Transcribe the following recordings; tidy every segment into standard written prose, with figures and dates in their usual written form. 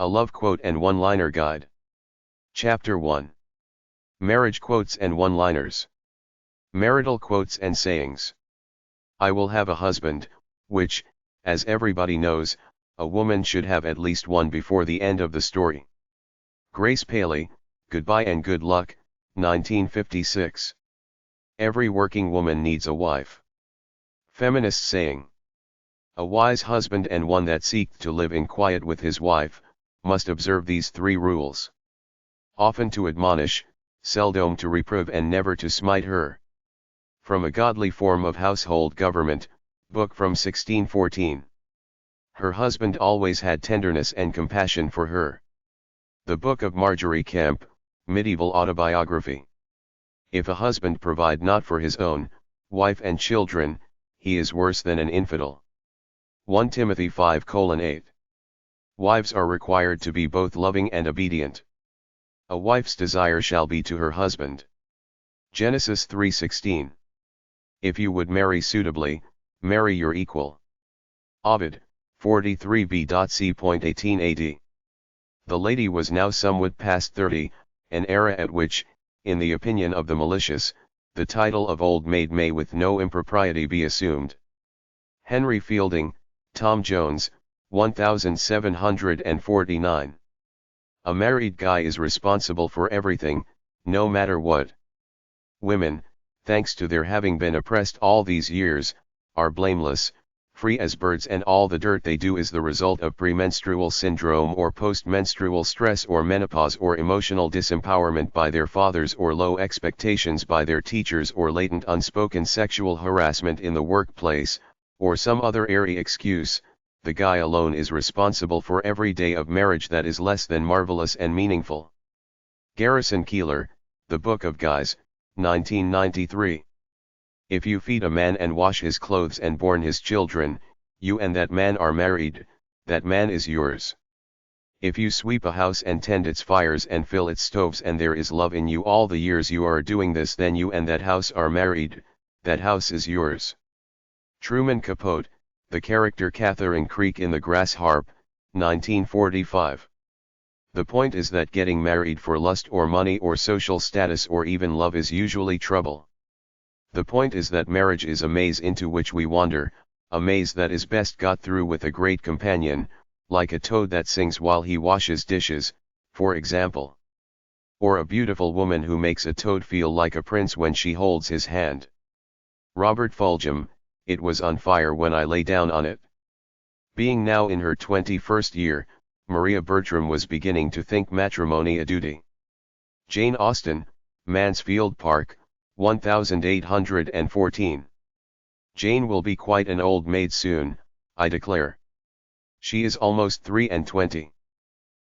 A Love Quote and One-Liner Guide. Chapter 1. Marriage Quotes and One-Liners. Marital Quotes and Sayings. I will have a husband, which, as everybody knows, a woman should have at least one before the end of the story. Grace Paley, Goodbye and Good Luck, 1956. Every working woman needs a wife. Feminist saying. A wise husband and one that seeketh to live in quiet with his wife, must observe these 3 rules. Often to admonish, seldom to reprove and never to smite her. From A Godly Form of Household Government, book from 1614. Her husband always had tenderness and compassion for her. The Book of Marjorie Kemp, Medieval Autobiography. If a husband provide not for his own wife and children, he is worse than an infidel. 1 Timothy 5:8. Wives are required to be both loving and obedient. A wife's desire shall be to her husband. Genesis 3:16. If you would marry suitably, marry your equal. Ovid, 43b.c.18 AD. The lady was now somewhat past 30, an era at which, in the opinion of the malicious, the title of old maid may with no impropriety be assumed. Henry Fielding, Tom Jones, 1749. A married guy is responsible for everything, no matter what. Women, thanks to their having been oppressed all these years, are blameless, free as birds, and all the dirt they do is the result of premenstrual syndrome or postmenstrual stress or menopause or emotional disempowerment by their fathers or low expectations by their teachers or latent unspoken sexual harassment in the workplace, or some other airy excuse. The guy alone is responsible for every day of marriage that is less than marvelous and meaningful. Garrison Keillor, The Book of Guys, 1993. If you feed a man and wash his clothes and born his children, you and that man are married, that man is yours. If you sweep a house and tend its fires and fill its stoves and there is love in you all the years you are doing this, then you and that house are married, that house is yours. Truman Capote, The Character Catherine Creek in The Grass Harp, 1945. The point is that getting married for lust or money or social status or even love is usually trouble. The point is that marriage is a maze into which we wander, a maze that is best got through with a great companion, like a toad that sings while he washes dishes, for example. Or a beautiful woman who makes a toad feel like a prince when she holds his hand. Robert Fulghum, It Was on Fire When I Lay Down on It. Being now in her 21st year, Maria Bertram was beginning to think matrimony a duty. Jane Austen, Mansfield Park, 1814. Jane will be quite an old maid soon, I declare. She is almost 23.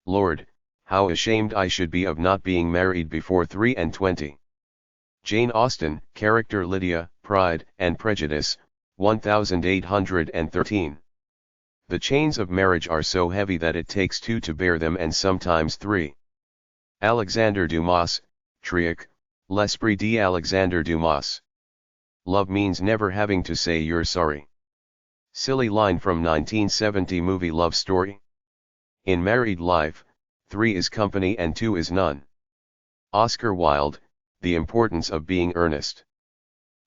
Lord, how ashamed I should be of not being married before 23. Jane Austen, Character Lydia, Pride and Prejudice, 1813. The chains of marriage are so heavy that it takes 2 to bear them, and sometimes 3. Alexander Dumas, Triac, L'Esprit d'Alexandre Dumas. Love means never having to say you're sorry. Silly line from 1970 movie Love Story. In married life, 3 is company and 2 is none. Oscar Wilde, The Importance of Being Earnest.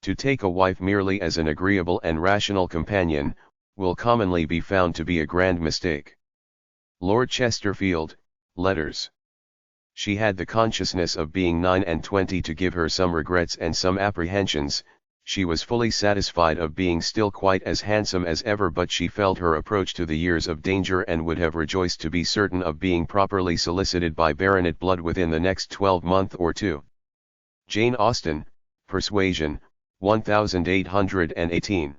To take a wife merely as an agreeable and rational companion, will commonly be found to be a grand mistake. Lord Chesterfield, Letters. She had the consciousness of being 29 to give her some regrets and some apprehensions. She was fully satisfied of being still quite as handsome as ever, but she felt her approach to the years of danger and would have rejoiced to be certain of being properly solicited by baronet blood within the next 12 months or 2. Jane Austen, Persuasion, 1818.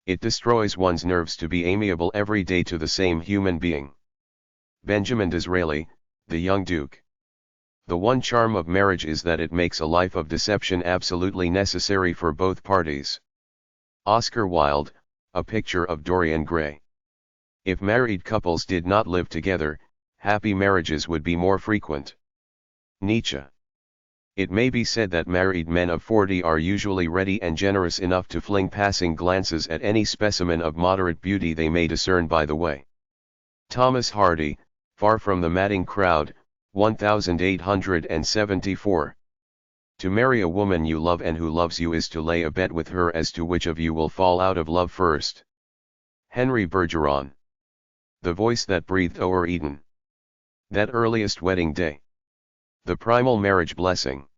It destroys one's nerves to be amiable every day to the same human being. Benjamin Disraeli, The Young Duke. The one charm of marriage is that it makes a life of deception absolutely necessary for both parties. Oscar Wilde, A Picture of Dorian Gray. If married couples did not live together, happy marriages would be more frequent. Nietzsche. It may be said that married men of 40 are usually ready and generous enough to fling passing glances at any specimen of moderate beauty they may discern by the way. Thomas Hardy, Far from the madding crowd, 1874. To marry a woman you love and who loves you is to lay a bet with her as to which of you will fall out of love first. Henry Bergeron. The voice that breathed o'er Eden. That earliest wedding day. The primal marriage blessing.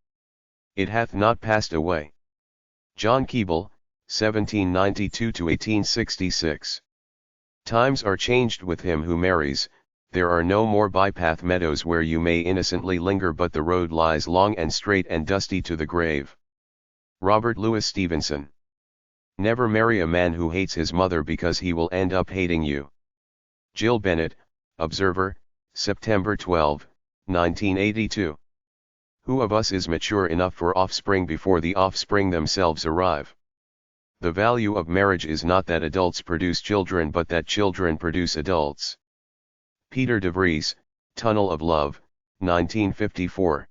It hath not passed away. John Keble, 1792–1866. Times are changed with him who marries, there are no more bypath meadows where you may innocently linger, but the road lies long and straight and dusty to the grave. Robert Louis Stevenson. Never marry a man who hates his mother because he will end up hating you. Jill Bennett, Observer, September 12, 1982. Who of us is mature enough for offspring before the offspring themselves arrive? The value of marriage is not that adults produce children but that children produce adults. Peter de Vries, Tunnel of Love, 1954.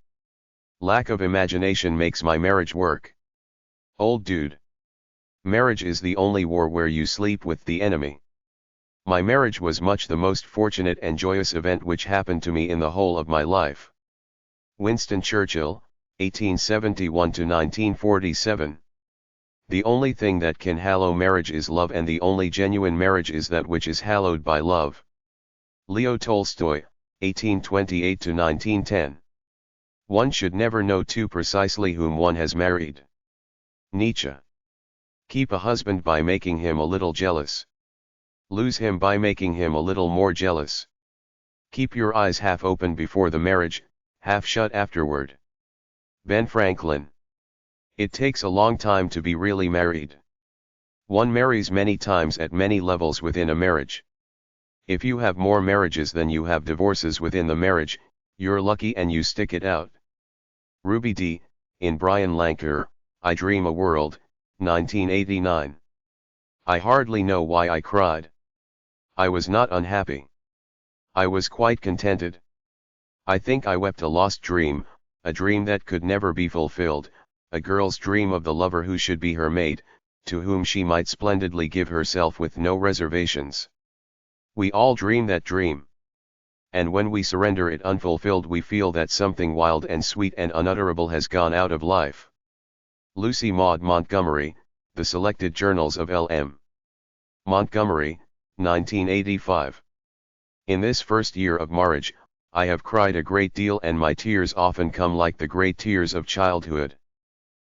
Lack of imagination makes my marriage work. Old dude. Marriage is the only war where you sleep with the enemy. My marriage was much the most fortunate and joyous event which happened to me in the whole of my life. Winston Churchill, 1871–1947. The only thing that can hallow marriage is love, and the only genuine marriage is that which is hallowed by love. Leo Tolstoy, 1828–1910. One should never know too precisely whom one has married. Nietzsche. Keep a husband by making him a little jealous. Lose him by making him a little more jealous. Keep your eyes half open before the marriage, half shut afterward. Ben Franklin. It takes a long time to be really married. One marries many times at many levels within a marriage. If you have more marriages than you have divorces within the marriage, you're lucky and you stick it out. Ruby D., in Brian Lanker, I Dream a World, 1989. I hardly know why I cried. I was not unhappy. I was quite contented. I think I wept a lost dream, a dream that could never be fulfilled, a girl's dream of the lover who should be her mate, to whom she might splendidly give herself with no reservations. We all dream that dream. And when we surrender it unfulfilled, we feel that something wild and sweet and unutterable has gone out of life. Lucy Maud Montgomery, The Selected Journals of L.M. Montgomery, 1985. In this first year of marriage, I have cried a great deal, and my tears often come like the great tears of childhood.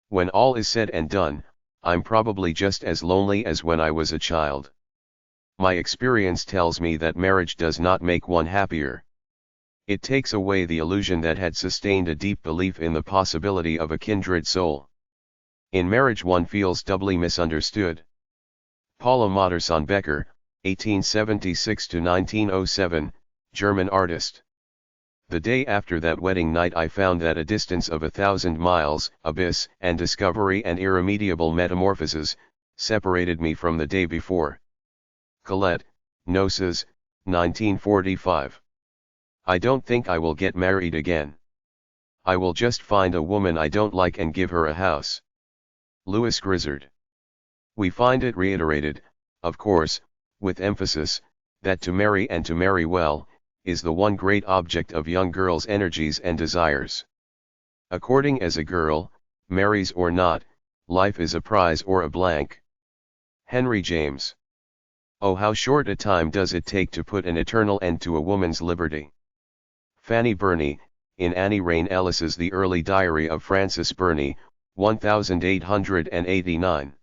When all is said and done, I'm probably just as lonely as when I was a child. My experience tells me that marriage does not make one happier. It takes away the illusion that had sustained a deep belief in the possibility of a kindred soul. In marriage one feels doubly misunderstood. Paula Modersohn-Becker, 1876–1907, German artist. The day after that wedding night I found that a distance of 1,000 miles, abyss and discovery and irremediable metamorphosis, separated me from the day before. Colette, Gnosis, 1945. I don't think I will get married again. I will just find a woman I don't like and give her a house. Louis Grizzard. We find it reiterated, of course, with emphasis, that to marry and to marry well, is the one great object of young girls' energies and desires. According as a girl, marries or not, life is a prize or a blank. Henry James. Oh, how short a time does it take to put an eternal end to a woman's liberty. Fanny Burney, in Annie Rain Ellis's The Early Diary of Frances Burney, 1889.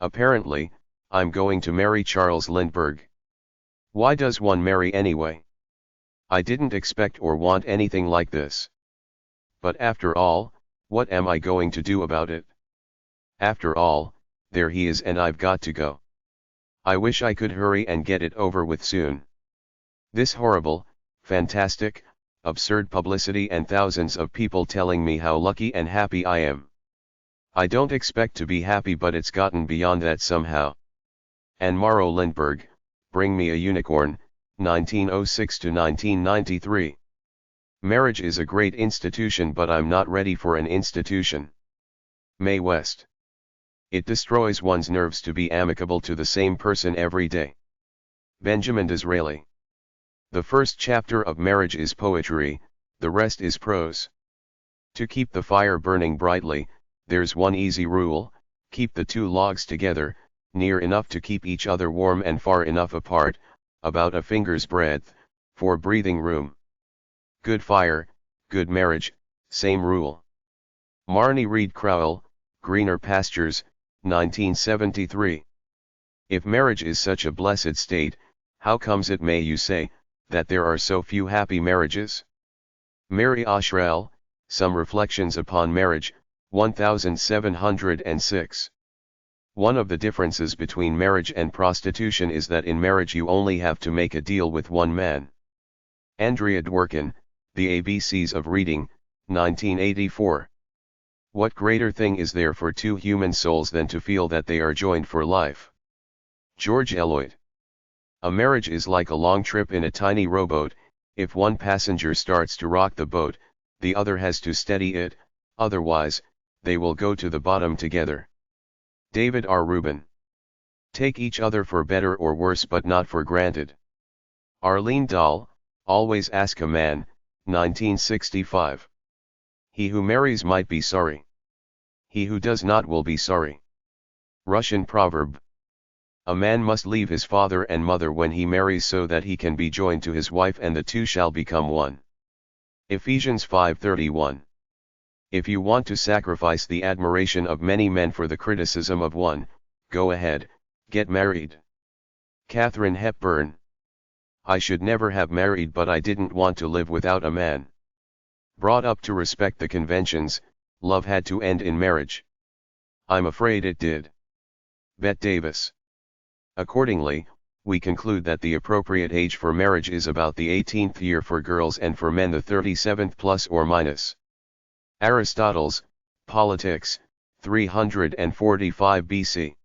Apparently, I'm going to marry Charles Lindbergh. Why does one marry anyway? I didn't expect or want anything like this. But after all, what am I going to do about it? After all, there he is and I've got to go. I wish I could hurry and get it over with soon. This horrible, fantastic, absurd publicity and thousands of people telling me how lucky and happy I am. I don't expect to be happy, but it's gotten beyond that somehow. And Morrow Lindbergh, Bring Me a Unicorn, 1906–1993. Marriage is a great institution, but I'm not ready for an institution. Mae West. It destroys one's nerves to be amicable to the same person every day. Benjamin Disraeli. The first chapter of marriage is poetry, the rest is prose. To keep the fire burning brightly, there's one easy rule: keep the two logs together, near enough to keep each other warm and far enough apart, about a finger's breadth, for breathing room. Good fire, good marriage, same rule. Marnie Reed Crowell, Greener Pastures, 1973. If marriage is such a blessed state, how comes it, may you say, that there are so few happy marriages? Mary Ashrell, Some Reflections Upon Marriage, 1706. One of the differences between marriage and prostitution is that in marriage you only have to make a deal with one man. Andrea Dworkin, The ABCs of Reading, 1984. What greater thing is there for two human souls than to feel that they are joined for life? George Eliot. A marriage is like a long trip in a tiny rowboat. If one passenger starts to rock the boat, the other has to steady it, otherwise, they will go to the bottom together. David R. Rubin. Take each other for better or worse but not for granted. Arlene Dahl, Always Ask a Man, 1965. He who marries might be sorry. He who does not will be sorry. Russian proverb. A man must leave his father and mother when he marries so that he can be joined to his wife and the two shall become one. Ephesians 5:31. If you want to sacrifice the admiration of many men for the criticism of one, go ahead, get married. Katharine Hepburn. I should never have married, but I didn't want to live without a man. Brought up to respect the conventions, love had to end in marriage. I'm afraid it did. Bette Davis. Accordingly, we conclude that the appropriate age for marriage is about the 18th year for girls and for men the 37th plus or minus. Aristotle's, Politics, 345 BC.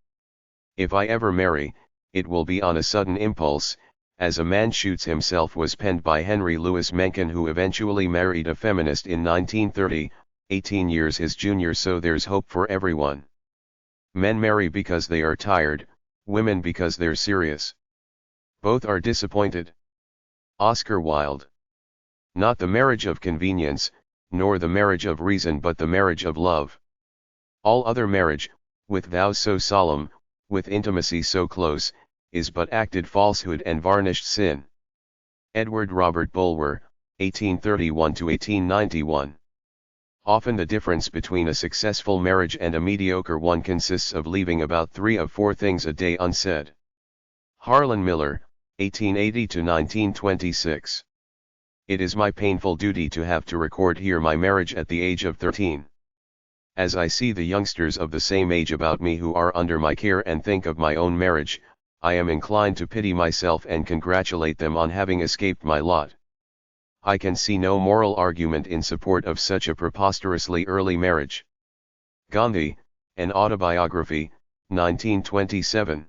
If I ever marry, it will be on a sudden impulse, as a man shoots himself was penned by Henry Louis Mencken, who eventually married a feminist in 1930, 18 years his junior, so there's hope for everyone. Men marry because they are tired, women because they're serious. Both are disappointed. Oscar Wilde. Not the marriage of convenience, nor the marriage of reason, but the marriage of love. All other marriage, with vows so solemn, with intimacy so close, is but acted falsehood and varnished sin. Edward Robert Bulwer, 1831–1891. Often the difference between a successful marriage and a mediocre one consists of leaving about 3 of 4 things a day unsaid. Harlan Miller, 1880–1926. It is my painful duty to have to record here my marriage at the age of 13. As I see the youngsters of the same age about me who are under my care and think of my own marriage, I am inclined to pity myself and congratulate them on having escaped my lot. I can see no moral argument in support of such a preposterously early marriage. Gandhi, An Autobiography, 1927.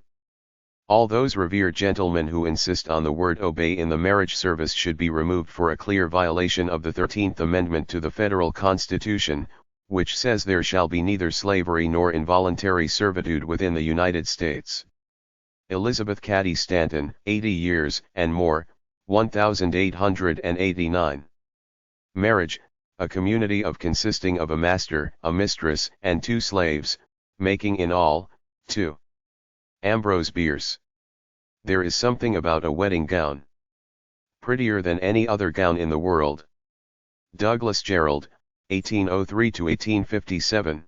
All those revered gentlemen who insist on the word obey in the marriage service should be removed for a clear violation of the 13th Amendment to the Federal Constitution, which says there shall be neither slavery nor involuntary servitude within the United States. Elizabeth Cady Stanton, 80 years and more, 1889. Marriage, a community of consisting of a master, a mistress, and 2 slaves, making in all, 2. Ambrose Bierce. There is something about a wedding gown prettier than any other gown in the world. Douglas Jerrold, 1803–1857.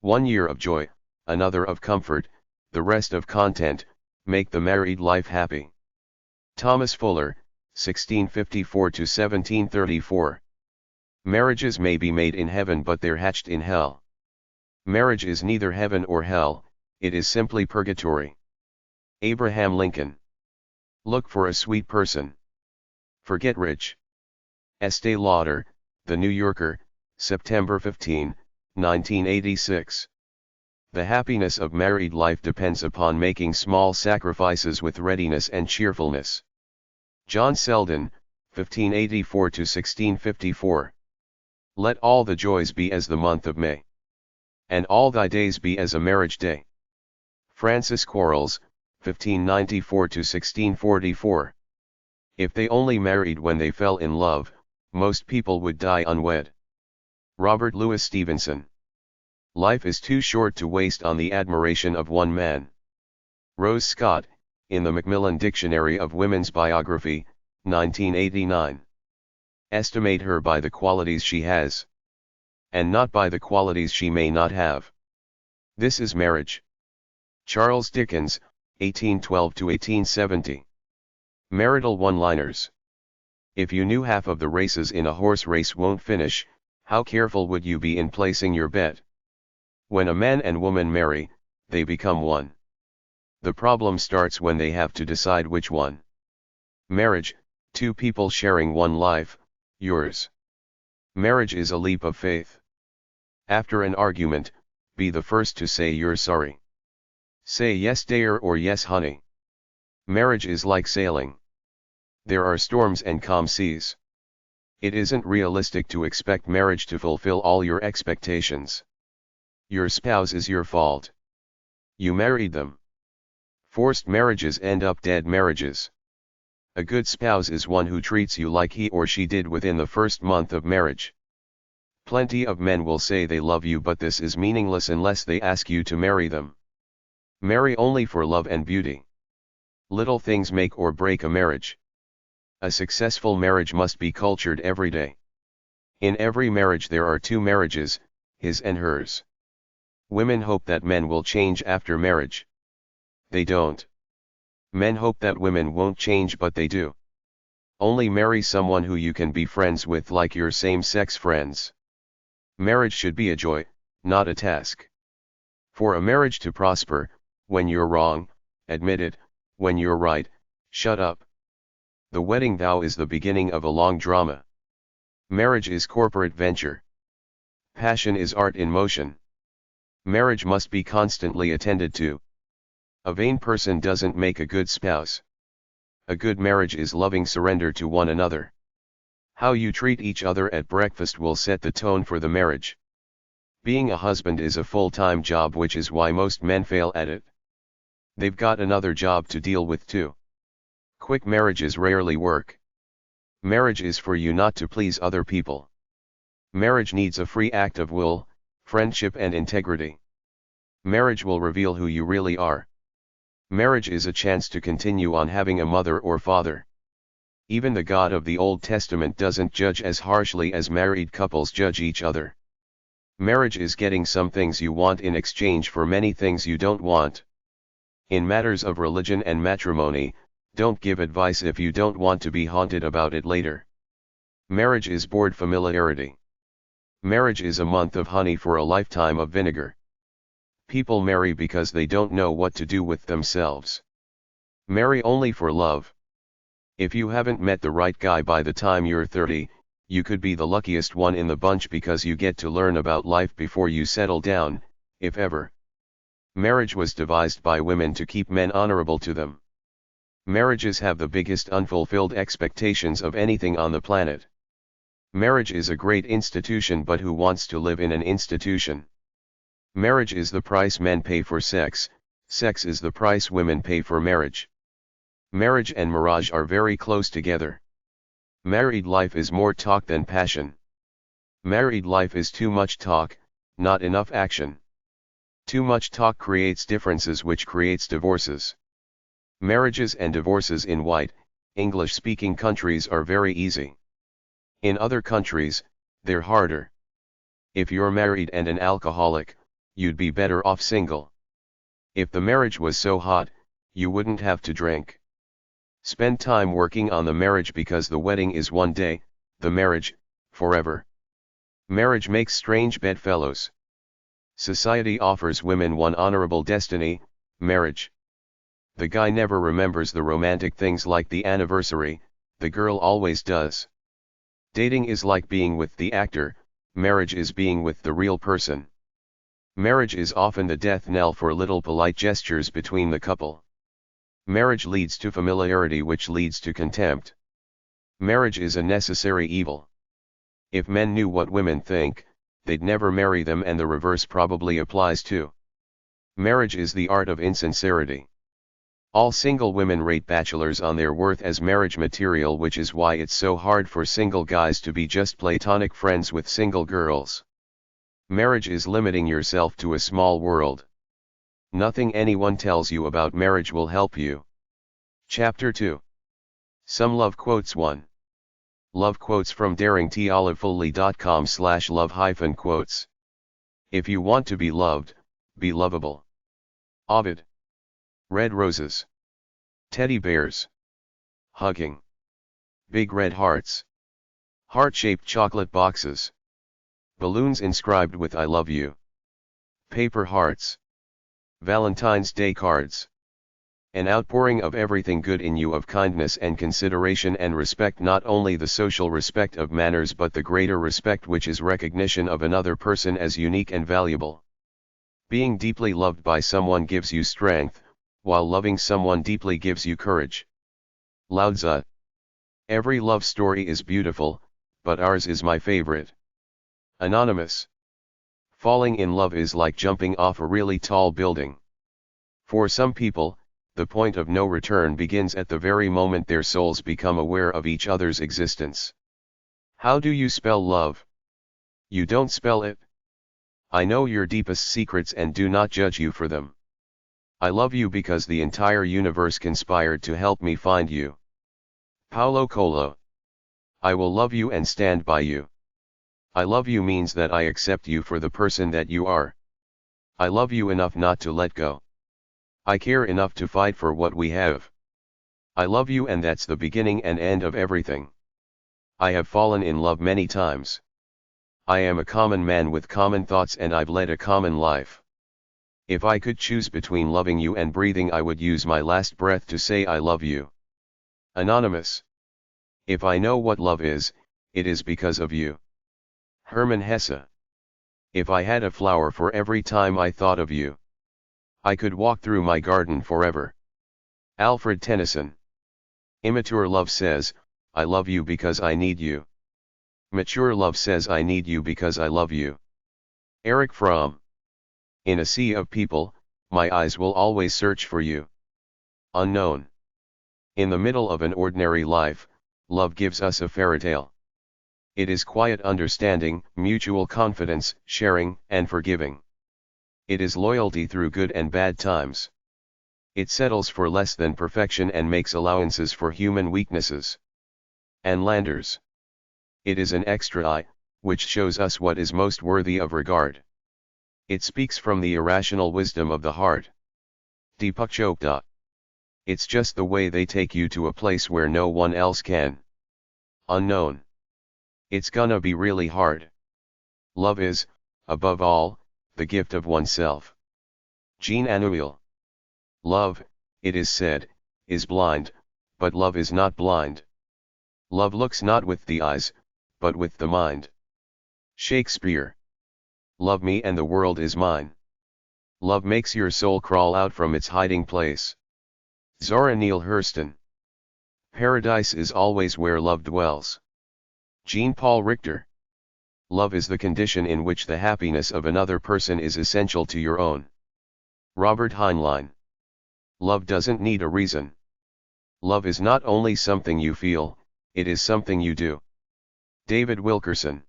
1 year of joy, another of comfort, the rest of content, make the married life happy. Thomas Fuller, 1654–1734. Marriages may be made in heaven but they're hatched in hell. Marriage is neither heaven or hell, it is simply purgatory. Abraham Lincoln. Look for a sweet person. Forget rich. Estee Lauder, The New Yorker, September 15, 1986. The happiness of married life depends upon making small sacrifices with readiness and cheerfulness. John Selden, 1584–1654. Let all the joys be as the month of May, and all thy days be as a marriage day. Francis Quarles, 1594–1644. If they only married when they fell in love, most people would die unwed. Robert Louis Stevenson. Life is too short to waste on the admiration of one man. Rose Scott, in the Macmillan Dictionary of Women's Biography, 1989. Estimate her by the qualities she has, and not by the qualities she may not have. This is marriage. Charles Dickens, 1812–1870. Marital one-liners. If you knew half of the races in a horse race won't finish, how careful would you be in placing your bet? When a man and woman marry, they become one. The problem starts when they have to decide which one. Marriage, two people sharing one life, yours. Marriage is a leap of faith. After an argument, be the first to say you're sorry. Say yes dear or yes honey. Marriage is like sailing. There are storms and calm seas. It isn't realistic to expect marriage to fulfill all your expectations. Your spouse is your fault. You married them. Forced marriages end up dead marriages. A good spouse is one who treats you like he or she did within the first month of marriage. Plenty of men will say they love you, but this is meaningless unless they ask you to marry them. Marry only for love and beauty. Little things make or break a marriage. A successful marriage must be cultured every day. In every marriage there are two marriages, his and hers. Women hope that men will change after marriage. They don't. Men hope that women won't change, but they do. Only marry someone who you can be friends with, like your same-sex friends. Marriage should be a joy, not a task. For a marriage to prosper, when you're wrong, admit it; when you're right, shut up. The wedding vow is the beginning of a long drama. Marriage is corporate venture. Passion is art in motion. Marriage must be constantly attended to. A vain person doesn't make a good spouse. A good marriage is loving surrender to one another. How you treat each other at breakfast will set the tone for the marriage. Being a husband is a full-time job, which is why most men fail at it. They've got another job to deal with too. Quick marriages rarely work. Marriage is for you, not to please other people. Marriage needs a free act of will, friendship and integrity. Marriage will reveal who you really are. Marriage is a chance to continue on having a mother or father. Even the God of the Old Testament doesn't judge as harshly as married couples judge each other. Marriage is getting some things you want in exchange for many things you don't want. In matters of religion and matrimony, don't give advice if you don't want to be haunted about it later. Marriage is bored familiarity. Marriage is a month of honey for a lifetime of vinegar. People marry because they don't know what to do with themselves. Marry only for love. If you haven't met the right guy by the time you're 30, you could be the luckiest one in the bunch, because you get to learn about life before you settle down, if ever. Marriage was devised by women to keep men honorable to them. Marriages have the biggest unfulfilled expectations of anything on the planet. Marriage is a great institution, but who wants to live in an institution? Marriage is the price men pay for sex, sex is the price women pay for marriage. Marriage and mirage are very close together. Married life is more talk than passion. Married life is too much talk, not enough action. Too much talk creates differences, which creates divorces. Marriages and divorces in white, English-speaking countries are very easy. In other countries, they're harder. If you're married and an alcoholic, you'd be better off single. If the marriage was so hot, you wouldn't have to drink. Spend time working on the marriage, because the wedding is one day, the marriage, forever. Marriage makes strange bedfellows. Society offers women one honorable destiny, marriage. The guy never remembers the romantic things like the anniversary, the girl always does. Dating is like being with the actor, marriage is being with the real person. Marriage is often the death knell for little polite gestures between the couple. Marriage leads to familiarity, which leads to contempt. Marriage is a necessary evil. If men knew what women think, they'd never marry them, and the reverse probably applies too. Marriage is the art of insincerity. All single women rate bachelors on their worth as marriage material, which is why it's so hard for single guys to be just platonic friends with single girls. Marriage is limiting yourself to a small world. Nothing anyone tells you about marriage will help you. Chapter 2. Some Love Quotes. 1. Love quotes from daringtolivefoley.com/love-quotes. If you want to be loved, be lovable. Ovid. Red roses. Teddy bears. Hugging. Big red hearts. Heart-shaped chocolate boxes. Balloons inscribed with I love you. Paper hearts. Valentine's Day cards. An outpouring of everything good in you, of kindness and consideration and respect, not only the social respect of manners but the greater respect which is recognition of another person as unique and valuable. Being deeply loved by someone gives you strength, while loving someone deeply gives you courage. Lao Tzu. Every love story is beautiful, but ours is my favorite. Anonymous. Falling in love is like jumping off a really tall building. For some people, the point of no return begins at the very moment their souls become aware of each other's existence. How do you spell love? You don't spell it. I know your deepest secrets and do not judge you for them. I love you because the entire universe conspired to help me find you. Paulo Coelho. I will love you and stand by you. I love you means that I accept you for the person that you are. I love you enough not to let go. I care enough to fight for what we have. I love you, and that's the beginning and end of everything. I have fallen in love many times. I am a common man with common thoughts and I've led a common life. If I could choose between loving you and breathing, I would use my last breath to say I love you. Anonymous. If I know what love is, it is because of you. Hermann Hesse. If I had a flower for every time I thought of you, I could walk through my garden forever. Alfred Tennyson. Immature love says, I love you because I need you. Mature love says, I need you because I love you. Erich Fromm. In a sea of people, my eyes will always search for you. Unknown. In the middle of an ordinary life, love gives us a fairy tale. It is quiet understanding, mutual confidence, sharing, and forgiving. It is loyalty through good and bad times. It settles for less than perfection and makes allowances for human weaknesses. And Landers. It is an extra eye, which shows us what is most worthy of regard. It speaks from the irrational wisdom of the heart. Deepak Chopra. It's just the way they take you to a place where no one else can. Unknown. It's gonna be really hard. Love is, above all, the gift of oneself. Jean Anouilh. Love, it is said, is blind, but love is not blind. Love looks not with the eyes, but with the mind. Shakespeare. Love me and the world is mine. Love makes your soul crawl out from its hiding place. Zora Neale Hurston. Paradise is always where love dwells. Jean-Paul Richter. Love is the condition in which the happiness of another person is essential to your own. Robert Heinlein. Love doesn't need a reason. Love is not only something you feel, it is something you do. David Wilkerson.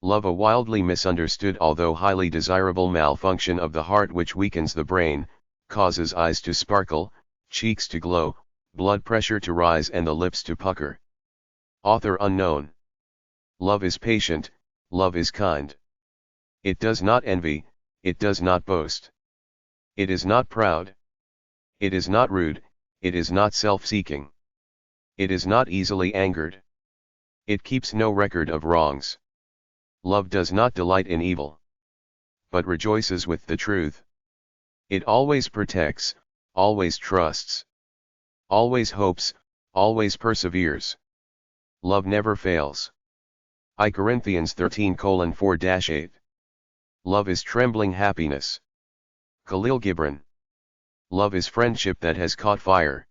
Love, a wildly misunderstood although highly desirable malfunction of the heart which weakens the brain, causes eyes to sparkle, cheeks to glow, blood pressure to rise and the lips to pucker. Author unknown. Love is patient, love is kind. It does not envy, it does not boast. It is not proud. It is not rude, it is not self-seeking. It is not easily angered. It keeps no record of wrongs. Love does not delight in evil, but rejoices with the truth. It always protects, always trusts, always hopes, always perseveres. Love never fails. I Corinthians 13:4-8. Love is trembling happiness. Khalil Gibran. Love is friendship that has caught fire.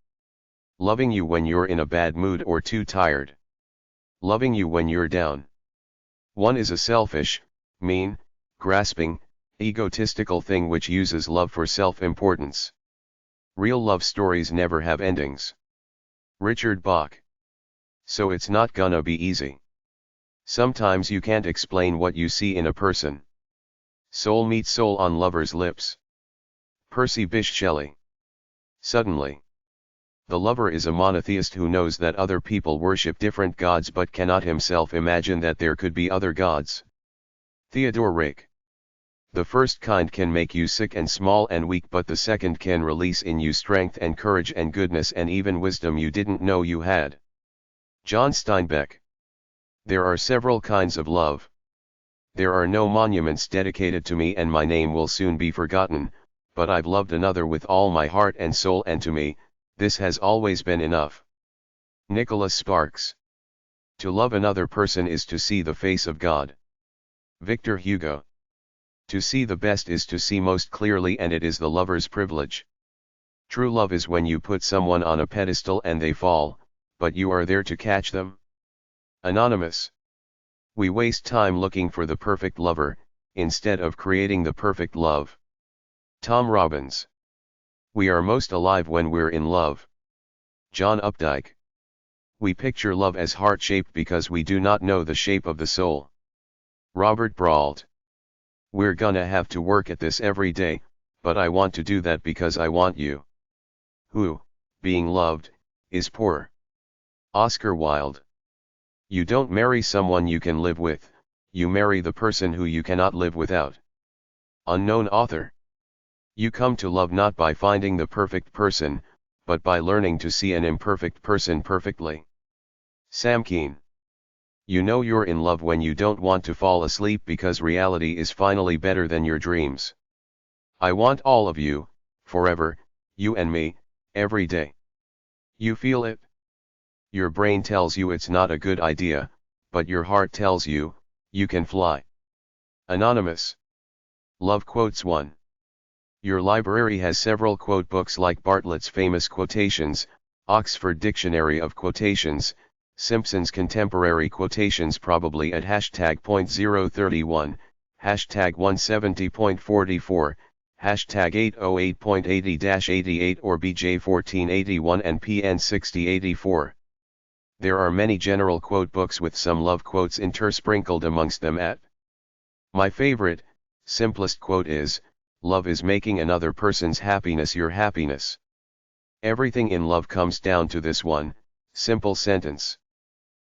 Loving you when you're in a bad mood or too tired. Loving you when you're down. One is a selfish, mean, grasping, egotistical thing which uses love for self-importance. Real love stories never have endings. Richard Bach. So it's not gonna be easy. Sometimes you can't explain what you see in a person. Soul meets soul on lover's lips. Percy Bysshe Shelley. Suddenly. The lover is a monotheist who knows that other people worship different gods but cannot himself imagine that there could be other gods. Theodore Rake. The first kind can make you sick and small and weak, but the second can release in you strength and courage and goodness and even wisdom you didn't know you had. John Steinbeck. There are several kinds of love. There are no monuments dedicated to me and my name will soon be forgotten, but I've loved another with all my heart and soul, and to me, this has always been enough. Nicholas Sparks. To love another person is to see the face of God. Victor Hugo. To see the best is to see most clearly, and it is the lover's privilege. True love is when you put someone on a pedestal and they fall, but you are there to catch them. Anonymous. We waste time looking for the perfect lover, instead of creating the perfect love. Tom Robbins. We are most alive when we're in love. John Updike. We picture love as heart-shaped because we do not know the shape of the soul. Robert Brault. We're gonna have to work at this every day, but I want to do that because I want you. Who, being loved, is poor. Oscar Wilde. You don't marry someone you can live with, you marry the person who you cannot live without. Unknown author. You come to love not by finding the perfect person, but by learning to see an imperfect person perfectly. Sam Keen. You know you're in love when you don't want to fall asleep because reality is finally better than your dreams. I want all of you, forever, you and me, every day. You feel it? Your brain tells you it's not a good idea, but your heart tells you, you can fly. Anonymous. Love Quotes 1. Your library has several quote books like Bartlett's Famous Quotations, Oxford Dictionary of Quotations, Simpson's Contemporary Quotations, probably at #.031, #170.44, #808.80-88 or BJ1481 and PN6084. There are many general quote books with some love quotes intersprinkled amongst them. My favorite, simplest quote is, "Love is making another person's happiness your happiness." Everything in love comes down to this one, simple sentence.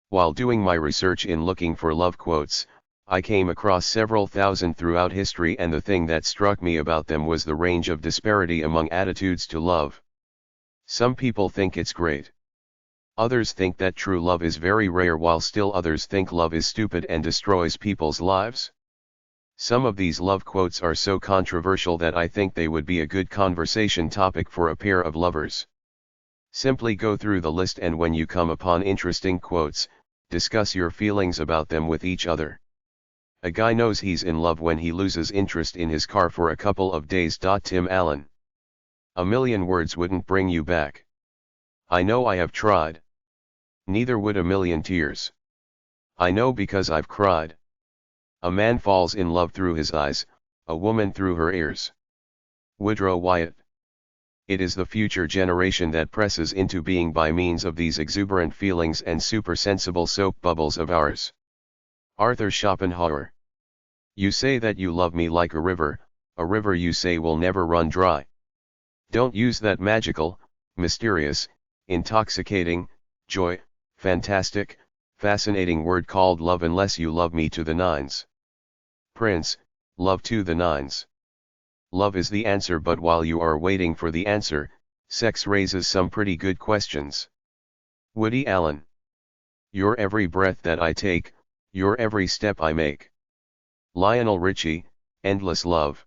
While doing my research in looking for love quotes, I came across several thousand throughout history, and the thing that struck me about them was the range of disparity among attitudes to love. Some people think it's great. Others think that true love is very rare, while still others think love is stupid and destroys people's lives. Some of these love quotes are so controversial that I think they would be a good conversation topic for a pair of lovers. Simply go through the list, and when you come upon interesting quotes, discuss your feelings about them with each other. A guy knows he's in love when he loses interest in his car for a couple of days. Tim Allen. A million words wouldn't bring you back. I know, I have tried. Neither would a million tears. I know because I've cried. A man falls in love through his eyes, a woman through her ears. Woodrow Wyatt. It is the future generation that presses into being by means of these exuberant feelings and supersensible soap bubbles of ours. Arthur Schopenhauer. You say that you love me like a river you say will never run dry. Don't use that magical, mysterious, intoxicating, fantastic, fascinating word called love unless you love me to the nines. Prince, love to the nines. Love is the answer, but while you are waiting for the answer, sex raises some pretty good questions. Woody Allen. You're every breath that I take, you're every step I make. Lionel Richie, Endless Love.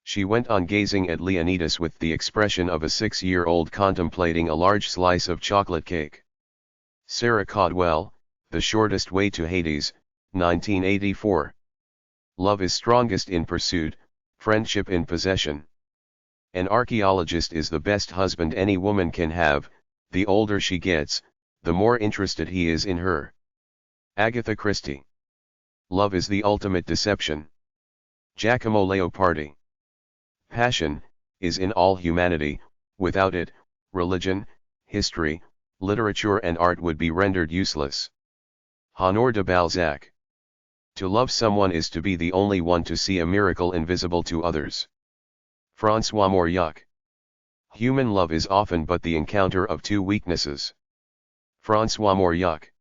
She went on gazing at Leonidas with the expression of a 6-year-old contemplating a large slice of chocolate cake. Sarah Caldwell, The Shortest Way to Hades, 1984. Love is strongest in pursuit, friendship in possession. An archaeologist is the best husband any woman can have. The older she gets, the more interested he is in her. Agatha Christie. Love is the ultimate deception. Giacomo Leopardi. Passion is in all humanity, Without it, religion, history, literature and art would be rendered useless. Honoré de Balzac. To love someone is to be the only one to see a miracle invisible to others. François Mauriac. Human love is often but the encounter of two weaknesses. François Mauriac.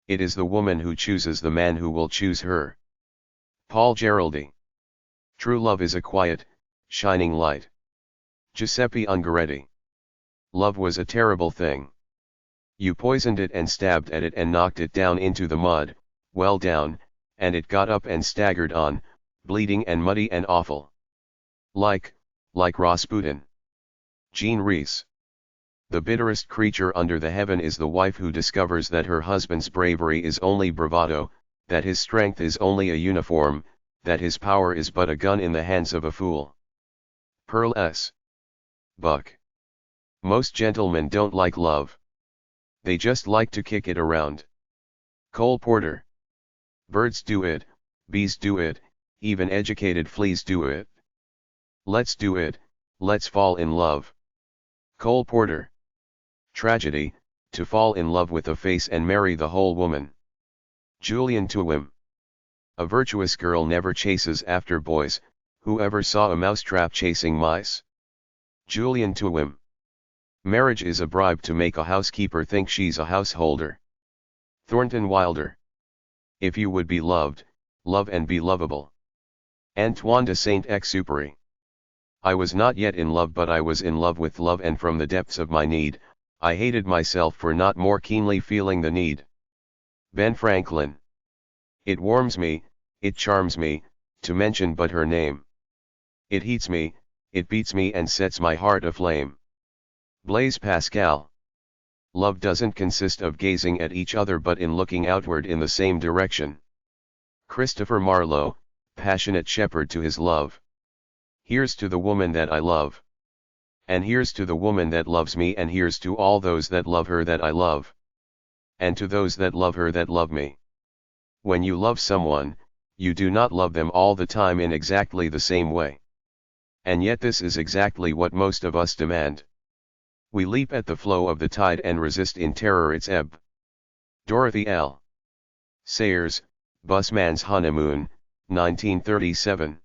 It is the woman who chooses the man who will choose her. Paul Géraldy. True love is a quiet, shining light. Giuseppe Ungaretti. Love was a terrible thing. You poisoned it and stabbed at it and knocked it down into the mud, well down, and it got up and staggered on, bleeding and muddy and awful. Like Rasputin. Jean Rhys. The bitterest creature under the heaven is the wife who discovers that her husband's bravery is only bravado, that his strength is only a uniform, that his power is but a gun in the hands of a fool. Pearl S. Buck. Most gentlemen don't like love. They just like to kick it around. Cole Porter. Birds do it, bees do it, even educated fleas do it. Let's do it, let's fall in love. Cole Porter. Tragedy, to fall in love with a face and marry the whole woman. Julian Tuwim. A virtuous girl never chases after boys, whoever saw a mousetrap chasing mice? Julian Tuwim. Marriage is a bribe to make a housekeeper think she's a householder. Thornton Wilder. If you would be loved, love and be lovable. Antoine de Saint-Exupéry. I was not yet in love but I was in love with love and from the depths of my need, I hated myself for not more keenly feeling the need. Ben Franklin. It warms me, it charms me, to mention but her name. It heats me, it beats me and sets my heart aflame. Blaise Pascal. Love doesn't consist of gazing at each other but in looking outward in the same direction. Christopher Marlowe, passionate shepherd to his love. Here's to the woman that I love. And here's to the woman that loves me and here's to all those that love her that I love. And to those that love her that love me. When you love someone, you do not love them all the time in exactly the same way. And yet this is exactly what most of us demand. We leap at the flow of the tide and resist in terror its ebb. Dorothy L. Sayers, Busman's Honeymoon, 1937.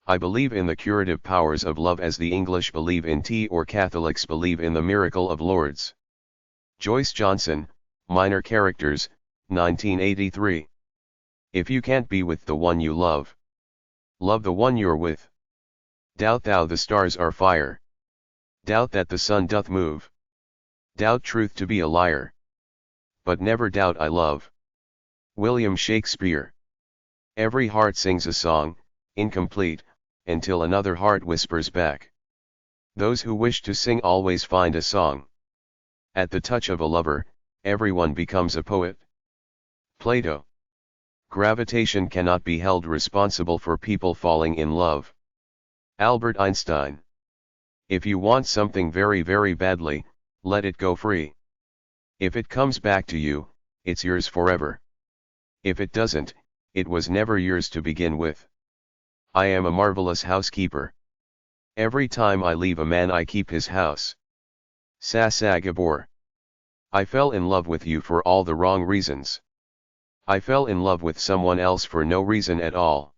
I believe in the curative powers of love as the English believe in tea or Catholics believe in the miracle of Lourdes. Joyce Johnson, Minor Characters, 1983. If you can't be with the one you love, love the one you're with. Doubt thou the stars are fire. Doubt that the sun doth move. Doubt truth to be a liar. But never doubt I love. William Shakespeare. Every heart sings a song, incomplete, until another heart whispers back. Those who wish to sing always find a song. At the touch of a lover, everyone becomes a poet. Plato. Gravitation cannot be held responsible for people falling in love. Albert Einstein. If you want something very very badly, let it go free. If it comes back to you, it's yours forever. If it doesn't, it was never yours to begin with. I am a marvelous housekeeper. Every time I leave a man I keep his house. Sasa Gabor. I fell in love with you for all the wrong reasons. I fell in love with someone else for no reason at all.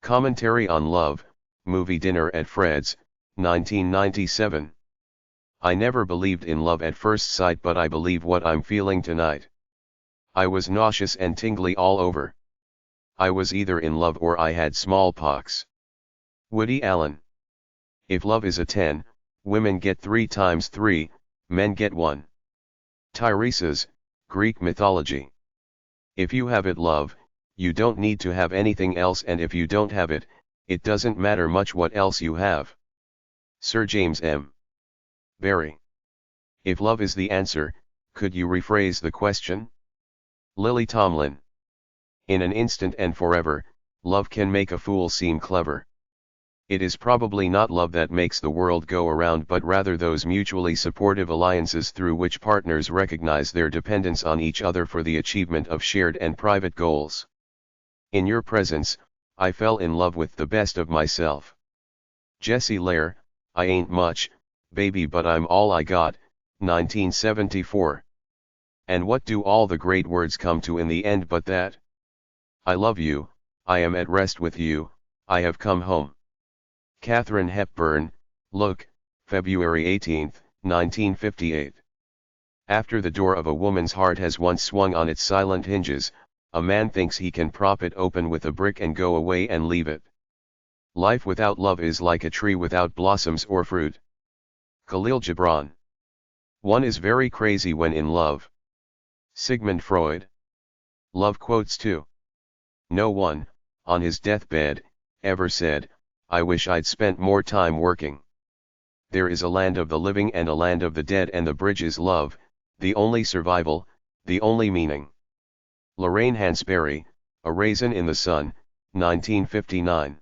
Commentary on Love, Movie Dinner at Fred's, 1997. I never believed in love at first sight but I believe what I'm feeling tonight. I was nauseous and tingly all over. I was either in love or I had smallpox. Woody Allen. If love is a 10, women get 3 times 3, men get 1. Tiresias, Greek mythology. If you have it love, you don't need to have anything else and if you don't have it, it doesn't matter much what else you have. Sir James M. Barrie. If love is the answer, could you rephrase the question? Lily Tomlin. In an instant and forever, love can make a fool seem clever. It is probably not love that makes the world go around but rather those mutually supportive alliances through which partners recognize their dependence on each other for the achievement of shared and private goals. In your presence, I fell in love with the best of myself. Jessie Lair, I ain't much, Baby but I'm all I got, 1974. And what do all the great words come to in the end but that? I love you, I am at rest with you, I have come home. Katharine Hepburn, Look, February 18, 1958. After the door of a woman's heart has once swung on its silent hinges, a man thinks he can prop it open with a brick and go away and leave it. Life without love is like a tree without blossoms or fruit. Khalil Gibran. One is very crazy when in love. Sigmund Freud. Love quotes too. No one, on his deathbed, ever said, I wish I'd spent more time working. There is a land of the living and a land of the dead, and the bridge is love, the only survival, the only meaning. Lorraine Hansberry, A Raisin in the Sun, 1959.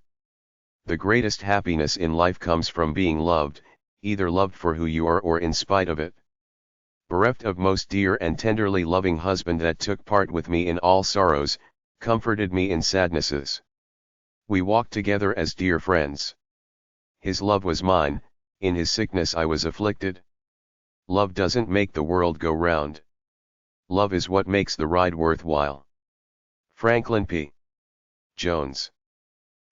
The greatest happiness in life comes from being loved, either loved for who you are or in spite of it. Bereft of most dear and tenderly loving husband that took part with me in all sorrows, comforted me in sadnesses. We walked together as dear friends. His love was mine, in his sickness I was afflicted. Love doesn't make the world go round. Love is what makes the ride worthwhile. Franklin P. Jones.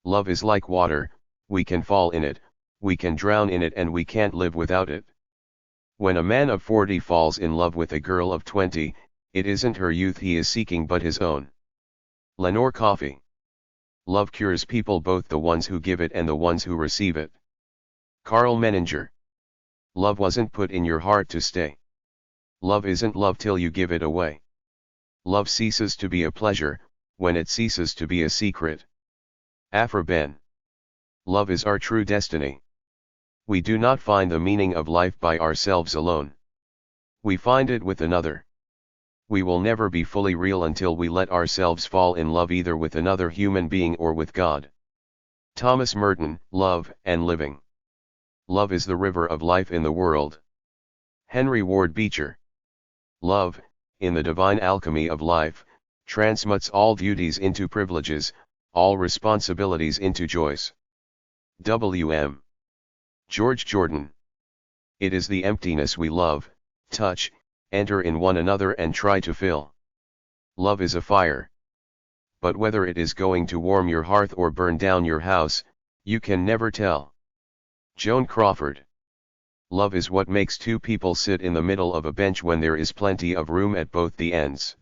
Love is like water, we can fall in it, we can drown in it, and we can't live without it. When a man of 40 falls in love with a girl of 20, it isn't her youth he is seeking but his own. Lenore Coffey. Love cures people, both the ones who give it and the ones who receive it. Carl Menninger. Love wasn't put in your heart to stay. Love isn't love till you give it away. Love ceases to be a pleasure, when it ceases to be a secret. Afra Ben. Love is our true destiny. We do not find the meaning of life by ourselves alone. We find it with another. We will never be fully real until we let ourselves fall in love either with another human being or with God. Thomas Merton, Love and Living. Love is the river of life in the world. Henry Ward Beecher. Love, in the divine alchemy of life, transmutes all duties into privileges, all responsibilities into joys. W.M. George Jordan. It is the emptiness we love, touch, enter in one another and try to fill. Love is a fire. But whether it is going to warm your hearth or burn down your house, you can never tell. Joan Crawford. Love is what makes two people sit in the middle of a bench when there is plenty of room at both the ends.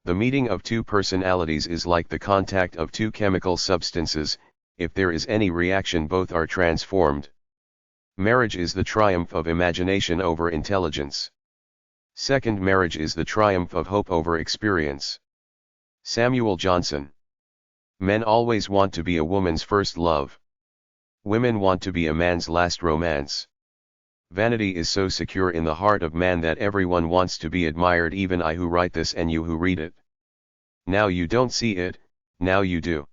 The meeting of two personalities is like the contact of two chemical substances, if there is any reaction both are transformed. Marriage is the triumph of imagination over intelligence. Second marriage is the triumph of hope over experience. Samuel Johnson. Men always want to be a woman's first love. Women want to be a man's last romance. Vanity is so secure in the heart of man that everyone wants to be admired, even I who write this and you who read it. Now you don't see it, now you do.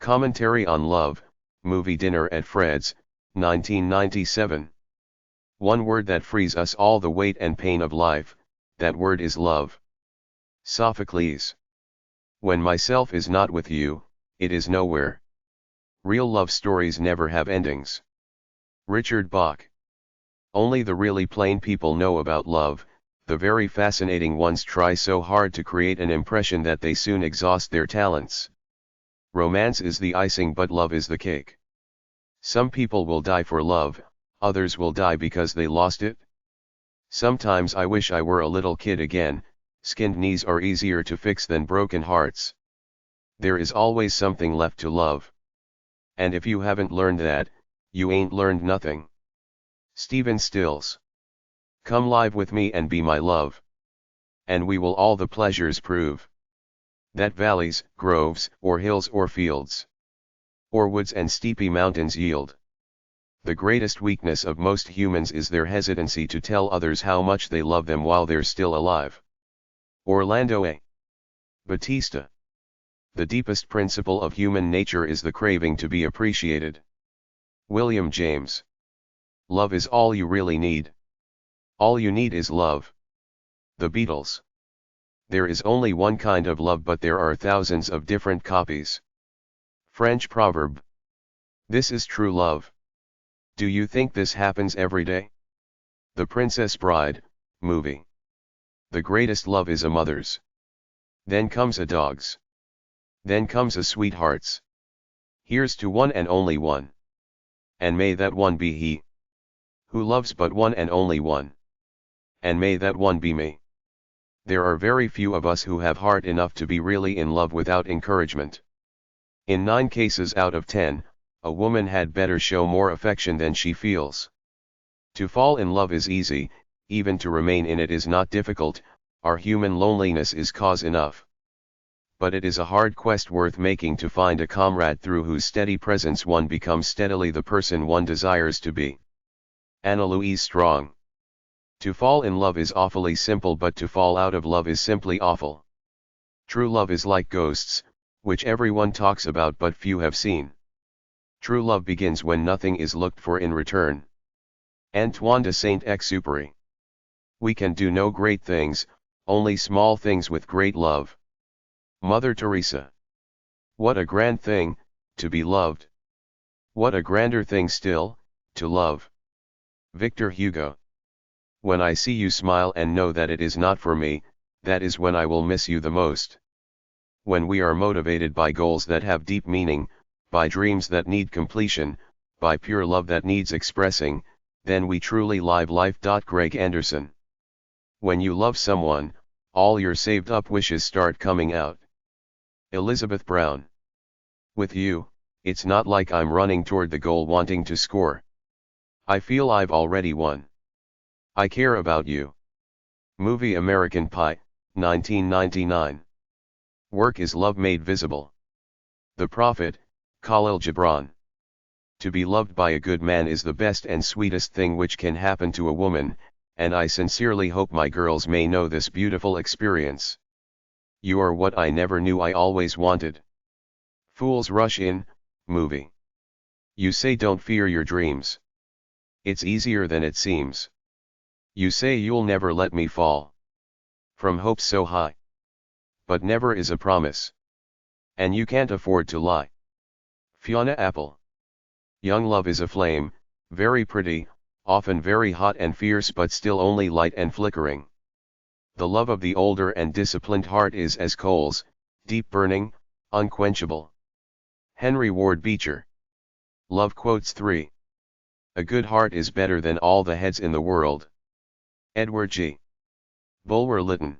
Commentary on Love, Movie Dinner at Fred's, 1997. One word that frees us all the weight and pain of life, that word is love. Sophocles. When myself is not with you, it is nowhere. Real love stories never have endings. Richard Bach. Only the really plain people know about love, the very fascinating ones try so hard to create an impression that they soon exhaust their talents. Romance is the icing but love is the cake. Some people will die for love, others will die because they lost it. Sometimes I wish I were a little kid again, skinned knees are easier to fix than broken hearts. There is always something left to love. And if you haven't learned that, you ain't learned nothing. Stephen Stills. Come live with me and be my love. And we will all the pleasures prove. That valleys, groves, or hills or fields, or woods and steepy mountains yield. The greatest weakness of most humans is their hesitancy to tell others how much they love them while they're still alive. Orlando A. Batista. The deepest principle of human nature is the craving to be appreciated. William James. Love is all you really need. All you need is love. The Beatles. There is only one kind of love, but there are thousands of different copies. French proverb. This is true love. Do you think this happens every day? The Princess Bride, movie. The greatest love is a mother's. Then comes a dog's. Then comes a sweetheart's. Here's to one and only one. And may that one be he who loves but one and only one. And may that one be me. There are very few of us who have heart enough to be really in love without encouragement. In 9 cases out of 10, a woman had better show more affection than she feels. To fall in love is easy, even to remain in it is not difficult. Our human loneliness is cause enough. But it is a hard quest worth making to find a comrade through whose steady presence one becomes steadily the person one desires to be. Anna Louise Strong. To fall in love is awfully simple, but to fall out of love is simply awful. True love is like ghosts, which everyone talks about but few have seen. True love begins when nothing is looked for in return. Antoine de Saint-Exupéry. We can do no great things, only small things with great love. Mother Teresa. What a grand thing, to be loved. What a grander thing still, to love. Victor Hugo. When I see you smile and know that it is not for me, that is when I will miss you the most. When we are motivated by goals that have deep meaning, by dreams that need completion, by pure love that needs expressing, then we truly live life. Greg Anderson. When you love someone, all your saved up wishes start coming out. Elizabeth Brown. With you, it's not like I'm running toward the goal wanting to score. I feel I've already won. I care about you. Movie American Pie, 1999. Work is love made visible. The Prophet, Khalil Gibran. To be loved by a good man is the best and sweetest thing which can happen to a woman, and I sincerely hope my girls may know this beautiful experience. You are what I never knew I always wanted. Fools Rush In, movie. You say don't fear your dreams. It's easier than it seems. You say you'll never let me fall from hopes so high. But never is a promise. And you can't afford to lie. Fiona Apple. Young love is a flame, very pretty, often very hot and fierce, but still only light and flickering. The love of the older and disciplined heart is as coals, deep burning, unquenchable. Henry Ward Beecher. Love Quotes 3. A good heart is better than all the heads in the world. Edward G. Bulwer Lytton.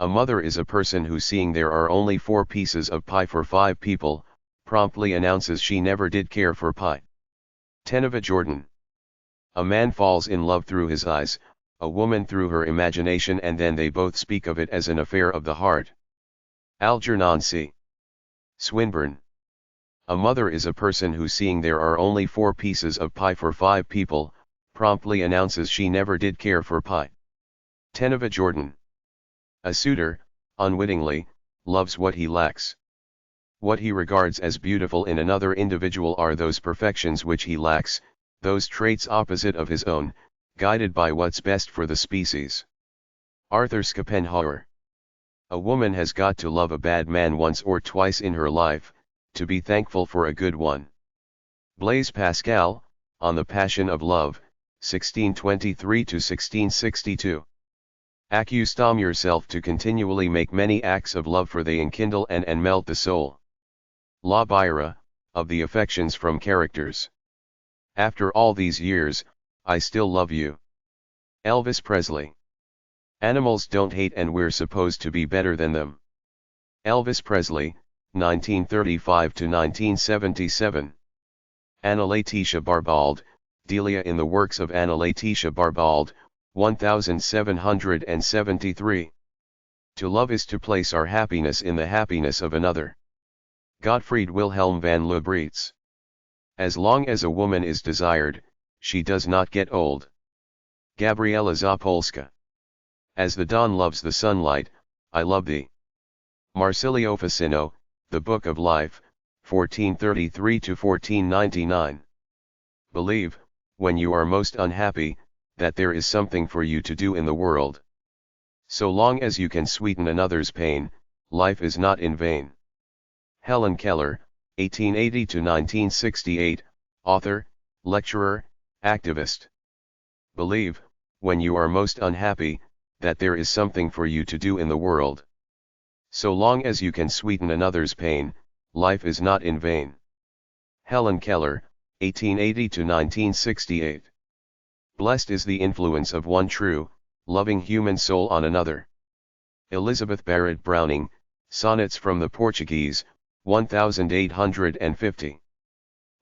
A mother is a person who, seeing there are only 4 pieces of pie for 5 people, promptly announces she never did care for pie. Tenova Jordan. A man falls in love through his eyes, a woman through her imagination, and then they both speak of it as an affair of the heart. Algernon C. Swinburne. A mother is a person who, seeing there are only 4 pieces of pie for 5 people, promptly announces she never did care for pie. Tenova Jordan. A suitor, unwittingly, loves what he lacks. What he regards as beautiful in another individual are those perfections which he lacks, those traits opposite of his own, guided by what's best for the species. Arthur Schopenhauer. A woman has got to love a bad man once or twice in her life, to be thankful for a good one. Blaise Pascal, On the Passion of Love, 1623–1662. Accustom yourself to continually make many acts of love, for they enkindle and melt the soul. La Byra, Of the Affections from Characters. After all these years, I still love you. Elvis Presley. Animals don't hate and we're supposed to be better than them. Elvis Presley, 1935–1977. Anna Laetitia Barbald, Delia in the Works of Anna Laetitia Barbald, 1773. To love is to place our happiness in the happiness of another. Gottfried Wilhelm van Leibniz. As long as a woman is desired, she does not get old. Gabriela Zapolska. As the dawn loves the sunlight, I love thee. Marsilio Ficino, The Book of Life, 1433–1499. Believe, when you are most unhappy, that there is something for you to do in the world. So long as you can sweeten another's pain, life is not in vain. Helen Keller, 1880–1968, author, lecturer, activist. Believe, when you are most unhappy, that there is something for you to do in the world. So long as you can sweeten another's pain, life is not in vain. Helen Keller, 1880–1968. Blessed is the influence of one true, loving human soul on another. Elizabeth Barrett Browning, Sonnets from the Portuguese, 1850.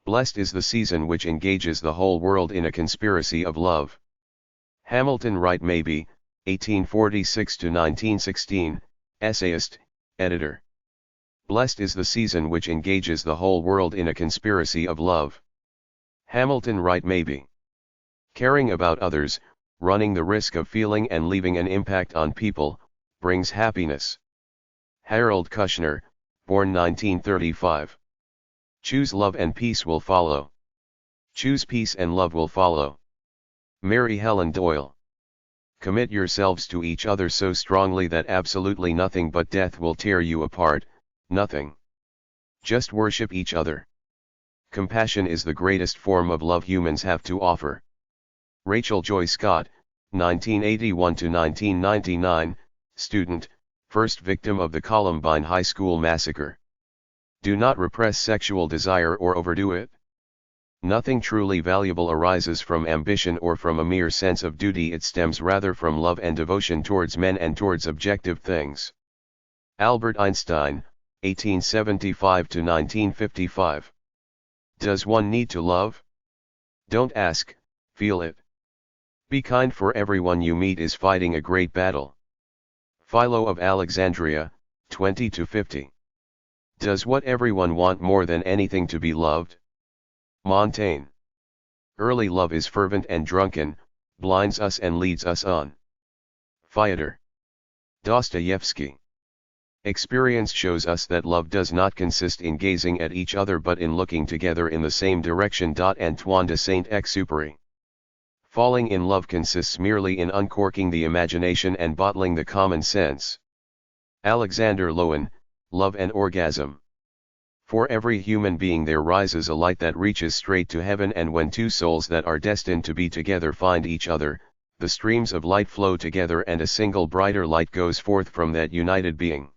Blessed is the season which engages the whole world in a conspiracy of love. Hamilton Wright Mabie, 1846–1916, essayist, editor. Blessed is the season which engages the whole world in a conspiracy of love. Hamilton Wright Mabie. Caring about others, running the risk of feeling and leaving an impact on people, brings happiness. Harold Kushner, born 1935. Choose love and peace will follow. Choose peace and love will follow. Mary Helen Doyle. Commit yourselves to each other so strongly that absolutely nothing but death will tear you apart, nothing. Just worship each other. Compassion is the greatest form of love humans have to offer. Rachel Joy Scott, 1981–1999, student, first victim of the Columbine High School massacre. Do not repress sexual desire or overdo it. Nothing truly valuable arises from ambition or from a mere sense of duty. It stems rather from love and devotion towards men and towards objective things. Albert Einstein, 1875–1955. Does one need to love? Don't ask, feel it. Be kind, for everyone you meet is fighting a great battle. Philo of Alexandria, 20–50. Does what everyone want more than anything to be loved? Montaigne. Early love is fervent and drunken, blinds us and leads us on. Fyodor Dostoevsky. Experience shows us that love does not consist in gazing at each other but in looking together in the same direction. Antoine de Saint-Exupéry. Falling in love consists merely in uncorking the imagination and bottling the common sense. Alexander Lowen, Love and Orgasm. For every human being there rises a light that reaches straight to heaven, and when two souls that are destined to be together find each other, the streams of light flow together and a single brighter light goes forth from that united being.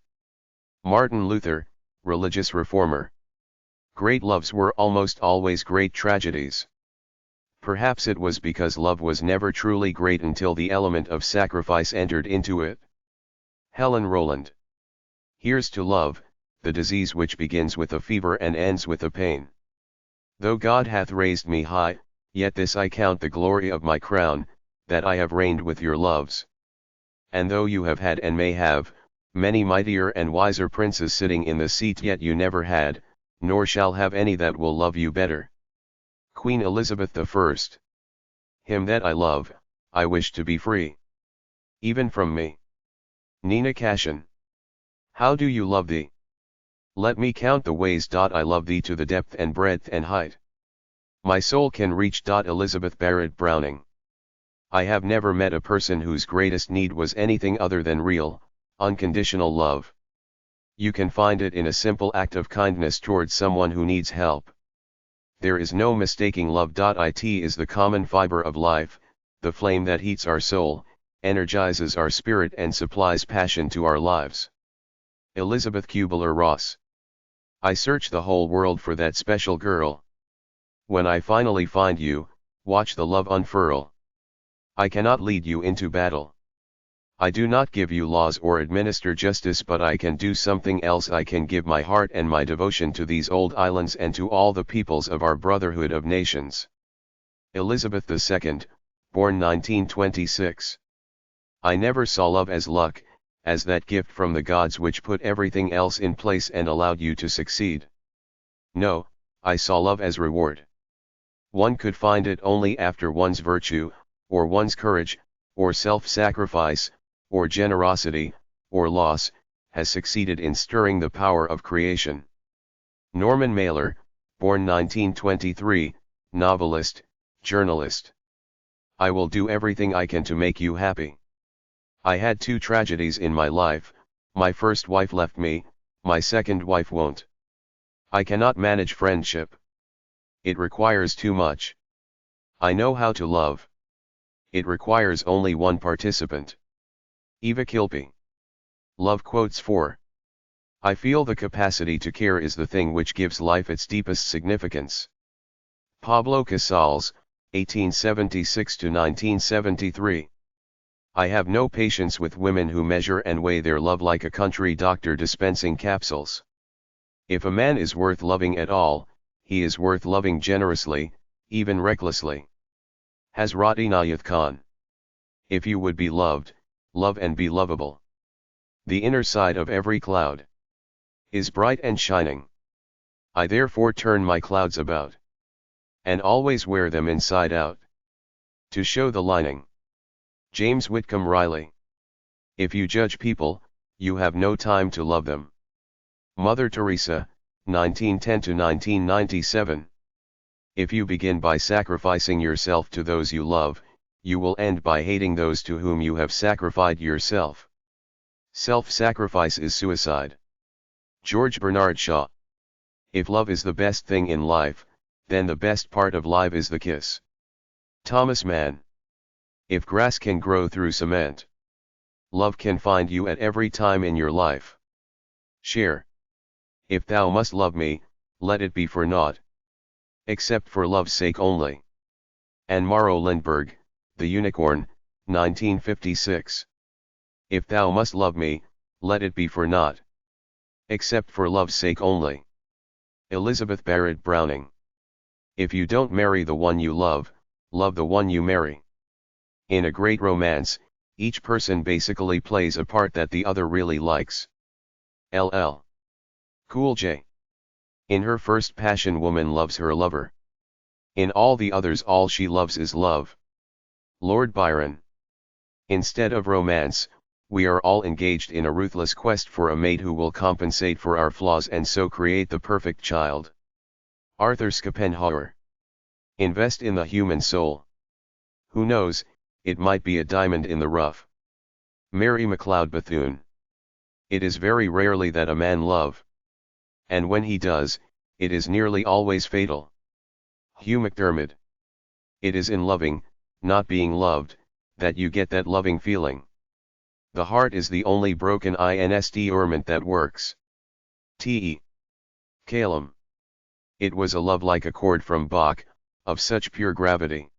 Martin Luther, religious reformer. Great loves were almost always great tragedies. Perhaps it was because love was never truly great until the element of sacrifice entered into it. Helen Rowland. Here's to love, the disease which begins with a fever and ends with a pain. Though God hath raised me high, yet this I count the glory of my crown, that I have reigned with your loves. And though you have had and may have many mightier and wiser princes sitting in the seat, yet you never had, nor shall have any that will love you better. Queen Elizabeth I. Him that I love, I wish to be free. Even from me. Nina Cashin. How do you love thee? Let me count the ways. I love thee to the depth and breadth and height my soul can reach. Elizabeth Barrett Browning. I have never met a person whose greatest need was anything other than real, unconditional love. You can find it in a simple act of kindness towards someone who needs help. There is no mistaking love. It is the common fiber of life, the flame that heats our soul, energizes our spirit and supplies passion to our lives. Elizabeth Kubler-Ross. I search the whole world for that special girl. When I finally find you, watch the love unfurl. I cannot lead you into battle. I do not give you laws or administer justice, but I can do something else. I can give my heart and my devotion to these old islands and to all the peoples of our brotherhood of nations. Elizabeth II, born 1926. I never saw love as luck, as that gift from the gods which put everything else in place and allowed you to succeed. No, I saw love as reward. One could find it only after one's virtue, or one's courage, or self-sacrifice, or generosity, or loss, has succeeded in stirring the power of creation. Norman Mailer, born 1923, novelist, journalist. I will do everything I can to make you happy. I had 2 tragedies in my life. My first wife left me, my second wife won't. I cannot manage friendship. It requires too much. I know how to love. It requires only one participant. Eva Kilpi. Love quotes 4. I feel the capacity to care is the thing which gives life its deepest significance. Pablo Casals, 1876–1973. I have no patience with women who measure and weigh their love like a country doctor dispensing capsules. If a man is worth loving at all, he is worth loving generously, even recklessly. Hazrat Inayat Khan. If you would be loved, love and be lovable. The inner side of every cloud is bright and shining. I therefore turn my clouds about, and always wear them inside out, to show the lining. James Whitcomb Riley. If you judge people, you have no time to love them. Mother Teresa, 1910–1997. If you begin by sacrificing yourself to those you love, you will end by hating those to whom you have sacrificed yourself. Self-sacrifice is suicide. George Bernard Shaw. If love is the best thing in life, then the best part of life is the kiss. Thomas Mann. If grass can grow through cement, love can find you at every time in your life. Cher. If thou must love me, let it be for naught, except for love's sake only. Anne Morrow Lindbergh, The Unicorn, 1956. If thou must love me, let it be for naught, except for love's sake only. Elizabeth Barrett Browning. If you don't marry the one you love, love the one you marry. In a great romance, each person basically plays a part that the other really likes. LL Cool J. In her first passion, woman loves her lover. In all the others, all she loves is love. Lord Byron. Instead of romance, we are all engaged in a ruthless quest for a mate who will compensate for our flaws and so create the perfect child. Arthur Schopenhauer. Invest in the human soul. Who knows, it might be a diamond in the rough. Mary McLeod Bethune. It is very rarely that a man love. And when he does, it is nearly always fatal. Hugh McDermott. It is in loving, not being loved, that you get that loving feeling. The heart is the only broken instrument that works. T.E. Calum. It was a love like a chord from Bach, of such pure gravity.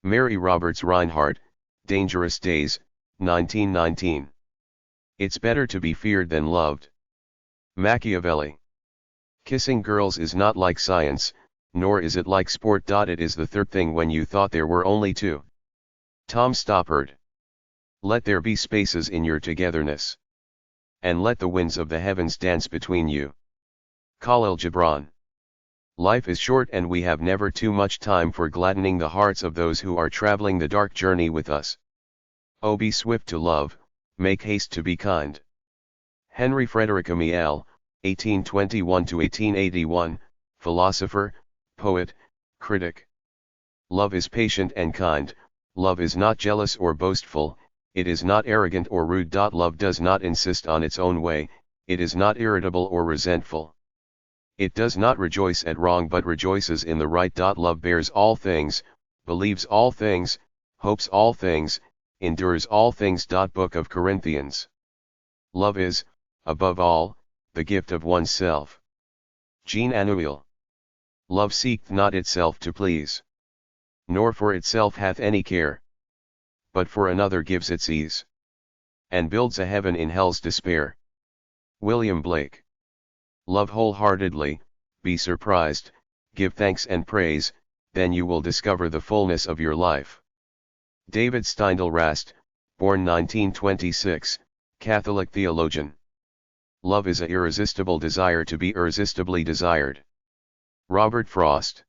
Mary Roberts Reinhardt, Dangerous Days, 1919. It's better to be feared than loved. Machiavelli. Kissing girls is not like science, nor is it like sport. It is the third thing when you thought there were only two. Tom Stoppard. Let there be spaces in your togetherness, and let the winds of the heavens dance between you. Khalil Gibran. Life is short and we have never too much time for gladdening the hearts of those who are traveling the dark journey with us. Oh, be swift to love, make haste to be kind. Henry Frederick Amiel, 1821–1881, philosopher, poet, critic. Love is patient and kind, love is not jealous or boastful, it is not arrogant or rude. Love does not insist on its own way, it is not irritable or resentful. It does not rejoice at wrong but rejoices in the right. Love bears all things, believes all things, hopes all things, endures all things. Book of Corinthians. Love is, above all, the gift of oneself. Jean Anouilh. Love seeketh not itself to please, nor for itself hath any care, but for another gives its ease, and builds a heaven in hell's despair. William Blake. Love wholeheartedly, be surprised, give thanks and praise, then you will discover the fullness of your life. David Steindl Rast, born 1926, Catholic theologian. Love is an irresistible desire to be irresistibly desired. Robert Frost.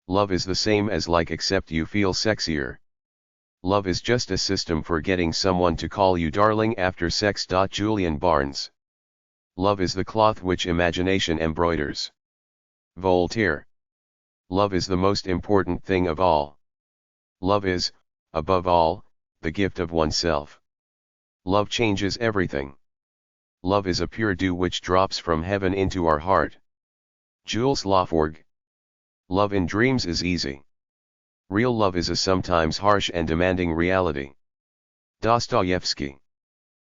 Love is the same as like except you feel sexier. Love is just a system for getting someone to call you darling after sex. Julian Barnes. Love is the cloth which imagination embroiders. Voltaire. Love is the most important thing of all. Love is, above all, the gift of oneself. Love changes everything. Love is a pure dew which drops from heaven into our heart. Jules Laforgue. Love in dreams is easy. Real love is a sometimes harsh and demanding reality. Dostoevsky.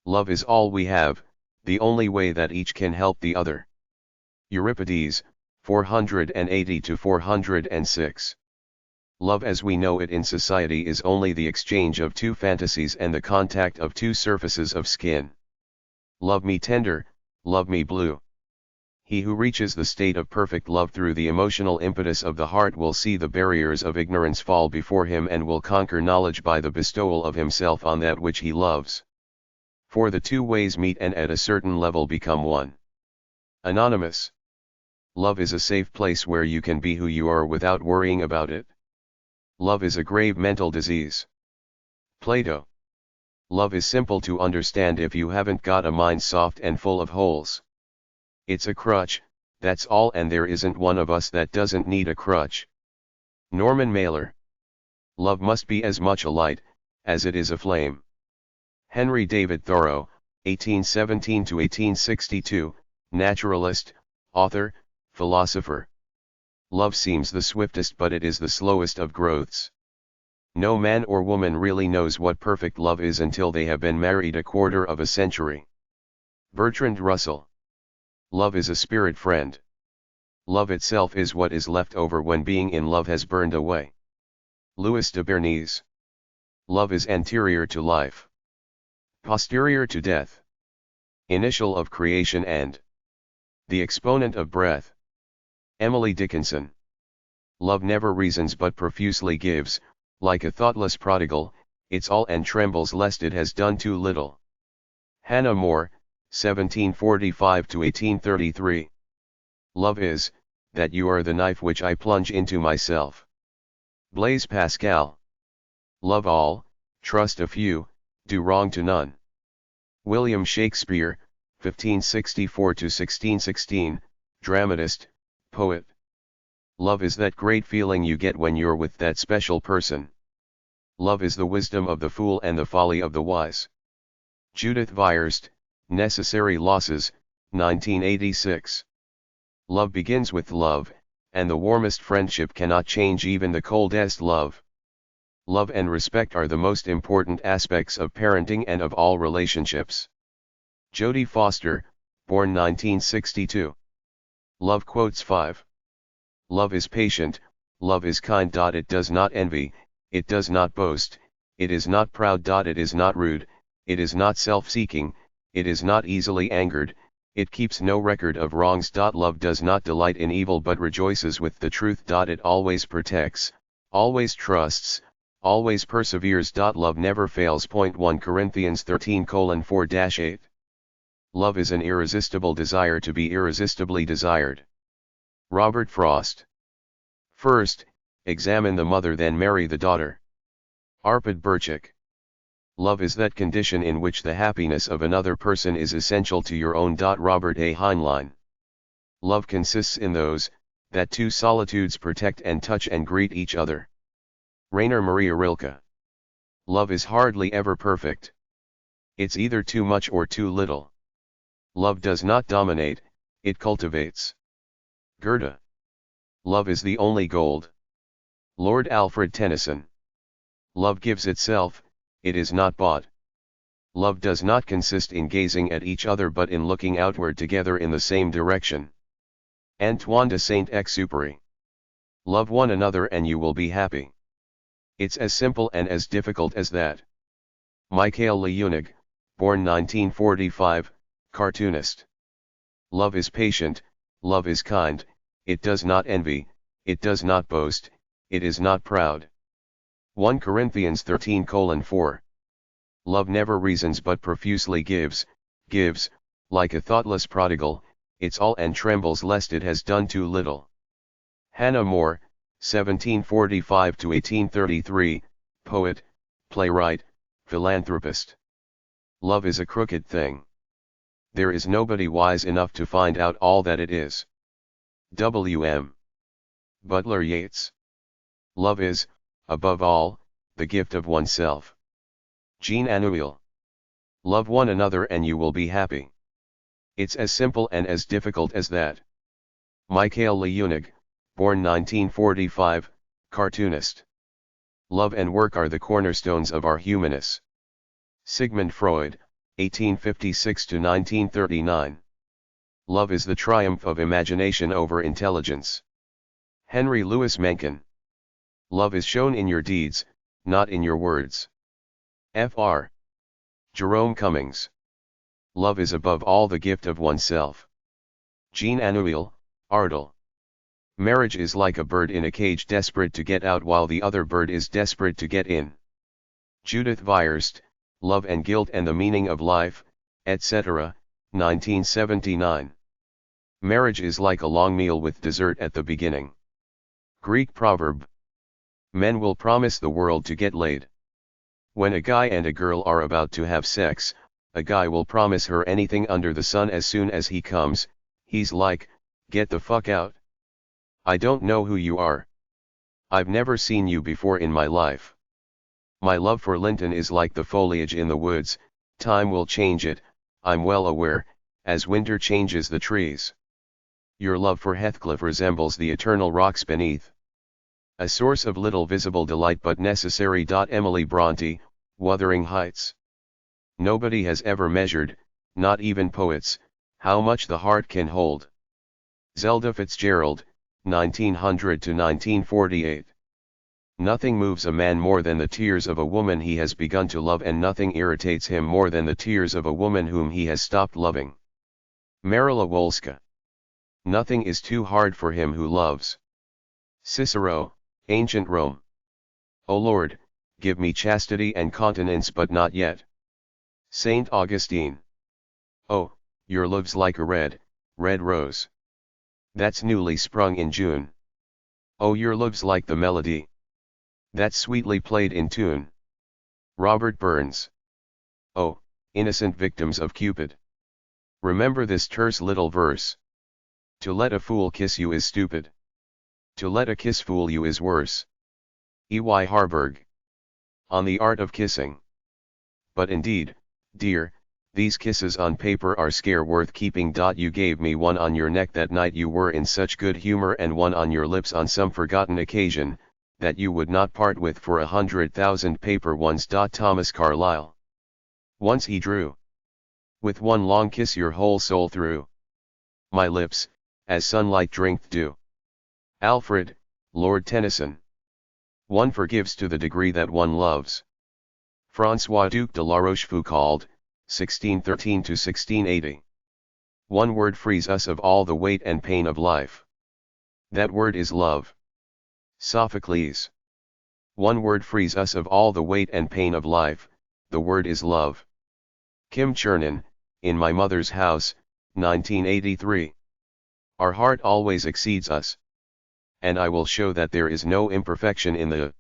Love is all we have, the only way that each can help the other. Euripides, 480-406. Love as we know it in society is only the exchange of two fantasies and the contact of two surfaces of skin. Love me tender, love me blue. He who reaches the state of perfect love through the emotional impetus of the heart will see the barriers of ignorance fall before him and will conquer knowledge by the bestowal of himself on that which he loves. For the two ways meet and at a certain level become one. Anonymous. Love is a safe place where you can be who you are without worrying about it. Love is a grave mental disease. Plato. Love is simple to understand if you haven't got a mind soft and full of holes. It's a crutch, that's all, and there isn't one of us that doesn't need a crutch. Norman Mailer. Love must be as much a light, as it is a flame. Henry David Thoreau, 1817-1862, naturalist, author, philosopher. Love seems the swiftest but it is the slowest of growths. No man or woman really knows what perfect love is until they have been married a quarter of a century. Bertrand Russell. Love is a spirit friend. Love itself is what is left over when being in love has burned away. Louis de Bernays. Love is anterior to life, posterior to death, initial of creation and the exponent of breath. Emily Dickinson. Love never reasons but profusely gives, like a thoughtless prodigal, its all and trembles lest it has done too little. Hannah More, 1745-1833. Love is, that you are the knife which I plunge into myself. Blaise Pascal. Love all, trust a few, do wrong to none. William Shakespeare, 1564-1616, dramatist, poet. Love is that great feeling you get when you're with that special person. Love is the wisdom of the fool and the folly of the wise. Judith Viers, Necessary Losses, 1986. Love begins with love, and the warmest friendship cannot change even the coldest love. Love and respect are the most important aspects of parenting and of all relationships. Jodie Foster, born 1962. Love quotes 5. Love is patient, love is kind. It does not envy, it does not boast, it is not proud. It is not rude, it is not self-seeking, it is not easily angered, it keeps no record of wrongs. Love does not delight in evil but rejoices with the truth. It always protects, always trusts, always perseveres. Love never fails. 1 Corinthians 13:4-8. Love is an irresistible desire to be irresistibly desired. Robert Frost. First, examine the mother, then marry the daughter. Arpad Birchik. Love is that condition in which the happiness of another person is essential to your own. Robert A. Heinlein. Love consists in those, that two solitudes protect and touch and greet each other. Rainer Maria Rilke. Love is hardly ever perfect. It's either too much or too little. Love does not dominate, it cultivates. Goethe. Love is the only gold. Lord Alfred Tennyson. Love gives itself, it is not bought. Love does not consist in gazing at each other but in looking outward together in the same direction. Antoine de Saint-Exupéry. Love one another and you will be happy. It's as simple and as difficult as that. Mikhail Leonig, born 1945, cartoonist. Love is patient, love is kind, it does not envy, it does not boast, it is not proud. 1 Corinthians 13:4. Love never reasons but profusely gives, like a thoughtless prodigal, its all and trembles lest it has done too little. Hannah More, 1745-1833, poet, playwright, philanthropist. Love is a crooked thing. There is nobody wise enough to find out all that it is. W.M. Butler Yeats. Love is, above all, the gift of oneself. Jean Anouilh. Love one another and you will be happy. It's as simple and as difficult as that. Mikhail Leonig, born 1945, cartoonist. Love and work are the cornerstones of our humanness. Sigmund Freud, 1856 to 1939. Love is the triumph of imagination over intelligence. Henry Louis Mencken. Love is shown in your deeds, not in your words. Fr. Jerome Cummings. Love is above all the gift of oneself. Jean Anouilh, Ardel. Marriage is like a bird in a cage desperate to get out while the other bird is desperate to get in. Judith Viers, Love and Guilt and the Meaning of Life, etc., 1979. Marriage is like a long meal with dessert at the beginning. Greek proverb. Men will promise the world to get laid. When a guy and a girl are about to have sex, a guy will promise her anything under the sun. As soon as he comes, he's like, "Get the fuck out. I don't know who you are. I've never seen you before in my life." My love for Linton is like the foliage in the woods, time will change it, I'm well aware, as winter changes the trees. Your love for Heathcliff resembles the eternal rocks beneath. A source of little visible delight but necessary. Emily Bronte, Wuthering Heights. Nobody has ever measured, not even poets, how much the heart can hold. Zelda Fitzgerald, 1900 to 1948. Nothing moves a man more than the tears of a woman he has begun to love, and nothing irritates him more than the tears of a woman whom he has stopped loving. Maryla Wolska. Nothing is too hard for him who loves. Cicero, Ancient Rome. O Lord, give me chastity and continence, but not yet. Saint Augustine. Oh, your love's like a red, red rose that's newly sprung in June. Oh, your love's like the melody that's sweetly played in tune. Robert Burns. Oh, innocent victims of Cupid. Remember this terse little verse. To let a fool kiss you is stupid. To let a kiss fool you is worse. E. Y. Harburg. On the Art of Kissing. But indeed, dear, these kisses on paper are scare worth keeping. You gave me one on your neck that night you were in such good humor, and one on your lips on some forgotten occasion, that you would not part with for 100,000 paper ones. Thomas Carlyle. Once he drew. With one long kiss your whole soul through my lips, as sunlight drinketh dew. Alfred, Lord Tennyson. One forgives to the degree that one loves. François Duc de la Rochefoucauld, 1613 to 1680. One word frees us of all the weight and pain of life. That word is love. Sophocles. One word frees us of all the weight and pain of life, the word is love. Kim Chernin, In My Mother's House, 1983. Our heart always exceeds us. And I will show that there is no imperfection in the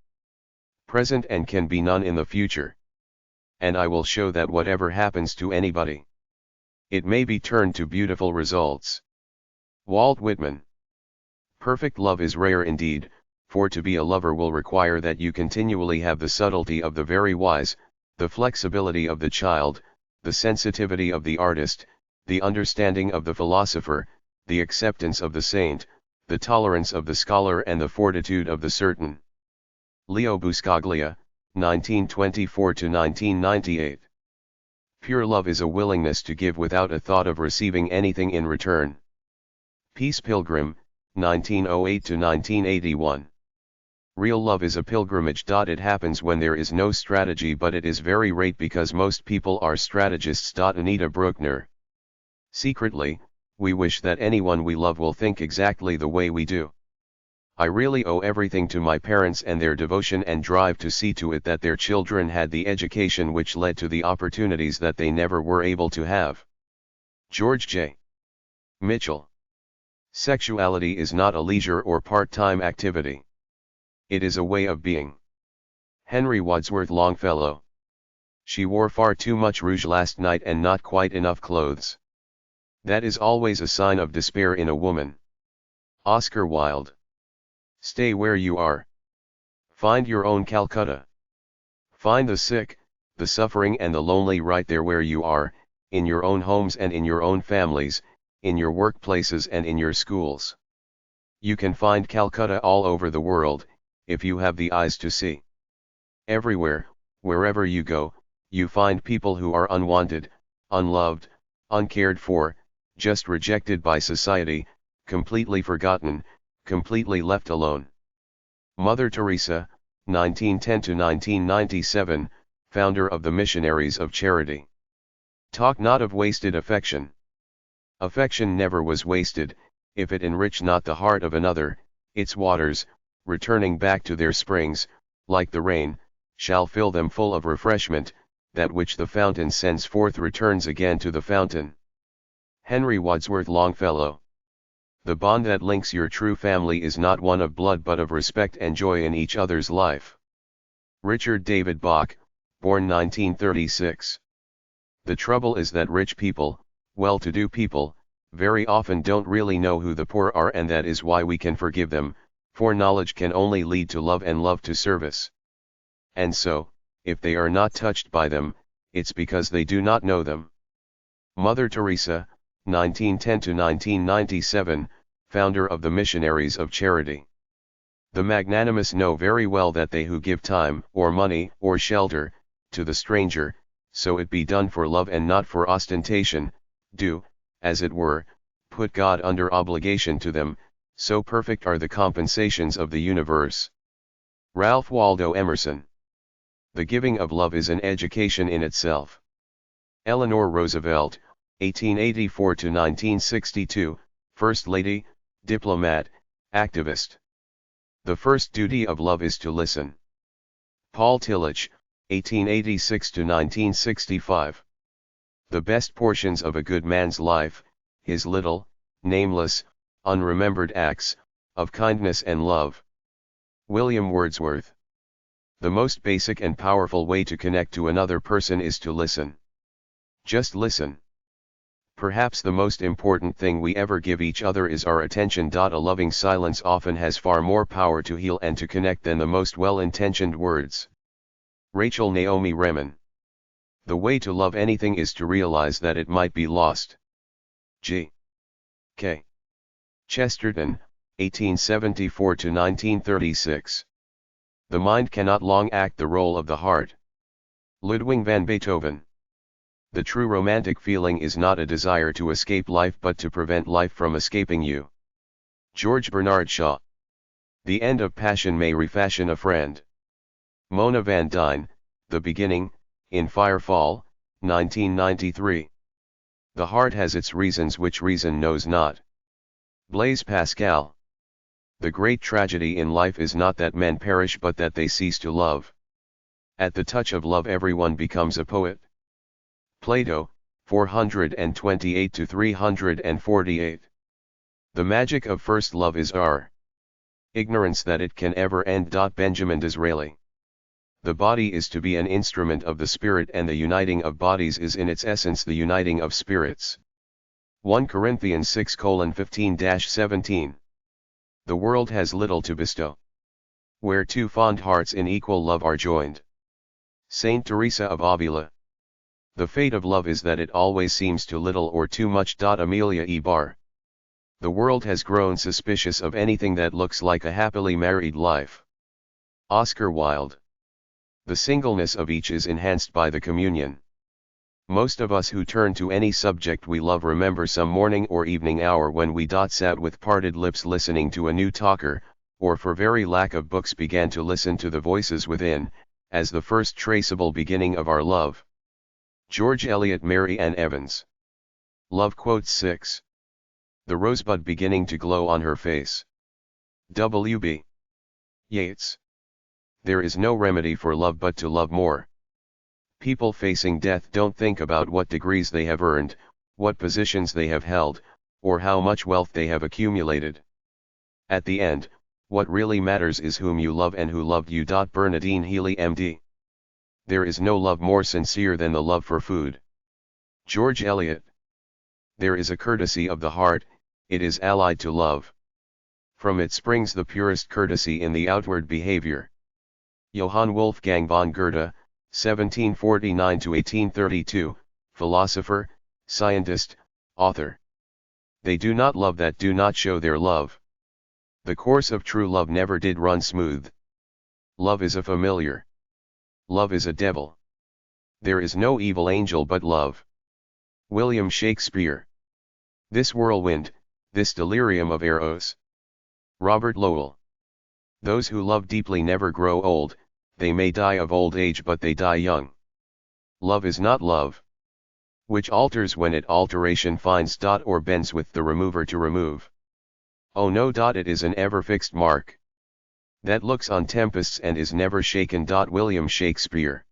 present and can be none in the future. And I will show that whatever happens to anybody, it may be turned to beautiful results. Walt Whitman. Perfect love is rare indeed, for to be a lover will require that you continually have the subtlety of the very wise, the flexibility of the child, the sensitivity of the artist, the understanding of the philosopher, the acceptance of the saint, the tolerance of the scholar, and the fortitude of the certain. Leo Buscaglia, 1924 to 1998. Pure love is a willingness to give without a thought of receiving anything in return. Peace Pilgrim, 1908 to 1981. Real love is a pilgrimage. It happens when there is no strategy, but it is very rare because most people are strategists. Anita Bruckner. Secretly, we wish that anyone we love will think exactly the way we do. I really owe everything to my parents and their devotion and drive to see to it that their children had the education which led to the opportunities that they never were able to have. George J. Mitchell. Sexuality is not a leisure or part-time activity. It is a way of being. Henry Wadsworth Longfellow. She wore far too much rouge last night and not quite enough clothes. That is always a sign of despair in a woman. Oscar Wilde. Stay where you are. Find your own Calcutta. Find the sick, the suffering and the lonely right there where you are, in your own homes and in your own families, in your workplaces and in your schools. You can find Calcutta all over the world, if you have the eyes to see. Everywhere, wherever you go, you find people who are unwanted, unloved, uncared for, just rejected by society, completely forgotten, completely left alone. Mother Teresa, 1910 to 1997, founder of the Missionaries of Charity. Talk not of wasted affection. Affection never was wasted, if it enrich not the heart of another. Its waters, returning back to their springs, like the rain, shall fill them full of refreshment. That which the fountain sends forth returns again to the fountain. Henry Wadsworth Longfellow. The bond that links your true family is not one of blood but of respect and joy in each other's life. Richard David Bach, born 1936. The trouble is that rich people, well-to-do people, very often don't really know who the poor are, and that is why we can forgive them, for knowledge can only lead to love and love to service. And so, if they are not touched by them, it's because they do not know them. Mother Teresa, 1910 to 1997, founder of the Missionaries of Charity. The magnanimous know very well that they who give time, or money, or shelter, to the stranger, so it be done for love and not for ostentation, do, as it were, put God under obligation to them, so perfect are the compensations of the universe. Ralph Waldo Emerson. The giving of love is an education in itself. Eleanor Roosevelt, 1884 to 1962, First Lady, diplomat, activist. The first duty of love is to listen. Paul Tillich, 1886 to 1965. The best portions of a good man's life, his little, nameless, unremembered acts, of kindness and love. William Wordsworth. The most basic and powerful way to connect to another person is to listen. Just listen. Perhaps the most important thing we ever give each other is our attention. A loving silence often has far more power to heal and to connect than the most well-intentioned words. Rachel Naomi Remen. The way to love anything is to realize that it might be lost. G. K. Chesterton, 1874 to 1936. The mind cannot long act the role of the heart. Ludwig van Beethoven. The true romantic feeling is not a desire to escape life but to prevent life from escaping you. George Bernard Shaw. The end of passion may refashion a friend. Mona Van Dine, The Beginning, in Firefall, 1993. The heart has its reasons which reason knows not. Blaise Pascal. The great tragedy in life is not that men perish but that they cease to love. At the touch of love everyone becomes a poet. Plato, 428 to 348. The magic of first love is our ignorance that it can ever end. Benjamin Disraeli. The body is to be an instrument of the Spirit, and the uniting of bodies is in its essence the uniting of spirits. 1 Corinthians 6:15-17. The world has little to bestow, where two fond hearts in equal love are joined. Saint Teresa of Avila. The fate of love is that it always seems too little or too much. Amelia E. Barr. The world has grown suspicious of anything that looks like a happily married life. Oscar Wilde. The singleness of each is enhanced by the communion. Most of us who turn to any subject we love remember some morning or evening hour when we sat with parted lips listening to a new talker, or for very lack of books began to listen to the voices within, as the first traceable beginning of our love. George Eliot. Mary Ann Evans. Love. Quote 6. The rosebud beginning to glow on her face. W.B. Yeats. There is no remedy for love but to love more. People facing death don't think about what degrees they have earned, what positions they have held, or how much wealth they have accumulated. At the end, what really matters is whom you love and who loved you. Bernadine Healy, M.D. There is no love more sincere than the love for food. George Eliot. There is a courtesy of the heart, it is allied to love. From it springs the purest courtesy in the outward behavior. Johann Wolfgang von Goethe, 1749-1832, philosopher, scientist, author. They do not love that do not show their love. The course of true love never did run smooth. Love is a familiar. Love is a devil. There is no evil angel but love. William Shakespeare. This whirlwind, this delirium of Eros. Robert Lowell. Those who love deeply never grow old, they may die of old age but they die young. Love is not love, which alters when it alteration finds. Or bends with the remover to remove. Oh no. It is an ever fixed mark, that looks on tempests and is never shaken. William Shakespeare.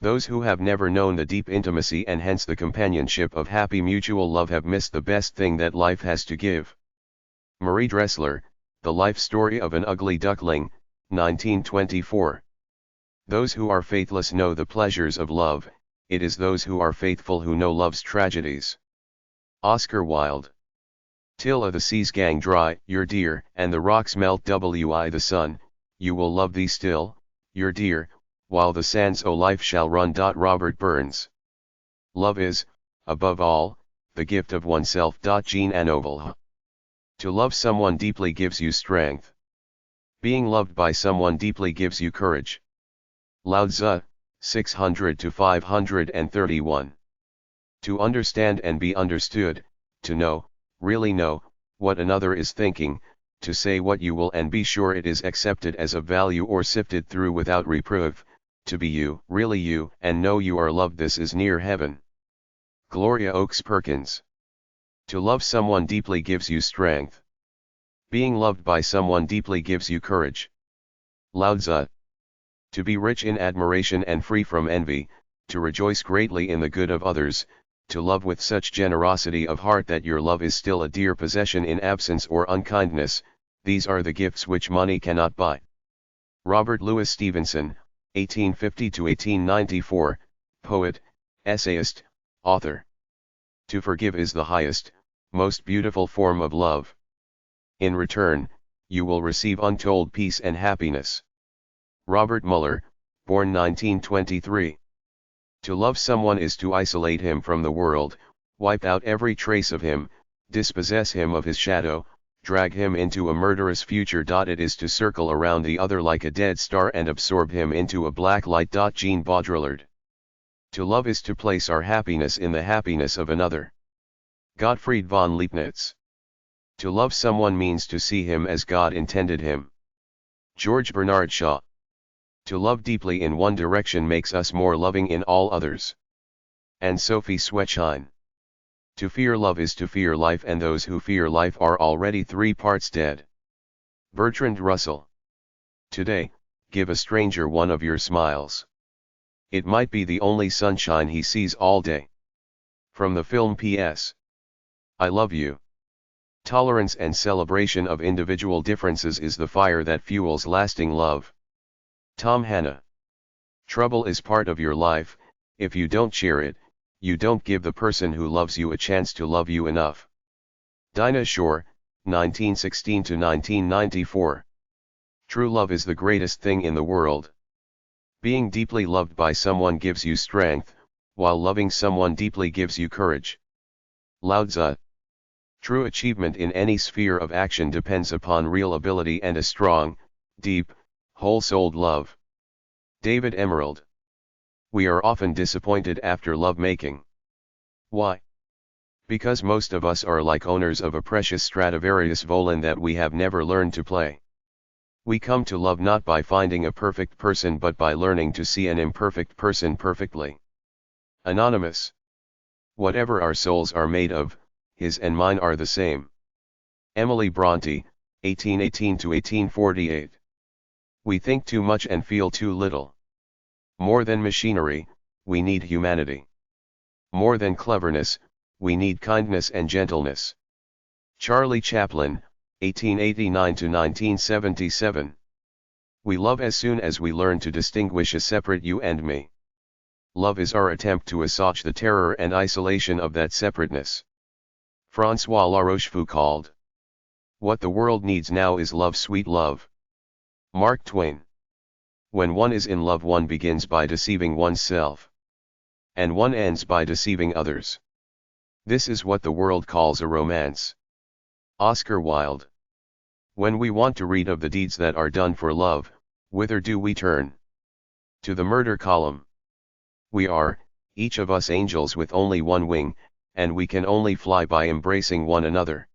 Those who have never known the deep intimacy and hence the companionship of happy mutual love have missed the best thing that life has to give. Marie Dressler, The Life Story of an Ugly Duckling, 1924. Those who are faithless know the pleasures of love, it is those who are faithful who know love's tragedies. Oscar Wilde. Till the seas gang dry, your dear, and the rocks melt. The sun, you will love thee still, your dear, while the sands o' life shall run. Robert Burns. Love is, above all, the gift of oneself. Jean Anoval. To love someone deeply gives you strength. Being loved by someone deeply gives you courage. Lao Tzu, 600-531. To understand and be understood, to know, really know, what another is thinking, to say what you will and be sure it is accepted as of value or sifted through without reproof, to be you, really you, and know you are loved. This is near heaven. Gloria Oakes Perkins. To love someone deeply gives you strength. Being loved by someone deeply gives you courage. Lao Tzu. To be rich in admiration and free from envy, to rejoice greatly in the good of others, to love with such generosity of heart that your love is still a dear possession in absence or unkindness, these are the gifts which money cannot buy. Robert Louis Stevenson, 1850-1894, poet, essayist, author. To forgive is the highest, most beautiful form of love. In return, you will receive untold peace and happiness. Robert Muller, born 1923. To love someone is to isolate him from the world, wipe out every trace of him, dispossess him of his shadow, drag him into a murderous future. It is to circle around the other like a dead star and absorb him into a black light. Jean Baudrillard. To love is to place our happiness in the happiness of another. Gottfried von Leibniz. To love someone means to see him as God intended him. George Bernard Shaw. To love deeply in one direction makes us more loving in all others. And Sophie Swetchine. To fear love is to fear life, and those who fear life are already 3 parts dead. Bertrand Russell. Today, give a stranger one of your smiles. It might be the only sunshine he sees all day. From the film P.S. I Love You. Tolerance and celebration of individual differences is the fire that fuels lasting love. Tom Hanna. Trouble is part of your life, if you don't share it, you don't give the person who loves you a chance to love you enough. Dinah Shore, 1916-1994. True love is the greatest thing in the world. Being deeply loved by someone gives you strength, while loving someone deeply gives you courage. Lao Tzu. True achievement in any sphere of action depends upon real ability and a strong, deep, whole-souled love. David Emerald. We are often disappointed after love-making. Why? Because most of us are like owners of a precious Stradivarius violin that we have never learned to play. We come to love not by finding a perfect person but by learning to see an imperfect person perfectly. Anonymous. Whatever our souls are made of, his and mine are the same. Emily Bronte, 1818-1848. We think too much and feel too little. More than machinery, we need humanity. More than cleverness, we need kindness and gentleness. Charlie Chaplin, 1889-1977. We love as soon as we learn to distinguish a separate you and me. Love is our attempt to assuage the terror and isolation of that separateness. François La Rochefoucauld. What the world needs now is love, sweet love. Mark Twain. When one is in love, one begins by deceiving oneself. And one ends by deceiving others. This is what the world calls a romance. Oscar Wilde. When we want to read of the deeds that are done for love, whither do we turn? To the murder column. We are, each of us angels with only one wing, and we can only fly by embracing one another.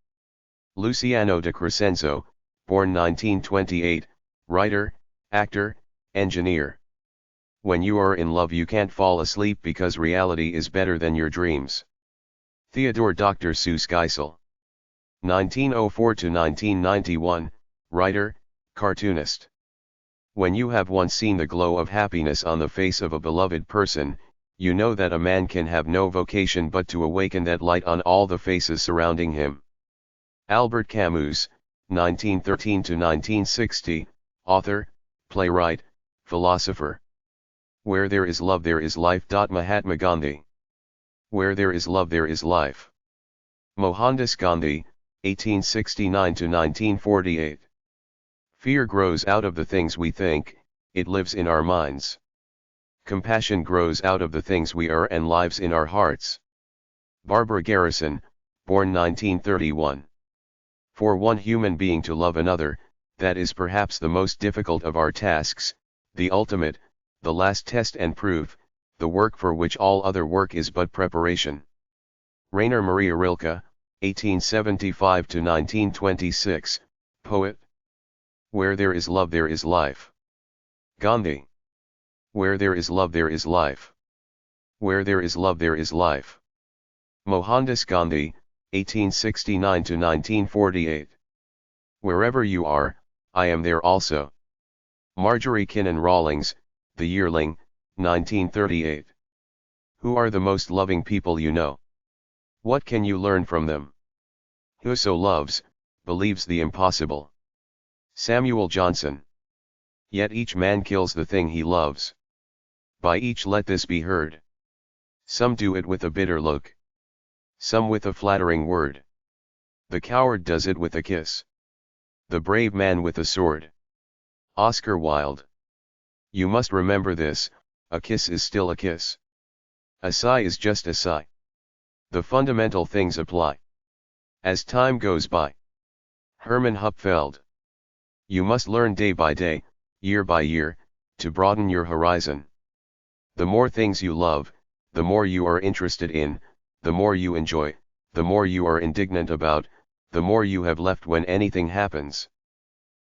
Luciano de Crescenzo, born 1928, writer, actor, engineer. When you are in love you can't fall asleep because reality is better than your dreams. Theodore Dr. Seuss Geisel. 1904 to 1991, writer, cartoonist. When you have once seen the glow of happiness on the face of a beloved person, you know that a man can have no vocation but to awaken that light on all the faces surrounding him. Albert Camus, 1913 to 1960, author, playwright, philosopher. Where there is love there is life. Mahatma Gandhi. Where there is love there is life. Mohandas Gandhi, 1869 to 1948. Fear grows out of the things we think, it lives in our minds. Compassion grows out of the things we are and lives in our hearts. Barbara Garrison, born 1931. For one human being to love another, that is perhaps the most difficult of our tasks, the ultimate, the last test and proof, the work for which all other work is but preparation. Rainer Maria Rilke, 1875 to 1926, poet. Where there is love there is life. Gandhi. Where there is love there is life. Where there is love there is life. Mohandas Gandhi, 1869 to 1948. Wherever you are, I am there also. Marjorie Kinnan Rawlings, The Yearling, 1938. Who are the most loving people you know? What can you learn from them? Whoso loves, believes the impossible. Samuel Johnson. Yet each man kills the thing he loves. By each let this be heard. Some do it with a bitter look. Some with a flattering word. The coward does it with a kiss. The brave man with a sword. Oscar Wilde. You must remember this, a kiss is still a kiss. A sigh is just a sigh. The fundamental things apply. As time goes by. Herman Hupfeld. You must learn day by day, year by year, to broaden your horizon. The more things you love, the more you are interested in, the more you enjoy, the more you are indignant about, the more you have left when anything happens.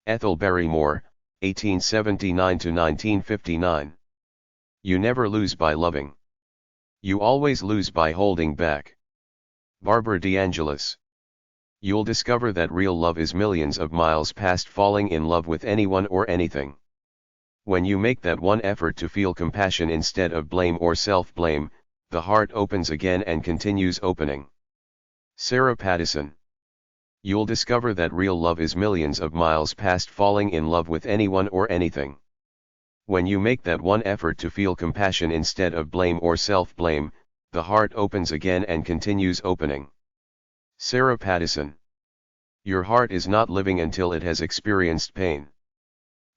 Ethel Barrymore, 1879 to 1959. You never lose by loving. You always lose by holding back. Barbara DeAngelis. You'll discover that real love is millions of miles past falling in love with anyone or anything. When you make that one effort to feel compassion instead of blame or self-blame, the heart opens again and continues opening. Sarah Pattison. You'll discover that real love is millions of miles past falling in love with anyone or anything. When you make that one effort to feel compassion instead of blame or self-blame, the heart opens again and continues opening. Sarah Pattison. Your heart is not living until it has experienced pain.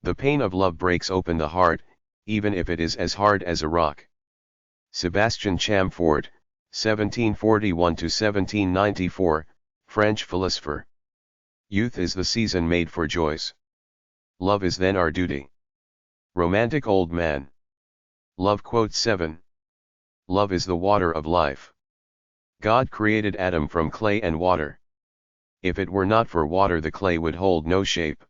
The pain of love breaks open the heart, even if it is as hard as a rock. Sebastian Chamfort, 1741 to 1794, French philosopher. Youth is the season made for joys. Love is then our duty. Romantic Old Man. Love quote 7. Love is the water of life. God created Adam from clay and water. If it were not for water the clay would hold no shape.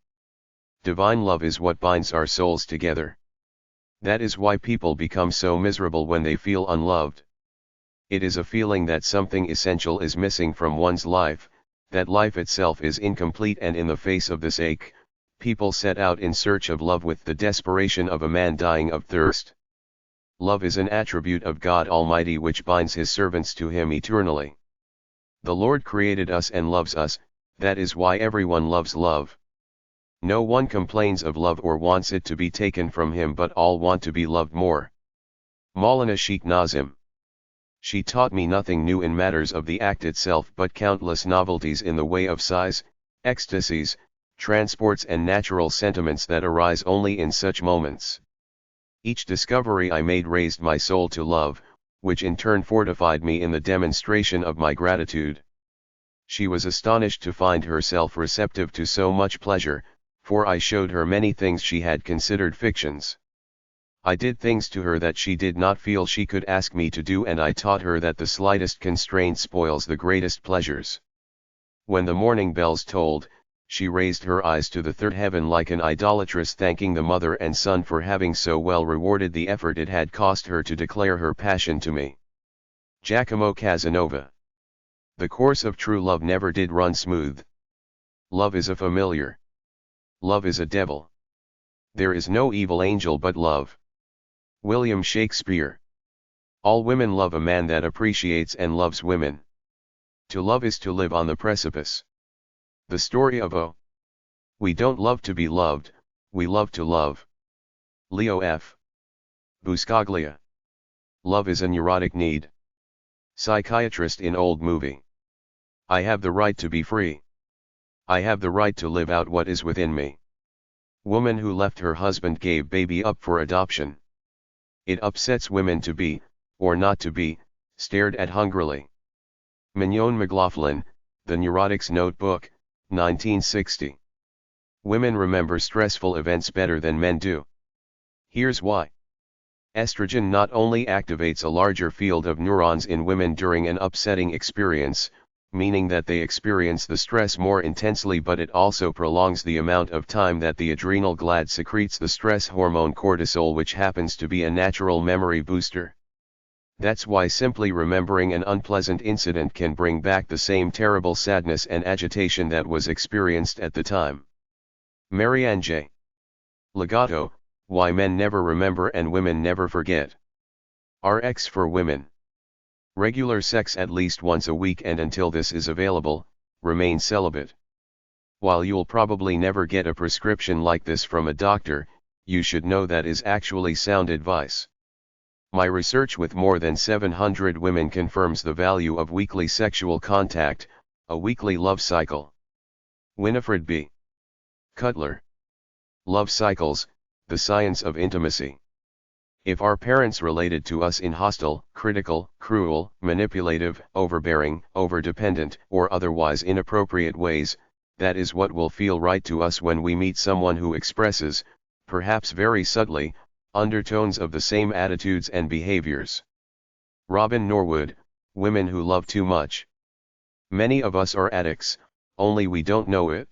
Divine love is what binds our souls together. That is why people become so miserable when they feel unloved. It is a feeling that something essential is missing from one's life, that life itself is incomplete, and in the face of this ache, people set out in search of love with the desperation of a man dying of thirst. Love is an attribute of God Almighty which binds His servants to Him eternally. The Lord created us and loves us, that is why everyone loves love. No one complains of love or wants it to be taken from him, but all want to be loved more. Maulana Sheikh Nazim. She taught me nothing new in matters of the act itself, but countless novelties in the way of sighs, ecstasies, transports and natural sentiments that arise only in such moments. Each discovery I made raised my soul to love, which in turn fortified me in the demonstration of my gratitude. She was astonished to find herself receptive to so much pleasure, for I showed her many things she had considered fictions. I did things to her that she did not feel she could ask me to do, and I taught her that the slightest constraint spoils the greatest pleasures. When the morning bells tolled, she raised her eyes to the third heaven like an idolatress, thanking the mother and son for having so well rewarded the effort it had cost her to declare her passion to me. Giacomo Casanova. The course of true love never did run smooth. Love is a familiar. Love is a devil. There is no evil angel but love. William Shakespeare. All women love a man that appreciates and loves women. To love is to live on the precipice. The story of O. We don't love to be loved, we love to love. Leo F. Buscaglia. Love is a neurotic need. Psychiatrist in old movie. I have the right to be free. I have the right to live out what is within me. Woman who left her husband gave baby up for adoption. It upsets women to be, or not to be, stared at hungrily. Mignon McLaughlin, The Neurotic's Notebook, 1960. Women remember stressful events better than men do. Here's why. Estrogen not only activates a larger field of neurons in women during an upsetting experience, meaning that they experience the stress more intensely, but it also prolongs the amount of time that the adrenal gland secretes the stress hormone cortisol, which happens to be a natural memory booster. That's why simply remembering an unpleasant incident can bring back the same terrible sadness and agitation that was experienced at the time. Marianne J. Legato, Why Men Never Remember and Women Never Forget. RX for Women. Regular sex at least once a week, and until this is available, remain celibate. While you'll probably never get a prescription like this from a doctor, you should know that is actually sound advice. My research with more than 700 women confirms the value of weekly sexual contact, a weekly love cycle. Winifred B. Cutler. Love Cycles, The Science of Intimacy. If our parents related to us in hostile, critical, cruel, manipulative, overbearing, overdependent, or otherwise inappropriate ways, that is what will feel right to us when we meet someone who expresses, perhaps very subtly, undertones of the same attitudes and behaviors. Robin Norwood, Women Who Love Too Much. Many of us are addicts, only we don't know it.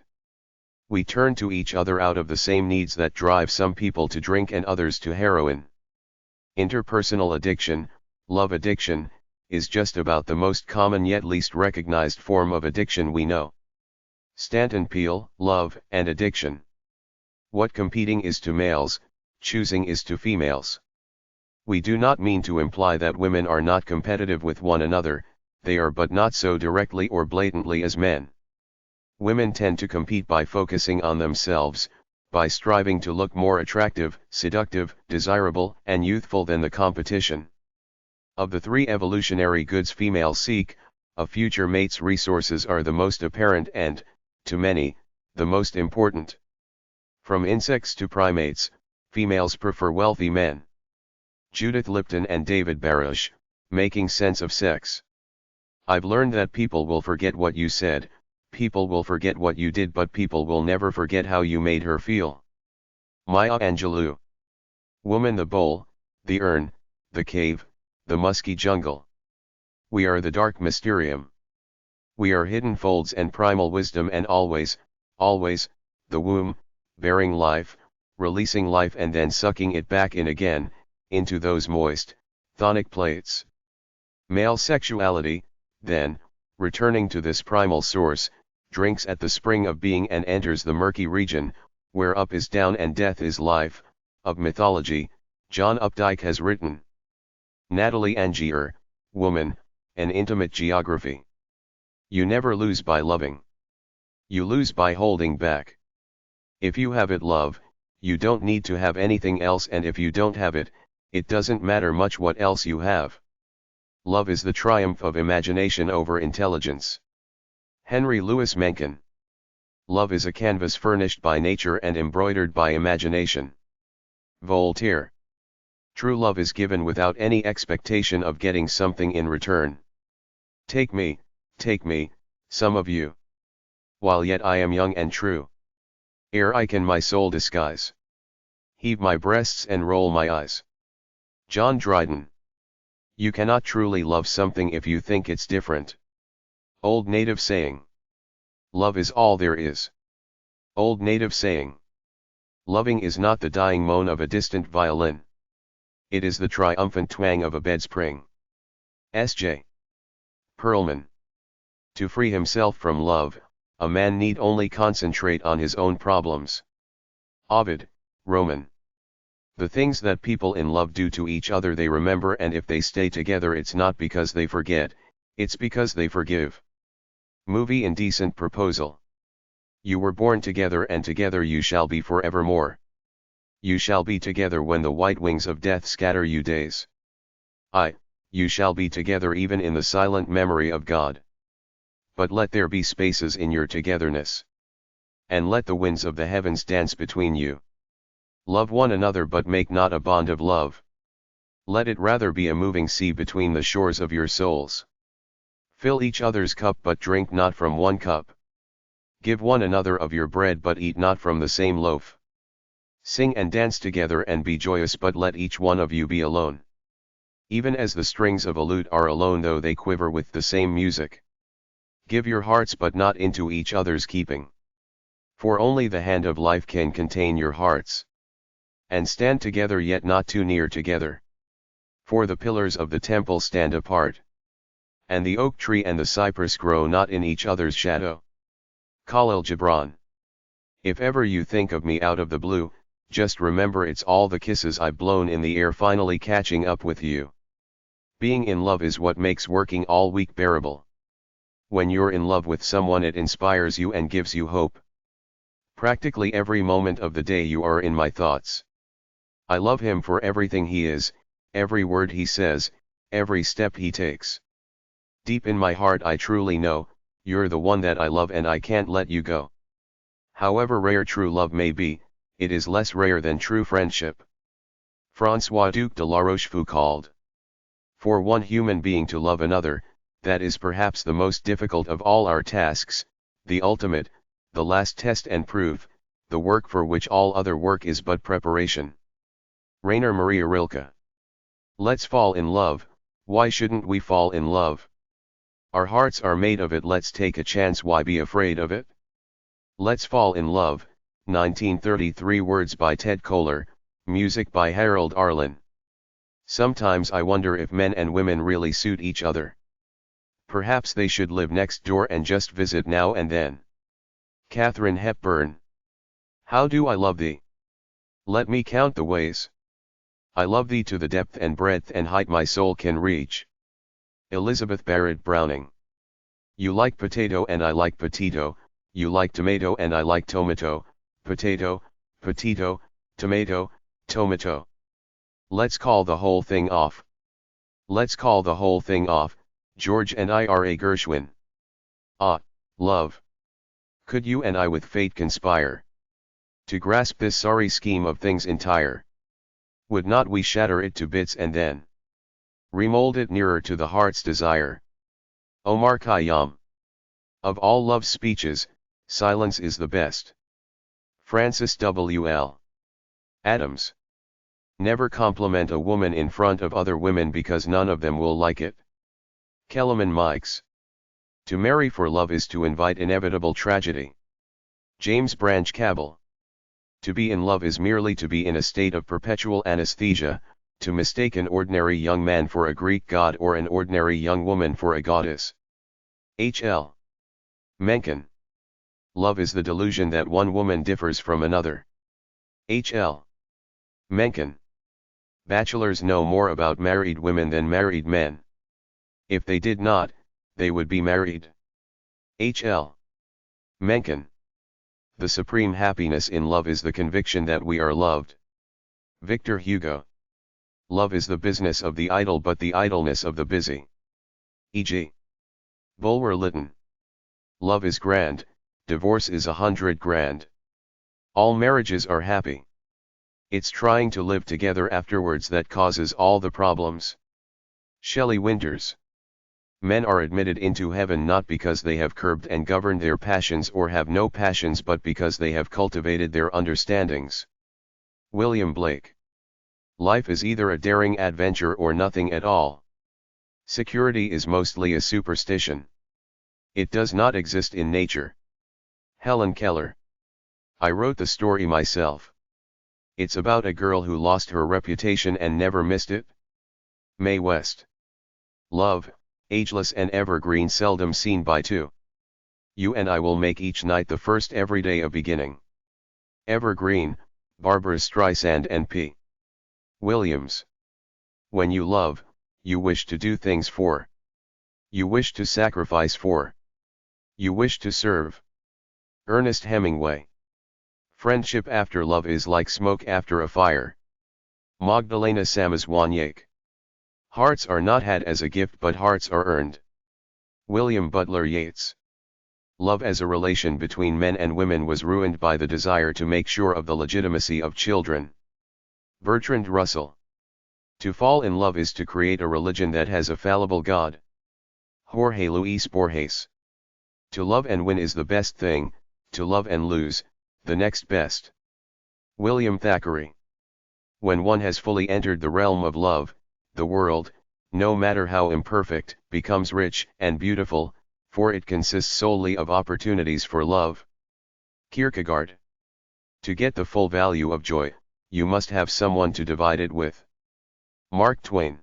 We turn to each other out of the same needs that drive some people to drink and others to heroin. Interpersonal addiction, love addiction, is just about the most common yet least recognized form of addiction we know. Stanton Peele, Love and Addiction. What competing is to males, choosing is to females. We do not mean to imply that women are not competitive with one another, they are, but not so directly or blatantly as men. Women tend to compete by focusing on themselves, by striving to look more attractive, seductive, desirable, and youthful than the competition. Of the three evolutionary goods females seek, a future mate's resources are the most apparent and, to many, the most important. From insects to primates, females prefer wealthy men. Judith Lipton and David Barash, Making Sense of Sex. I've learned that people will forget what you said, people will forget what you did, but people will never forget how you made her feel. Maya Angelou. Woman, the bowl, the urn, the cave, the musky jungle. We are the dark mysterium. We are hidden folds and primal wisdom, and always, always, the womb, bearing life, releasing life and then sucking it back in again, into those moist, chthonic plates. Male sexuality, then, returning to this primal source, drinks at the spring of being and enters the murky region, where up is down and death is life, of mythology, John Updike has written. Natalie Angier, Woman, An Intimate Geography. You never lose by loving. You lose by holding back. If you have it, love, you don't need to have anything else, and if you don't have it, it doesn't matter much what else you have. Love is the triumph of imagination over intelligence. Henry Louis Mencken. Love is a canvas furnished by nature and embroidered by imagination. Voltaire. True love is given without any expectation of getting something in return. Take me, some of you. While yet I am young and true. Ere I can my soul disguise. Heave my breasts and roll my eyes. John Dryden. You cannot truly love something if you think it's different. Old native saying. Love is all there is. Old native saying. Loving is not the dying moan of a distant violin. It is the triumphant twang of a bedspring. S.J. Perlman. To free himself from love, a man need only concentrate on his own problems. Ovid, Roman. The things that people in love do to each other they remember, and if they stay together it's not because they forget, it's because they forgive. Movie Indecent Proposal. You were born together and together you shall be forevermore. You shall be together when the white wings of death scatter you days. You shall be together even in the silent memory of God. But let there be spaces in your togetherness. And let the winds of the heavens dance between you. Love one another but make not a bond of love. Let it rather be a moving sea between the shores of your souls. Fill each other's cup but drink not from one cup. Give one another of your bread but eat not from the same loaf. Sing and dance together and be joyous but let each one of you be alone. Even as the strings of a lute are alone though they quiver with the same music. Give your hearts but not into each other's keeping. For only the hand of life can contain your hearts. And stand together yet not too near together. For the pillars of the temple stand apart. And the oak tree and the cypress grow not in each other's shadow. Khalil Gibran. If ever you think of me out of the blue, just remember it's all the kisses I've blown in the air finally catching up with you. Being in love is what makes working all week bearable. When you're in love with someone it inspires you and gives you hope. Practically every moment of the day you are in my thoughts. I love him for everything he is, every word he says, every step he takes. Deep in my heart I truly know, you're the one that I love and I can't let you go. However rare true love may be, it is less rare than true friendship. François Duc de La Rochefoucauld. For one human being to love another, that is perhaps the most difficult of all our tasks, the ultimate, the last test and proof, the work for which all other work is but preparation. Rainer Maria Rilke. Let's fall in love, why shouldn't we fall in love? Our hearts are made of it, let's take a chance, why be afraid of it? Let's fall in love, 1933. Words by Ted Koehler, music by Harold Arlen. Sometimes I wonder if men and women really suit each other. Perhaps they should live next door and just visit now and then. Katharine Hepburn. How do I love thee? Let me count the ways. I love thee to the depth and breadth and height my soul can reach. Elizabeth Barrett Browning. You like potato and I like potato, you like tomato and I like tomato, potato, potato, tomato, tomato. Let's call the whole thing off. Let's call the whole thing off, George and Ira Gershwin. Ah, love. Could you and I with fate conspire to grasp this sorry scheme of things entire? Would not we shatter it to bits and then remold it nearer to the heart's desire? Omar Khayyam. Of all love's speeches, silence is the best. Francis W.L. Adams. Never compliment a woman in front of other women because none of them will like it. Kellerman Mikes. To marry for love is to invite inevitable tragedy. James Branch Cabell. To be in love is merely to be in a state of perpetual anesthesia, to mistake an ordinary young man for a Greek god or an ordinary young woman for a goddess. H.L. Mencken. Love is the delusion that one woman differs from another. H.L. Mencken. Bachelors know more about married women than married men. If they did not, they would be married. H.L. Mencken. The supreme happiness in love is the conviction that we are loved. Victor Hugo. Love is the business of the idle but the idleness of the busy. E.g. Bulwer Lytton. Love is grand, divorce is 100 grand. All marriages are happy. It's trying to live together afterwards that causes all the problems. Shelley Winters. Men are admitted into heaven not because they have curbed and governed their passions or have no passions but because they have cultivated their understandings. William Blake. Life is either a daring adventure or nothing at all. Security is mostly a superstition. It does not exist in nature. Helen Keller. I wrote the story myself. It's about a girl who lost her reputation and never missed it. Mae West. Love, ageless and evergreen, seldom seen by two. You and I will make each night the first every day a beginning. Evergreen, Barbra Streisand and P. Williams. When you love, you wish to do things for. You wish to sacrifice for. You wish to serve. Ernest Hemingway. Friendship after love is like smoke after a fire. Magdalena Samozwaniak. Hearts are not had as a gift but hearts are earned. William Butler Yeats. Love as a relation between men and women was ruined by the desire to make sure of the legitimacy of children. Bertrand Russell. To fall in love is to create a religion that has a fallible God. Jorge Luis Borges. To love and win is the best thing, to love and lose, the next best. William Thackeray. When one has fully entered the realm of love, the world, no matter how imperfect, becomes rich and beautiful, for it consists solely of opportunities for love. Kierkegaard. To get the full value of joy, you must have someone to divide it with. Mark Twain.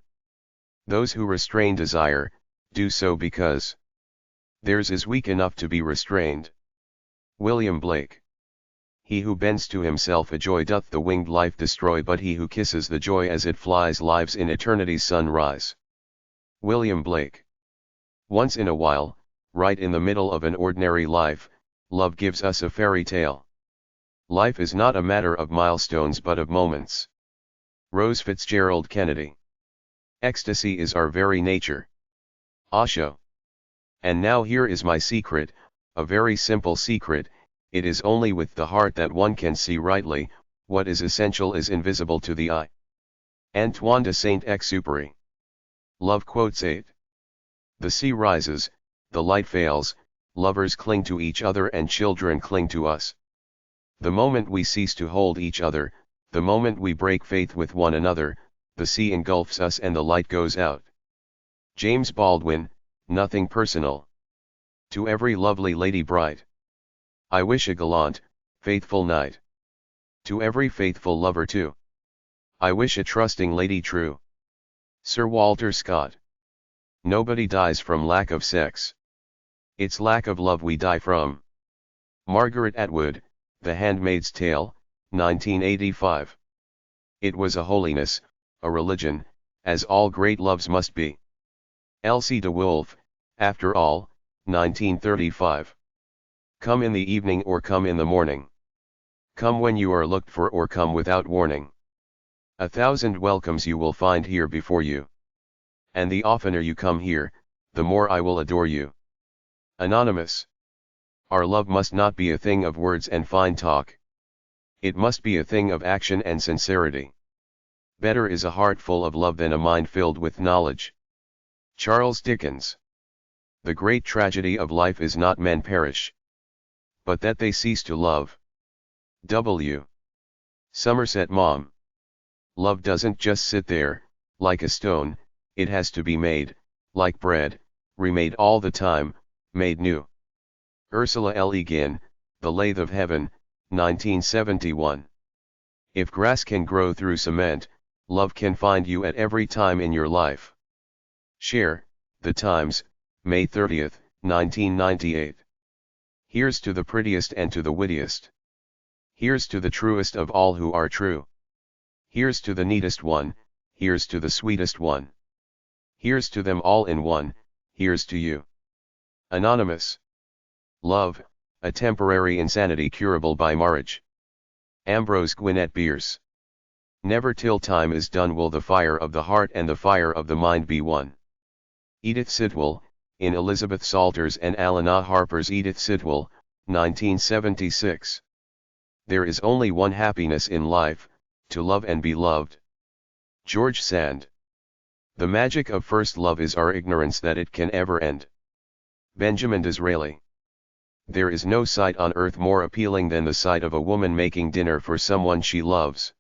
Those who restrain desire, do so because theirs is weak enough to be restrained. William Blake. He who bends to himself a joy doth the winged life destroy, but he who kisses the joy as it flies lives in eternity's sunrise. William Blake. Once in a while, right in the middle of an ordinary life, love gives us a fairy tale. Life is not a matter of milestones but of moments. Rose Fitzgerald Kennedy. Ecstasy is our very nature. Osho. And now here is my secret, a very simple secret. It is only with the heart that one can see rightly. What is essential is invisible to the eye. Antoine de Saint-Exupéry. Love quotes 8. The sea rises, the light fails, lovers cling to each other and children cling to us. The moment we cease to hold each other, the moment we break faith with one another, the sea engulfs us and the light goes out. James Baldwin, Nothing Personal. To every lovely lady bright, I wish a gallant, faithful knight. To every faithful lover too, I wish a trusting lady true. Sir Walter Scott. Nobody dies from lack of sex. It's lack of love we die from. Margaret Atwood, The Handmaid's Tale, 1985. It was a holiness, a religion, as all great loves must be. Elsie de Wolfe, After All, 1935. Come in the evening or come in the morning. Come when you are looked for or come without warning. 1,000 welcomes you will find here before you. And the oftener you come here, the more I will adore you. Anonymous. Our love must not be a thing of words and fine talk. It must be a thing of action and sincerity. Better is a heart full of love than a mind filled with knowledge. Charles Dickens. The great tragedy of life is not men perish, but that they cease to love. W. Somerset Maugham. Love doesn't just sit there, like a stone, it has to be made, like bread, remade all the time, made new. Ursula L. Le Guin, The Lathe of Heaven, 1971. If grass can grow through cement, love can find you at every time in your life. Share, The Times, May 30, 1998. Here's to the prettiest and to the wittiest. Here's to the truest of all who are true. Here's to the neatest one, here's to the sweetest one. Here's to them all in one, here's to you. Anonymous. Love, a temporary insanity curable by marriage. Ambrose Gwinnett Bierce. Never till time is done will the fire of the heart and the fire of the mind be one. Edith Sitwell, in Elizabeth Salters and Alana Harper's Edith Sitwell, 1976. There is only one happiness in life, to love and be loved. George Sand. The magic of first love is our ignorance that it can ever end. Benjamin Disraeli. There is no sight on earth more appealing than the sight of a woman making dinner for someone she loves.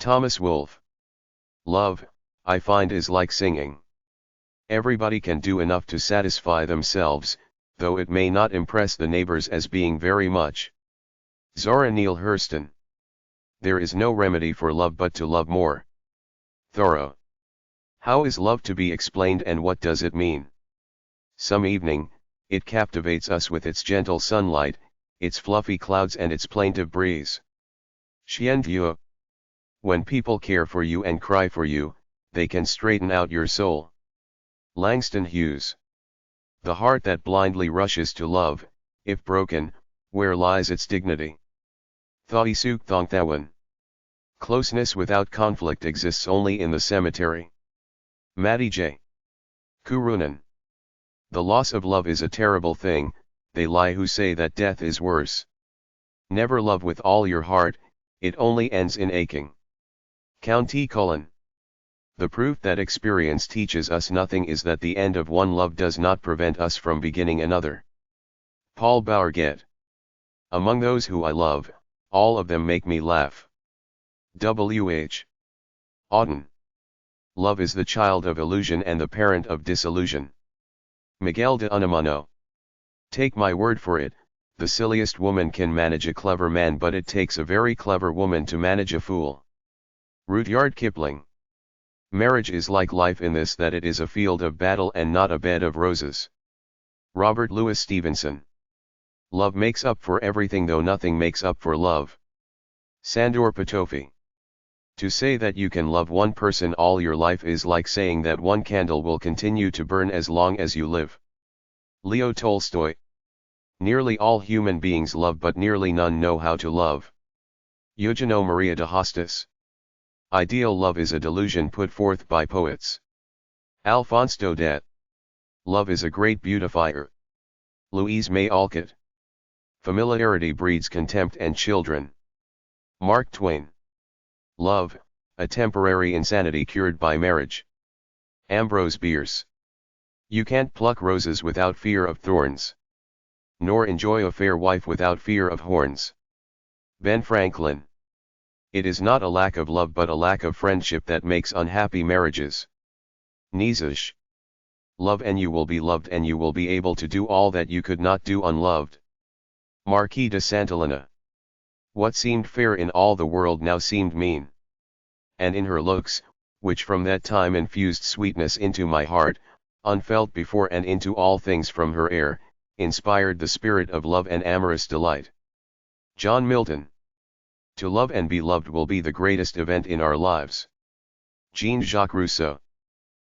Thomas Wolfe. Love, I find, is like singing. Everybody can do enough to satisfy themselves, though it may not impress the neighbors as being very much. Zora Neale Hurston. There is no remedy for love but to love more. Thoreau. How is love to be explained, and what does it mean? Some evening, it captivates us with its gentle sunlight, its fluffy clouds and its plaintive breeze. Chien Dieu. When people care for you and cry for you, they can straighten out your soul. Langston Hughes. The heart that blindly rushes to love, if broken, where lies its dignity? Thoi Suk Thong Thawan. Closeness without conflict exists only in the cemetery. Matty J. Kurunan. The loss of love is a terrible thing, they lie who say that death is worse. Never love with all your heart, it only ends in aching. County Cullen. The proof that experience teaches us nothing is that the end of one love does not prevent us from beginning another. Paul Bourget. Among those who I love, all of them make me laugh. W. H. Auden. Love is the child of illusion and the parent of disillusion. Miguel de Unamuno. Take my word for it, the silliest woman can manage a clever man, but it takes a very clever woman to manage a fool. Rudyard Kipling. Marriage is like life in this, that it is a field of battle and not a bed of roses. Robert Louis Stevenson. Love makes up for everything, though nothing makes up for love. Sandor Patofi. To say that you can love one person all your life is like saying that one candle will continue to burn as long as you live. Leo Tolstoy. Nearly all human beings love, but nearly none know how to love. Eugenio Maria de Hostas. Ideal love is a delusion put forth by poets. Alphonse Daudet. Love is a great beautifier. Louise May Alcott. Familiarity breeds contempt and children. Mark Twain. Love, a temporary insanity cured by marriage. Ambrose Bierce. You can't pluck roses without fear of thorns, nor enjoy a fair wife without fear of horns. Ben Franklin. It is not a lack of love but a lack of friendship that makes unhappy marriages. Nietzsche. Love and you will be loved, and you will be able to do all that you could not do unloved. Marquis de Santillana. What seemed fair in all the world now seemed mean. And in her looks, which from that time infused sweetness into my heart, unfelt before, and into all things from her air, inspired the spirit of love and amorous delight. John Milton. To love and be loved will be the greatest event in our lives. Jean-Jacques Rousseau.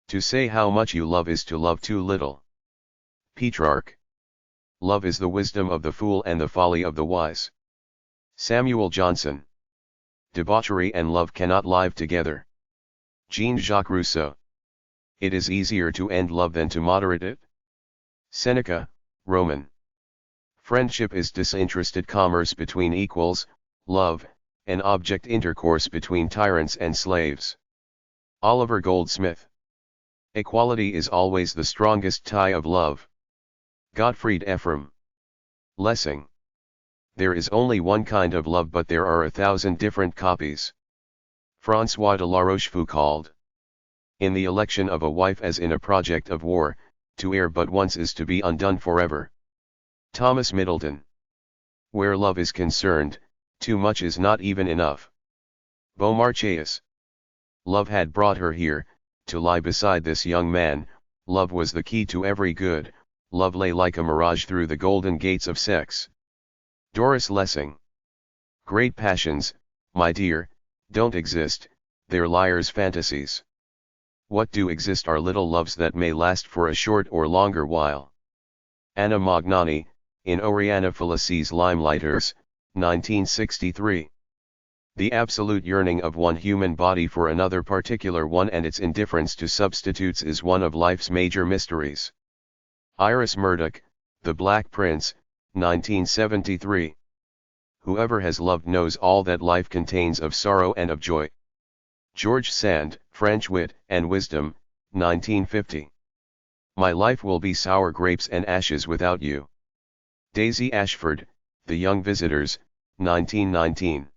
To say how much you love is to love too little. Petrarch. Love is the wisdom of the fool and the folly of the wise. Samuel Johnson. Debauchery and love cannot live together. Jean-Jacques Rousseau. It is easier to end love than to moderate it. Seneca, Roman. Friendship is disinterested commerce between equals, love, and object intercourse between tyrants and slaves. Oliver Goldsmith. Equality is always the strongest tie of love. Gottfried Ephraim. Lessing. There is only one kind of love, but there are 1,000 different copies. François de La Rochefoucauld. In the election of a wife as in a project of war, to err but once is to be undone forever. Thomas Middleton. Where love is concerned, too much is not even enough. Beaumarchais. Love had brought her here, to lie beside this young man. Love was the key to every good. Love lay like a mirage through the golden gates of sex. Doris Lessing. Great passions, my dear, don't exist, they're liars' fantasies. What do exist are little loves that may last for a short or longer while. Anna Magnani, in Oriana Felicis Limelighters, 1963. The absolute yearning of one human body for another particular one and its indifference to substitutes is one of life's major mysteries. Iris Murdoch, The Black Prince, 1973. Whoever has loved knows all that life contains of sorrow and of joy. George Sand, French Wit and Wisdom, 1950. My life will be sour grapes and ashes without you. Daisy Ashford, The Young Visitors, 1919.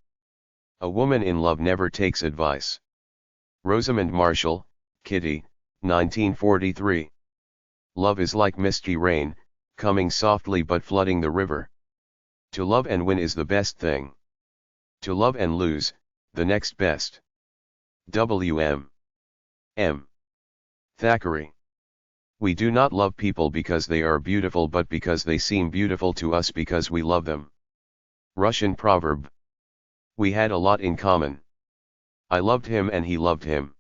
A woman in love never takes advice. Rosamund Marshall, Kitty, 1943. Love is like misty rain, coming softly but flooding the river. To love and win is the best thing. To love and lose, the next best. W.M. M. Thackeray. We do not love people because they are beautiful but because they seem beautiful to us because we love them. Russian proverb. We had a lot in common. I loved him and he loved him.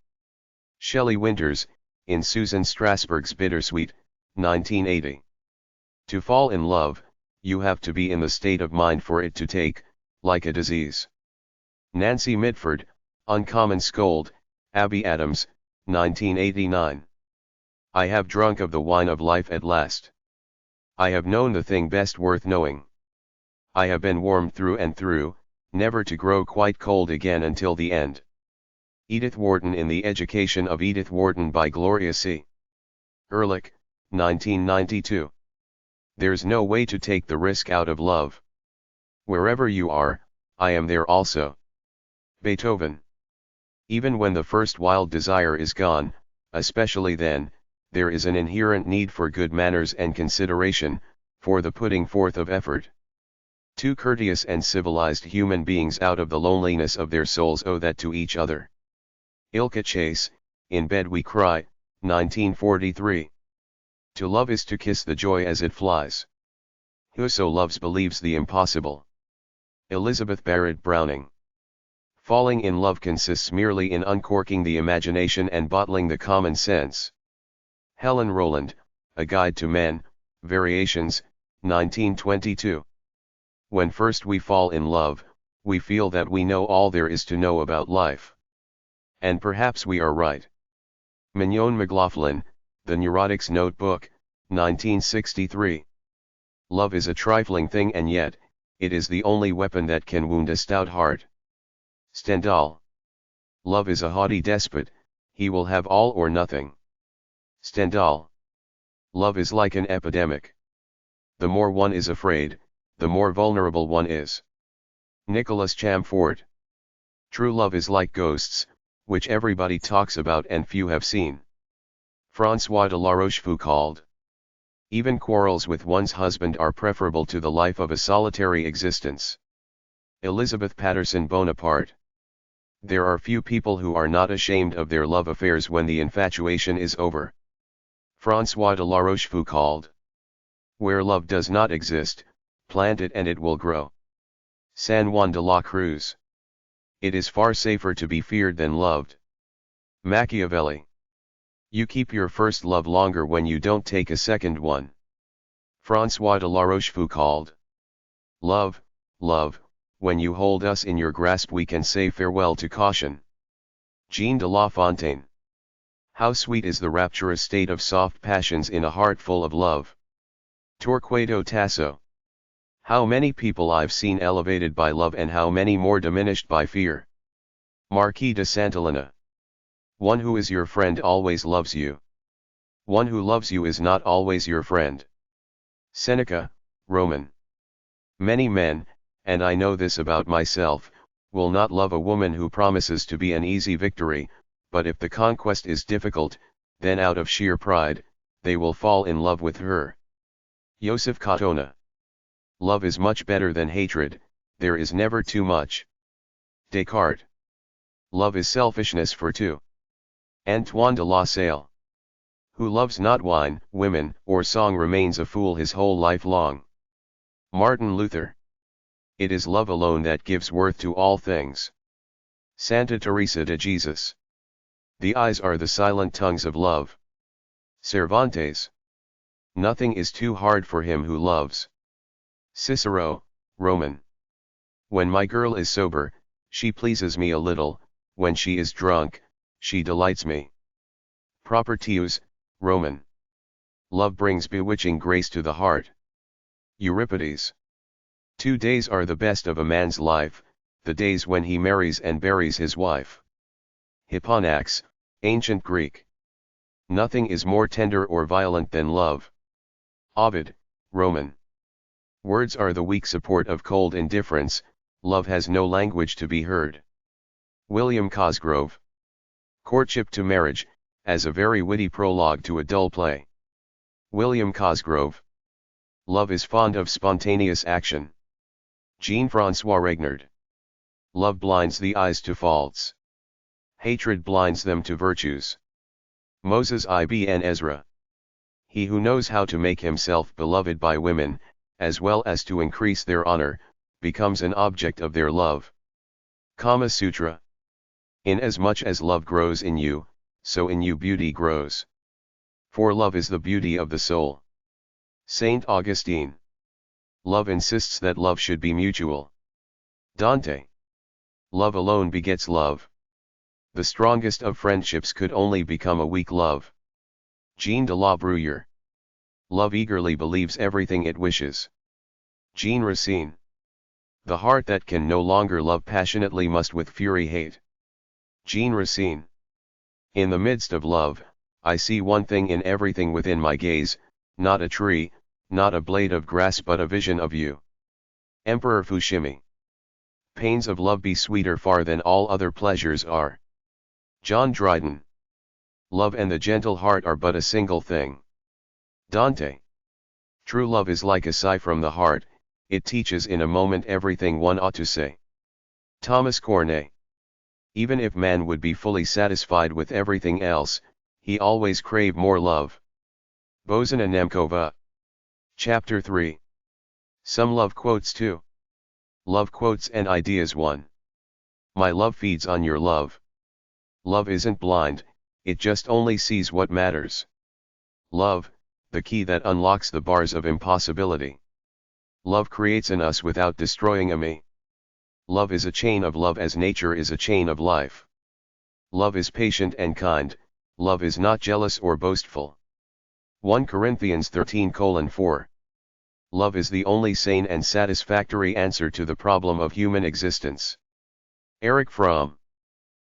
Shelley Winters, in Susan Strasberg's Bittersweet, 1980. To fall in love, you have to be in the state of mind for it to take, like a disease. Nancy Mitford, Uncommon Scold, Abby Adams, 1989. I have drunk of the wine of life at last. I have known the thing best worth knowing. I have been warmed through and through, never to grow quite cold again until the end. Edith Wharton in The Education of Edith Wharton by Gloria C. Ehrlich, 1992. There's no way to take the risk out of love. Wherever you are, I am there also. Beethoven. Even when the first wild desire is gone, especially then, there is an inherent need for good manners and consideration, for the putting forth of effort. Two courteous and civilized human beings out of the loneliness of their souls owe that to each other. Ilka Chase, In Bed We Cry, 1943. To love is to kiss the joy as it flies. Whoso loves believes the impossible. Elizabeth Barrett Browning. Falling in love consists merely in uncorking the imagination and bottling the common sense. Helen Rowland, A Guide to Men, Variations, 1922. When first we fall in love, we feel that we know all there is to know about life. And perhaps we are right. Mignon McLaughlin, The Neurotic's Notebook, 1963. Love is a trifling thing and yet, it is the only weapon that can wound a stout heart. Stendhal. Love is a haughty despot, he will have all or nothing. Stendhal. Love is like an epidemic. The more one is afraid, the more vulnerable one is. Nicholas Chamfort. True love is like ghosts, which everybody talks about and few have seen. François de la Rochefoucauld. Even quarrels with one's husband are preferable to the life of a solitary existence. Elizabeth Patterson Bonaparte. There are few people who are not ashamed of their love affairs when the infatuation is over. François de la Rochefoucauld. Where love does not exist, plant it and it will grow. San Juan de la Cruz. It is far safer to be feared than loved. Machiavelli. You keep your first love longer when you don't take a second one. François de la Rochefoucauld. Love, love, when you hold us in your grasp we can say farewell to caution. Jean de La Fontaine. How sweet is the rapturous state of soft passions in a heart full of love. Torquato Tasso. How many people I've seen elevated by love and how many more diminished by fear. Marquis de Santillana. One who is your friend always loves you. One who loves you is not always your friend. Seneca, Roman. Many men, and I know this about myself, will not love a woman who promises to be an easy victory, but if the conquest is difficult, then out of sheer pride, they will fall in love with her. Joseph Katona. Love is much better than hatred, there is never too much. Descartes. Love is selfishness for two. Antoine de La Salle. Who loves not wine, women, or song remains a fool his whole life long. Martin Luther. It is love alone that gives worth to all things. Santa Teresa de Jesus. The eyes are the silent tongues of love. Cervantes. Nothing is too hard for him who loves. Cicero, Roman. When my girl is sober, she pleases me a little, when she is drunk, she delights me. Propertius, Roman. Love brings bewitching grace to the heart. Euripides. 2 days are the best of a man's life, the days when he marries and buries his wife. Hipponax, Ancient Greek. Nothing is more tender or violent than love. Ovid, Roman. Words are the weak support of cold indifference, love has no language to be heard. William Cosgrove. Courtship to Marriage, as a very witty prologue to a dull play. William Cosgrove. Love is fond of spontaneous action. Jean-François Regnard. Love blinds the eyes to faults. Hatred blinds them to virtues. Moses ibn Ezra. He who knows how to make himself beloved by women, as well as to increase their honor, becomes an object of their love. Kama Sutra. Inasmuch as love grows in you, so in you beauty grows. For love is the beauty of the soul. Saint Augustine. Love insists that love should be mutual. Dante. Love alone begets love. The strongest of friendships could only become a weak love. Jean de la Bruyere. Love eagerly believes everything it wishes. Jean Racine. The heart that can no longer love passionately must with fury hate. Jean Racine. In the midst of love, I see one thing in everything within my gaze, not a tree, not a blade of grass but a vision of you. Emperor Fushimi. Pains of love be sweeter far than all other pleasures are. John Dryden. Love and the gentle heart are but a single thing. Dante. True love is like a sigh from the heart, it teaches in a moment everything one ought to say. Thomas Corneille. Even if man would be fully satisfied with everything else, he always crave more love. Bozena Nemkova. Chapter 3. Some love quotes 2. Love quotes and ideas 1. My love feeds on your love. Love isn't blind, it just only sees what matters. Love, the key that unlocks the bars of impossibility. Love creates in us without destroying a me. Love is a chain of love as nature is a chain of life. Love is patient and kind, love is not jealous or boastful. 1 Corinthians 13:4. Love is the only sane and satisfactory answer to the problem of human existence. Erich Fromm.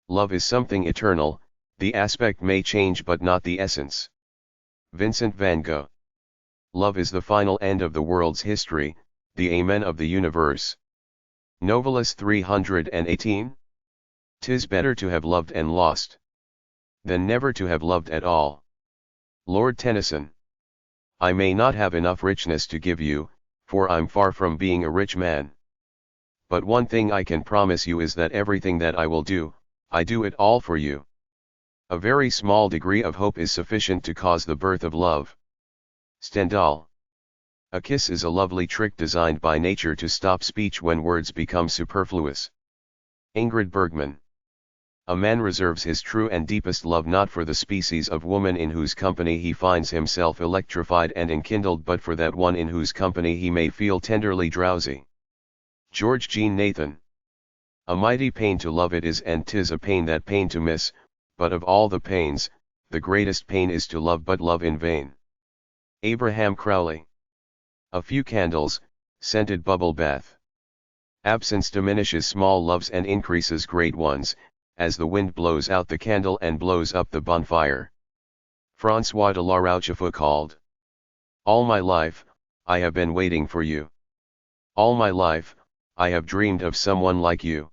Love is something eternal, the aspect may change but not the essence. Vincent van Gogh. Love is the final end of the world's history, the amen of the universe. Novalis 318. 'Tis better to have loved and lost than never to have loved at all. Lord Tennyson. I may not have enough richness to give you, for I'm far from being a rich man. But one thing I can promise you is that everything that I will do, I do it all for you. A very small degree of hope is sufficient to cause the birth of love. Stendhal. A kiss is a lovely trick designed by nature to stop speech when words become superfluous. Ingrid Bergman. A man reserves his true and deepest love not for the species of woman in whose company he finds himself electrified and enkindled but for that one in whose company he may feel tenderly drowsy. George Jean Nathan. A mighty pain to love it is and 'tis a pain that pain to miss, but of all the pains, the greatest pain is to love but love in vain. Abraham Crowley. A few candles, scented bubble bath. Absence diminishes small loves and increases great ones, as the wind blows out the candle and blows up the bonfire. François de la Rochefoucauld. All my life, I have been waiting for you. All my life, I have dreamed of someone like you.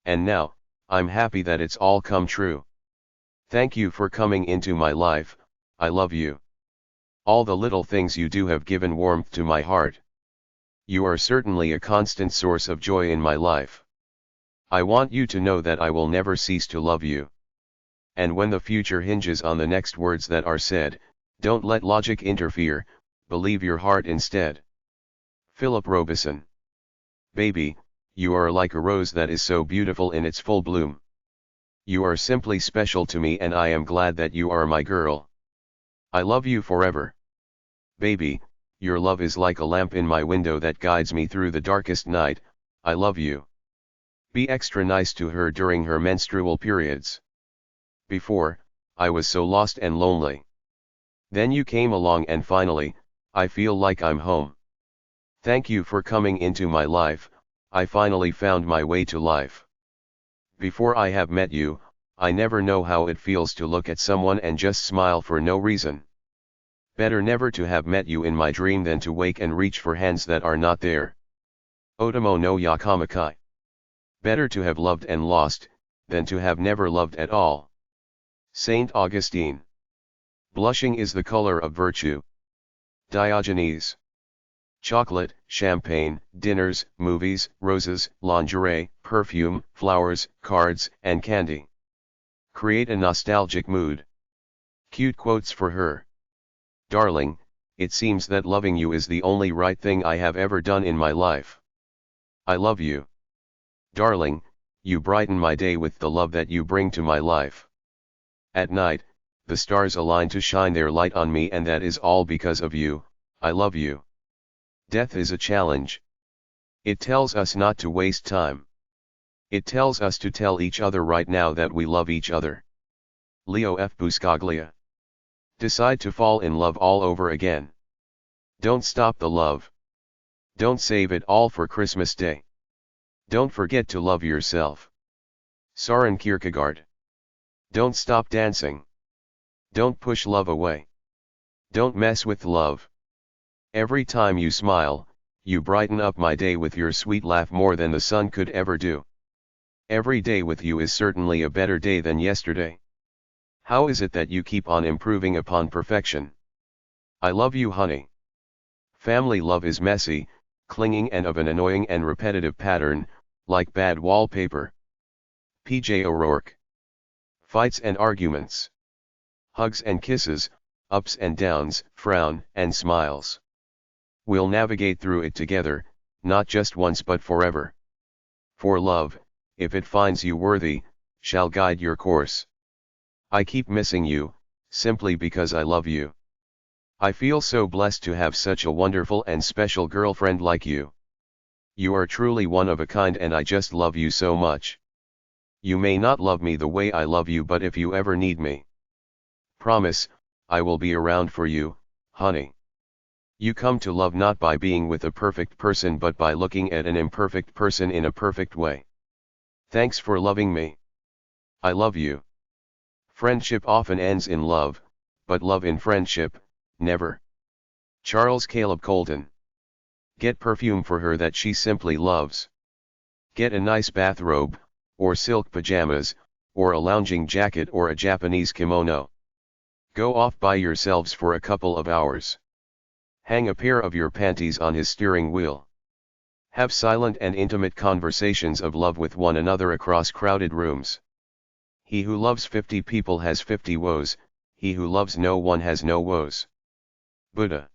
And now, I'm happy that it's all come true. Thank you for coming into my life, I love you. All the little things you do have given warmth to my heart. You are certainly a constant source of joy in my life. I want you to know that I will never cease to love you. And when the future hinges on the next words that are said, don't let logic interfere, believe your heart instead. Philip Robeson. Baby, you are like a rose that is so beautiful in its full bloom. You are simply special to me and I am glad that you are my girl. I love you forever. Baby, your love is like a lamp in my window that guides me through the darkest night, I love you. Be extra nice to her during her menstrual periods. Before, I was so lost and lonely. Then you came along and finally, I feel like I'm home. Thank you for coming into my life, I finally found my way to life. Before I have met you, I never know how it feels to look at someone and just smile for no reason. Better never to have met you in my dream than to wake and reach for hands that are not there. Otomo no Yakamakai. Better to have loved and lost, than to have never loved at all. Saint Augustine. Blushing is the color of virtue. Diogenes. Chocolate, champagne, dinners, movies, roses, lingerie, perfume, flowers, cards, and candy create a nostalgic mood. Cute quotes for her. Darling, it seems that loving you is the only right thing I have ever done in my life. I love you. Darling, you brighten my day with the love that you bring to my life. At night, the stars align to shine their light on me, and that is all because of you. I love you. Death is a challenge. It tells us not to waste time. It tells us to tell each other right now that we love each other. Leo F. Buscaglia. Decide to fall in love all over again. Don't stop the love. Don't save it all for Christmas Day. Don't forget to love yourself. Søren Kierkegaard. Don't stop dancing. Don't push love away. Don't mess with love. Every time you smile, you brighten up my day with your sweet laugh more than the sun could ever do. Every day with you is certainly a better day than yesterday. How is it that you keep on improving upon perfection? I love you, honey. Family love is messy, clinging, and of an annoying and repetitive pattern, like bad wallpaper. P.J. O'Rourke. Fights and arguments. Hugs and kisses, ups and downs, frown and smiles. We'll navigate through it together, not just once but forever. For love, if it finds you worthy, shall guide your course. I keep missing you, simply because I love you. I feel so blessed to have such a wonderful and special girlfriend like you. You are truly one of a kind, and I just love you so much. You may not love me the way I love you, but if you ever need me, promise, I will be around for you, honey. You come to love not by being with a perfect person but by looking at an imperfect person in a perfect way. Thanks for loving me. I love you. Friendship often ends in love, but love in friendship, never. Charles Caleb Colden. Get perfume for her that she simply loves. Get a nice bathrobe, or silk pajamas, or a lounging jacket or a Japanese kimono. Go off by yourselves for a couple of hours. Hang a pair of your panties on his steering wheel. Have silent and intimate conversations of love with one another across crowded rooms. He who loves 50 people has 50 woes, he who loves no one has no woes. Buddha.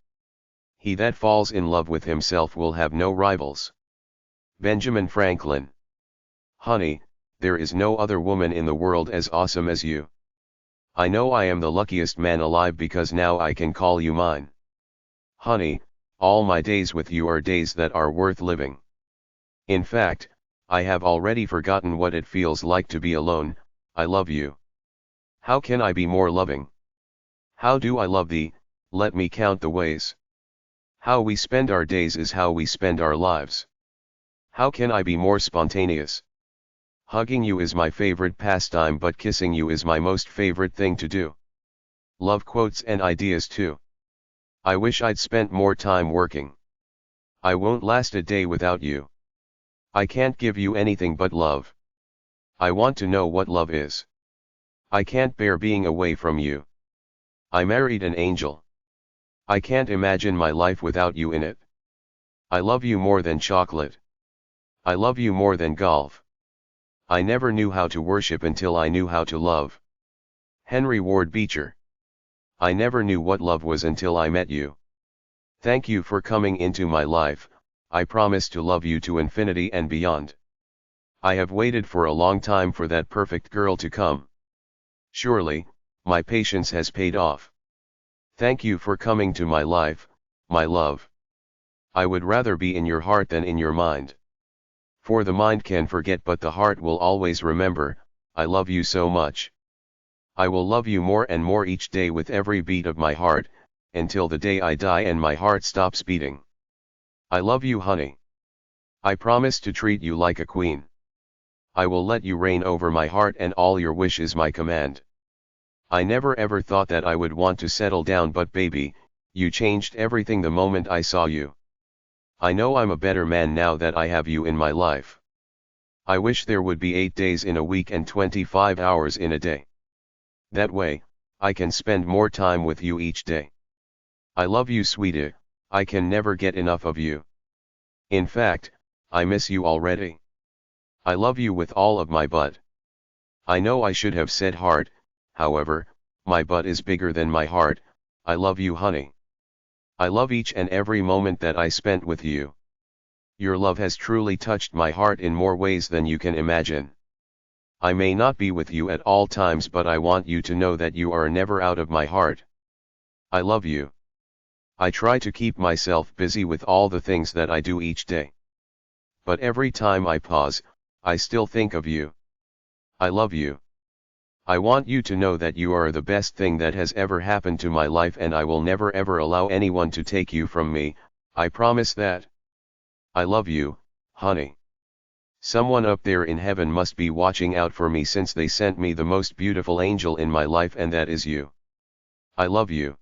He that falls in love with himself will have no rivals. Benjamin Franklin. Honey, there is no other woman in the world as awesome as you. I know I am the luckiest man alive because now I can call you mine. Honey, all my days with you are days that are worth living. In fact, I have already forgotten what it feels like to be alone. I love you. How can I be more loving? How do I love thee? Let me count the ways. How we spend our days is how we spend our lives. How can I be more spontaneous? Hugging you is my favorite pastime, but kissing you is my most favorite thing to do. Love quotes and ideas too. I wish I'd spent more time working. I won't last a day without you. I can't give you anything but love. I want to know what love is. I can't bear being away from you. I married an angel. I can't imagine my life without you in it. I love you more than chocolate. I love you more than golf. I never knew how to worship until I knew how to love. Henry Ward Beecher. I never knew what love was until I met you. Thank you for coming into my life. I promise to love you to infinity and beyond. I have waited for a long time for that perfect girl to come. Surely, my patience has paid off. Thank you for coming to my life, my love. I would rather be in your heart than in your mind. For the mind can forget but the heart will always remember. I love you so much. I will love you more and more each day with every beat of my heart, until the day I die and my heart stops beating. I love you, honey. I promise to treat you like a queen. I will let you reign over my heart, and all your wish is my command. I never ever thought that I would want to settle down, but baby, you changed everything the moment I saw you. I know I'm a better man now that I have you in my life. I wish there would be 8 days in a week and 25 hours in a day. That way, I can spend more time with you each day. I love you, sweetie, I can never get enough of you. In fact, I miss you already. I love you with all of my butt. I know I should have said heart, however, my butt is bigger than my heart. I love you, honey. I love each and every moment that I spent with you. Your love has truly touched my heart in more ways than you can imagine. I may not be with you at all times, but I want you to know that you are never out of my heart. I love you. I try to keep myself busy with all the things that I do each day. But every time I pause, I still think of you. I love you. I want you to know that you are the best thing that has ever happened to my life, and I will never ever allow anyone to take you from me, I promise that. I love you, honey. Someone up there in heaven must be watching out for me, since they sent me the most beautiful angel in my life, and that is you. I love you.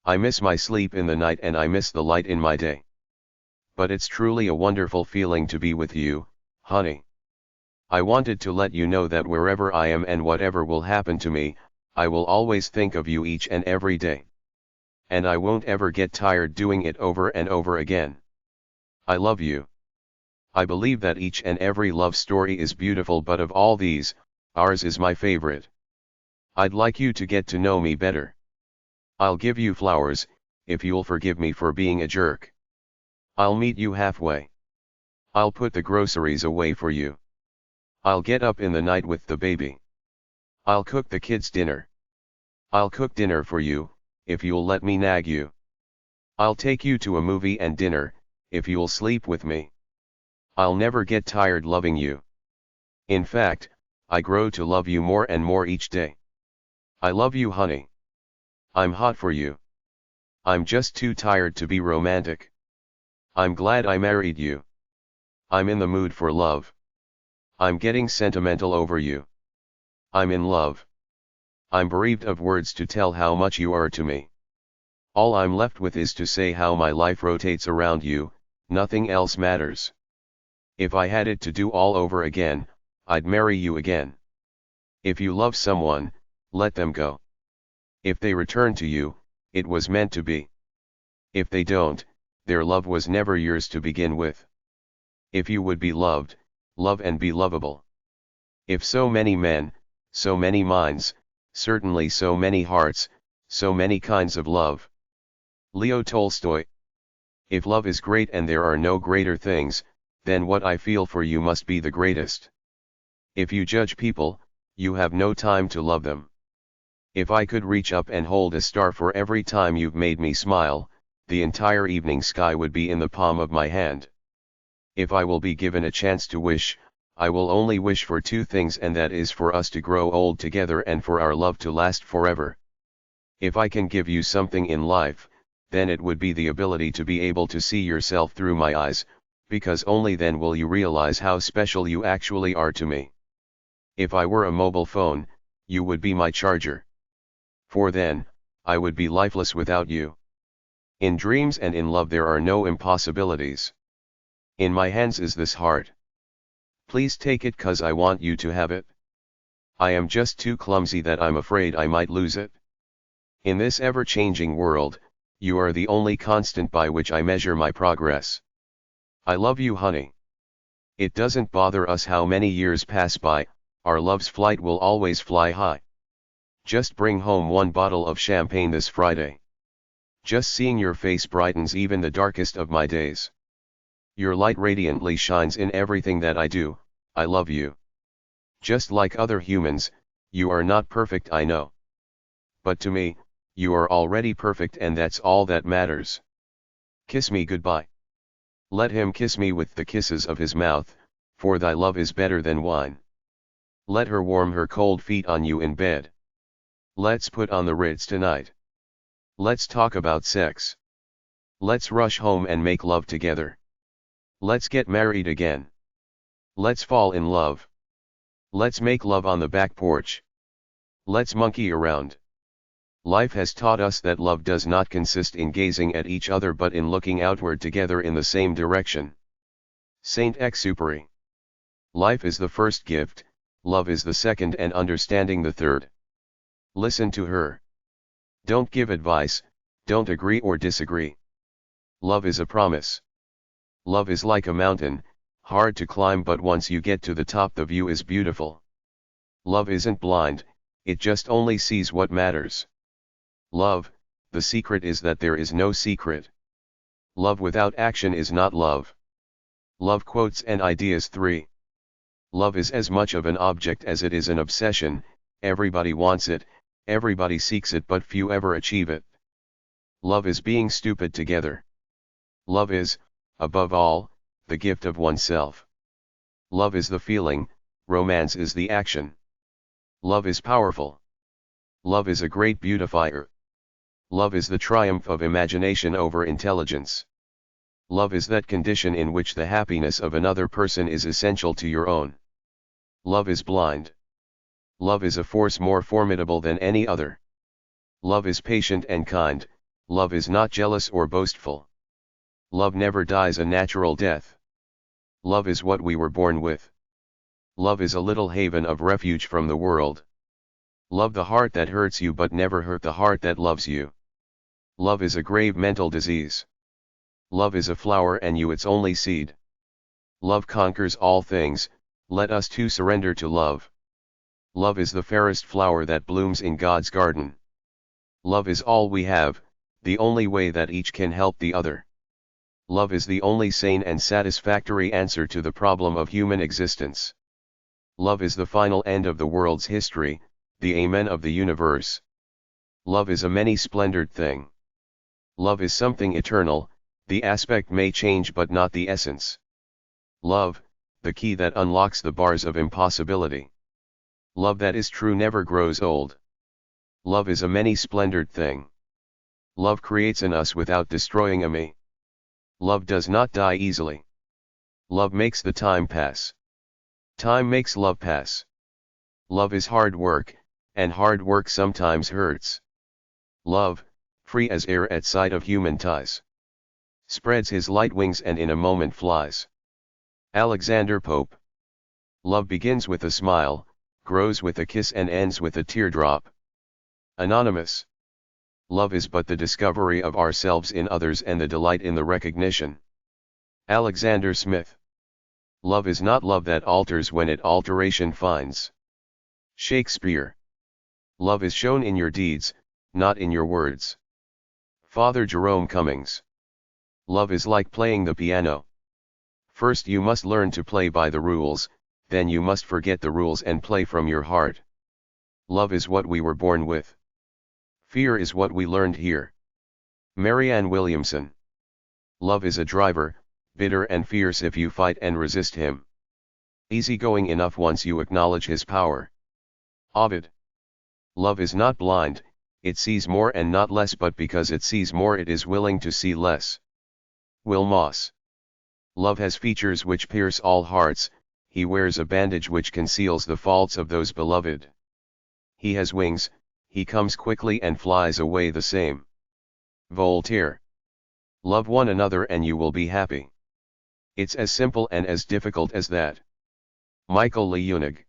I miss my sleep in the night, and I miss the light in my day. But it's truly a wonderful feeling to be with you, honey. I wanted to let you know that wherever I am and whatever will happen to me, I will always think of you each and every day. And I won't ever get tired doing it over and over again. I love you. I believe that each and every love story is beautiful, but of all these, ours is my favorite. I'd like you to get to know me better. I'll give you flowers, if you'll forgive me for being a jerk. I'll meet you halfway. I'll put the groceries away for you. I'll get up in the night with the baby. I'll cook the kids' dinner. I'll cook dinner for you, if you'll let me nag you. I'll take you to a movie and dinner, if you'll sleep with me. I'll never get tired loving you. In fact, I grow to love you more and more each day. I love you, honey. I'm hot for you. I'm just too tired to be romantic. I'm glad I married you. I'm in the mood for love. I'm getting sentimental over you. I'm in love. I'm bereaved of words to tell how much you are to me. All I'm left with is to say how my life rotates around you, nothing else matters. If I had it to do all over again, I'd marry you again. If you love someone, let them go. If they return to you, it was meant to be. If they don't, their love was never yours to begin with. If you would be loved, love and be lovable. If so many men, so many minds, certainly so many hearts, so many kinds of love. Leo Tolstoy. If love is great and there are no greater things, then what I feel for you must be the greatest. If you judge people, you have no time to love them. If I could reach up and hold a star for every time you've made me smile, the entire evening sky would be in the palm of my hand. If I will be given a chance to wish, I will only wish for two things, and that is for us to grow old together and for our love to last forever. If I can give you something in life, then it would be the ability to be able to see yourself through my eyes, because only then will you realize how special you actually are to me. If I were a mobile phone, you would be my charger. For then, I would be lifeless without you. In dreams and in love there are no impossibilities. In my hands is this heart. Please take it, 'cause I want you to have it. I am just too clumsy that I'm afraid I might lose it. In this ever-changing world, you are the only constant by which I measure my progress. I love you, honey. It doesn't bother us how many years pass by, our love's flight will always fly high. Just bring home one bottle of champagne this Friday. Just seeing your face brightens even the darkest of my days. Your light radiantly shines in everything that I do. I love you. Just like other humans, you are not perfect, I know. But to me, you are already perfect, and that's all that matters. Kiss me goodbye. Let him kiss me with the kisses of his mouth, for thy love is better than wine. Let her warm her cold feet on you in bed. Let's put on the Ritz tonight. Let's talk about sex. Let's rush home and make love together. Let's get married again. Let's fall in love. Let's make love on the back porch. Let's monkey around. Life has taught us that love does not consist in gazing at each other but in looking outward together in the same direction. Saint-Exupéry. Life is the first gift, love is the second, and understanding the third. Listen to her. Don't give advice, don't agree or disagree. Love is a promise. Love is like a mountain, hard to climb, but once you get to the top the view is beautiful. Love isn't blind, it just only sees what matters. Love, the secret is that there is no secret. Love without action is not love. Love quotes and ideas 3. Love is as much of an object as it is an obsession, everybody wants it, everybody seeks it, but few ever achieve it. Love is being stupid together. Love is, above all, the gift of oneself. Love is the feeling, romance is the action. Love is powerful. Love is a great beautifier. Love is the triumph of imagination over intelligence. Love is that condition in which the happiness of another person is essential to your own. Love is blind. Love is a force more formidable than any other. Love is patient and kind, love is not jealous or boastful. Love never dies a natural death. Love is what we were born with. Love is a little haven of refuge from the world. Love the heart that hurts you but never hurt the heart that loves you. Love is a grave mental disease. Love is a flower and you its only seed. Love conquers all things, let us too surrender to love. Love is the fairest flower that blooms in God's garden. Love is all we have, the only way that each can help the other. Love is the only sane and satisfactory answer to the problem of human existence. Love is the final end of the world's history, the amen of the universe. Love is a many-splendored thing. Love is something eternal, the aspect may change but not the essence. Love, the key that unlocks the bars of impossibility. Love that is true never grows old. Love is a many-splendored thing. Love creates in us without destroying a me. Love does not die easily. Love makes the time pass. Time makes love pass. Love is hard work, and hard work sometimes hurts. Love, free as air at sight of human ties, spreads his light wings and in a moment flies. Alexander Pope. Love begins with a smile, grows with a kiss and ends with a teardrop. Anonymous. Love is but the discovery of ourselves in others and the delight in the recognition. Alexander Smith. Love is not love that alters when it alteration finds. Shakespeare. Love is shown in your deeds, not in your words. Father Jerome Cummings. Love is like playing the piano. First you must learn to play by the rules, then you must forget the rules and play from your heart. Love is what we were born with. Fear is what we learned here. Marianne Williamson. Love is a driver, bitter and fierce if you fight and resist him. Easygoing enough once you acknowledge his power. Ovid. Love is not blind, it sees more and not less, but because it sees more it is willing to see less. Will Moss. Love has features which pierce all hearts, he wears a bandage which conceals the faults of those beloved. He has wings, he comes quickly and flies away the same. Voltaire. Love one another and you will be happy. It's as simple and as difficult as that. Michael Leeunig.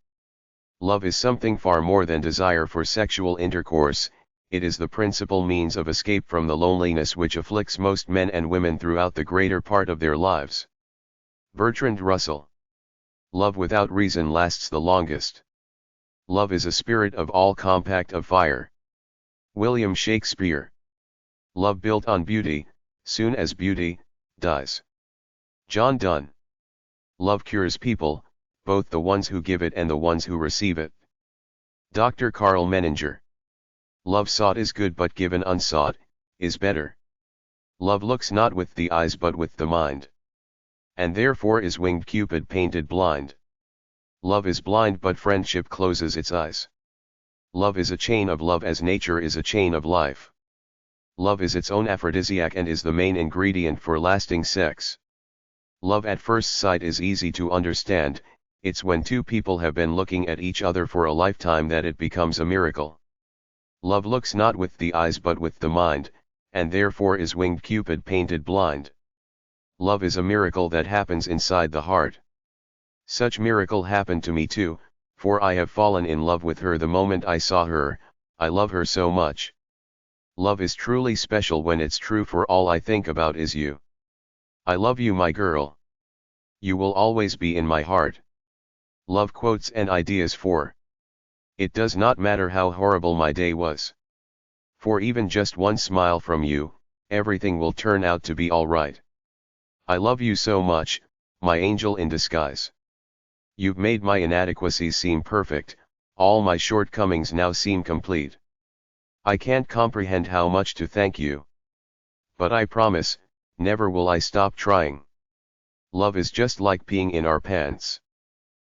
Love is something far more than desire for sexual intercourse, it is the principal means of escape from the loneliness which afflicts most men and women throughout the greater part of their lives. Bertrand Russell. Love without reason lasts the longest. Love is a spirit of all compact of fire. William Shakespeare. Love built on beauty, soon as beauty dies. John Donne. Love cures people, both the ones who give it and the ones who receive it. Dr. Carl Menninger. Love sought is good but given unsought, is better. Love looks not with the eyes but with the mind. And therefore is winged Cupid painted blind. Love is blind but friendship closes its eyes. Love is a chain of love as nature is a chain of life. Love is its own aphrodisiac and is the main ingredient for lasting sex. Love at first sight is easy to understand, it's when two people have been looking at each other for a lifetime that it becomes a miracle. Love looks not with the eyes but with the mind, and therefore is winged Cupid painted blind. Love is a miracle that happens inside the heart. Such miracle happened to me too, for I have fallen in love with her the moment I saw her. I love her so much. Love is truly special when it's true, for all I think about is you. I love you, my girl. You will always be in my heart. Love quotes and ideas for. It does not matter how horrible my day was. For even just one smile from you, everything will turn out to be all right. I love you so much, my angel in disguise. You've made my inadequacies seem perfect, all my shortcomings now seem complete. I can't comprehend how much to thank you. But I promise, never will I stop trying. Love is just like peeing in our pants.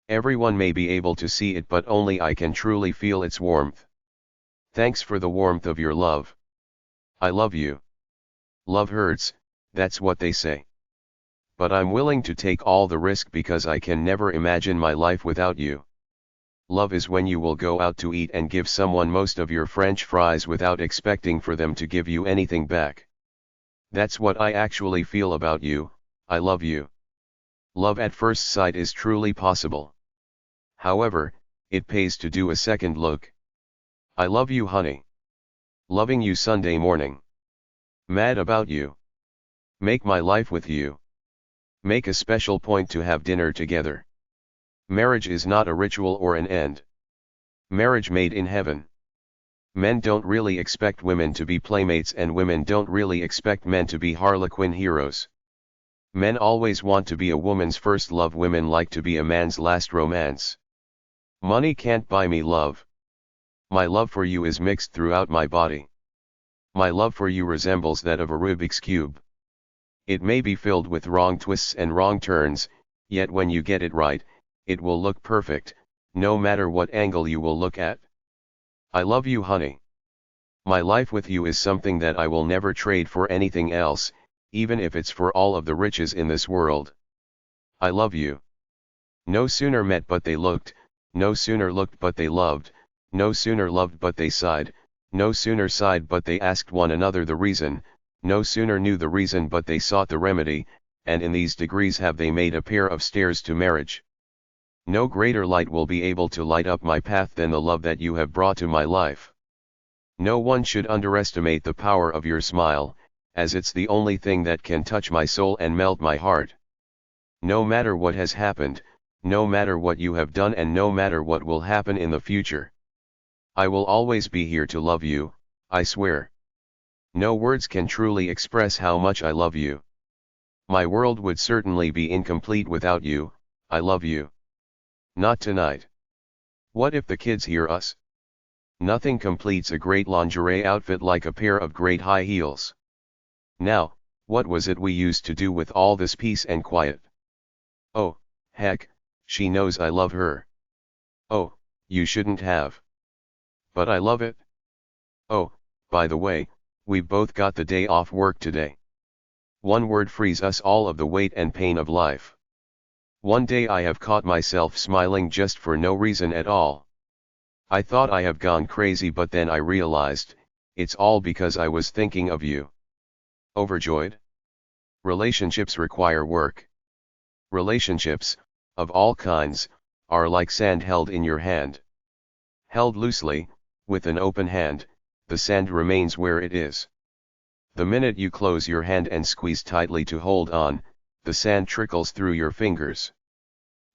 Everyone may be able to see it, but only I can truly feel its warmth. Thanks for the warmth of your love. I love you. Love hurts, that's what they say. But I'm willing to take all the risk because I can never imagine my life without you. Love is when you will go out to eat and give someone most of your French fries without expecting for them to give you anything back. That's what I actually feel about you. I love you. Love at first sight is truly possible. However, it pays to do a second look. I love you, honey. Loving you Sunday morning. Mad about you. Make my life with you. Make a special point to have dinner together. Marriage is not a ritual or an end. Marriage made in heaven. Men don't really expect women to be playmates, and women don't really expect men to be harlequin heroes. Men always want to be a woman's first love. Women like to be a man's last romance. Money can't buy me love. My love for you is mixed throughout my body. My love for you resembles that of a Rubik's Cube. It may be filled with wrong twists and wrong turns, yet when you get it right, it will look perfect, no matter what angle you will look at. I love you, honey. My life with you is something that I will never trade for anything else, even if it's for all of the riches in this world. I love you. No sooner met but they looked, no sooner looked but they loved, no sooner loved but they sighed, no sooner sighed but they asked one another the reason, no sooner knew the reason but they sought the remedy, and in these degrees have they made a pair of stairs to marriage. No greater light will be able to light up my path than the love that you have brought to my life. No one should underestimate the power of your smile, as it's the only thing that can touch my soul and melt my heart. No matter what has happened, no matter what you have done, and no matter what will happen in the future, I will always be here to love you, I swear. No words can truly express how much I love you. My world would certainly be incomplete without you. I love you. Not tonight. What if the kids hear us? Nothing completes a great lingerie outfit like a pair of great high heels. Now, what was it we used to do with all this peace and quiet? Oh, heck, she knows I love her. Oh, you shouldn't have. But I love it. Oh, by the way, we've both got the day off work today. One word frees us all of the weight and pain of life. One day I have caught myself smiling just for no reason at all. I thought I have gone crazy, but then I realized, it's all because I was thinking of you. Overjoyed? Relationships require work. Relationships, of all kinds, are like sand held in your hand. Held loosely, with an open hand, the sand remains where it is. The minute you close your hand and squeeze tightly to hold on, the sand trickles through your fingers.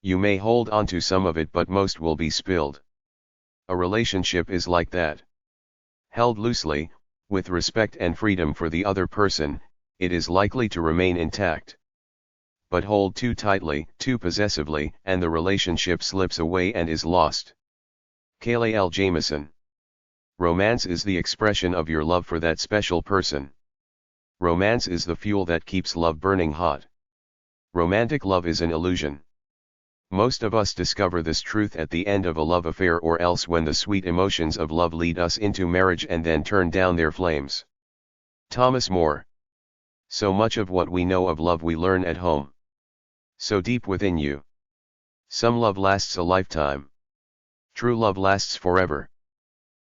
You may hold on to some of it, but most will be spilled. A relationship is like that. Held loosely, with respect and freedom for the other person, it is likely to remain intact. But hold too tightly, too possessively, and the relationship slips away and is lost. Kayleigh L. Jamieson. Romance is the expression of your love for that special person. Romance is the fuel that keeps love burning hot. Romantic love is an illusion. Most of us discover this truth at the end of a love affair, or else when the sweet emotions of love lead us into marriage and then turn down their flames. Thomas More. So much of what we know of love we learn at home. So deep within you. Some love lasts a lifetime. True love lasts forever.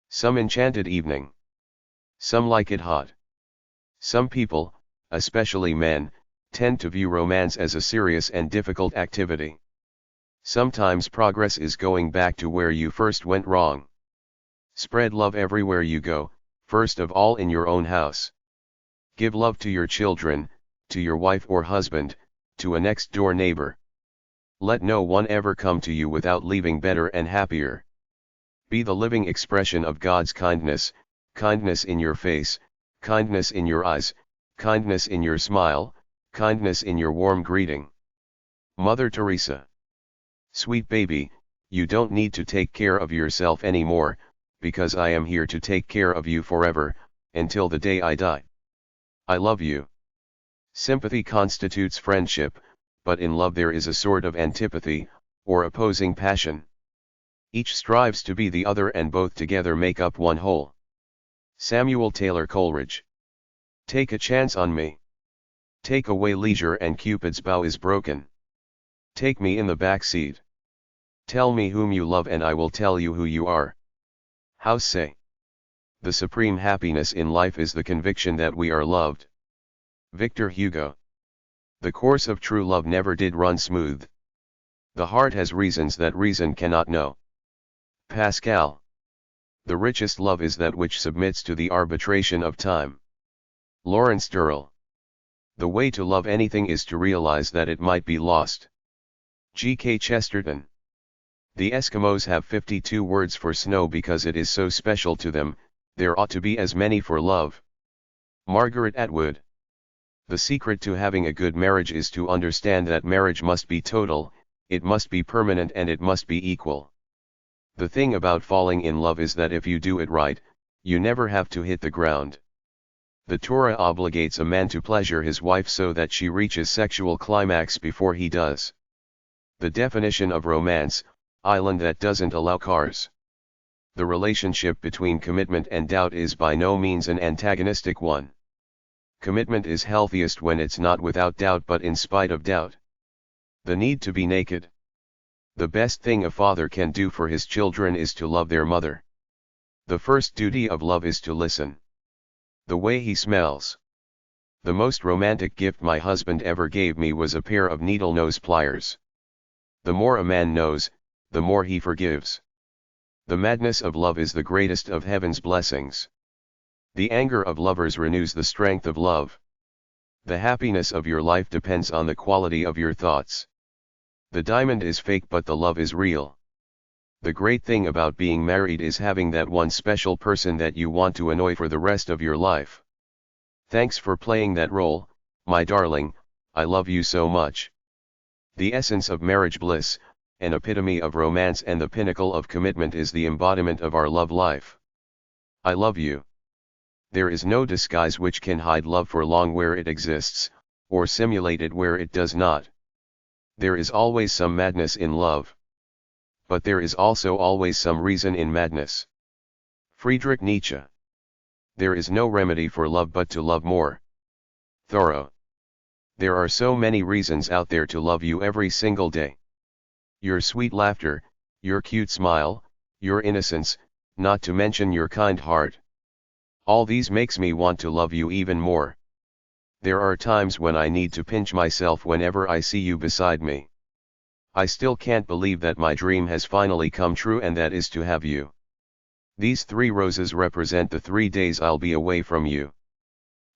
Some enchanted evening. Some like it hot. Some people, especially men, tend to view romance as a serious and difficult activity. Sometimes progress is going back to where you first went wrong. Spread love everywhere you go, first of all in your own house. Give love to your children, to your wife or husband, to a next-door neighbor. Let no one ever come to you without leaving better and happier. Be the living expression of God's kindness, kindness in your face, kindness in your eyes, kindness in your smile, kindness in your warm greeting. Mother Teresa. Sweet baby, you don't need to take care of yourself anymore, because I am here to take care of you forever, until the day I die. I love you. Sympathy constitutes friendship, but in love there is a sort of antipathy, or opposing passion. Each strives to be the other and both together make up one whole. Samuel Taylor Coleridge. Take a chance on me. Take away leisure and Cupid's bow is broken. Take me in the back seat. Tell me whom you love and I will tell you who you are. House say. The supreme happiness in life is the conviction that we are loved. Victor Hugo. The course of true love never did run smooth. The heart has reasons that reason cannot know. Pascal. The richest love is that which submits to the arbitration of time. Lawrence Durrell. The way to love anything is to realize that it might be lost. G.K. Chesterton. The Eskimos have 52 words for snow because it is so special to them, there ought to be as many for love. Margaret Atwood. The secret to having a good marriage is to understand that marriage must be total, it must be permanent and it must be equal. The thing about falling in love is that if you do it right, you never have to hit the ground. The Torah obligates a man to pleasure his wife so that she reaches sexual climax before he does. The definition of romance, island that doesn't allow cars. The relationship between commitment and doubt is by no means an antagonistic one. Commitment is healthiest when it's not without doubt but in spite of doubt. The need to be naked. The best thing a father can do for his children is to love their mother. The first duty of love is to listen. The way he smells. The most romantic gift my husband ever gave me was a pair of needle-nose pliers. The more a man knows, the more he forgives. The madness of love is the greatest of heaven's blessings. The anger of lovers renews the strength of love. The happiness of your life depends on the quality of your thoughts. The diamond is fake but the love is real. The great thing about being married is having that one special person that you want to annoy for the rest of your life. Thanks for playing that role, my darling, I love you so much. The essence of marriage bliss, an epitome of romance and the pinnacle of commitment is the embodiment of our love life. I love you. There is no disguise which can hide love for long where it exists, or simulate it where it does not. There is always some madness in love. But there is also always some reason in madness. Friedrich Nietzsche. There is no remedy for love but to love more. Thoreau. There are so many reasons out there to love you every single day. Your sweet laughter, your cute smile, your innocence, not to mention your kind heart. All these makes me want to love you even more. There are times when I need to pinch myself whenever I see you beside me. I still can't believe that my dream has finally come true and that is to have you. These 3 roses represent the 3 days I'll be away from you.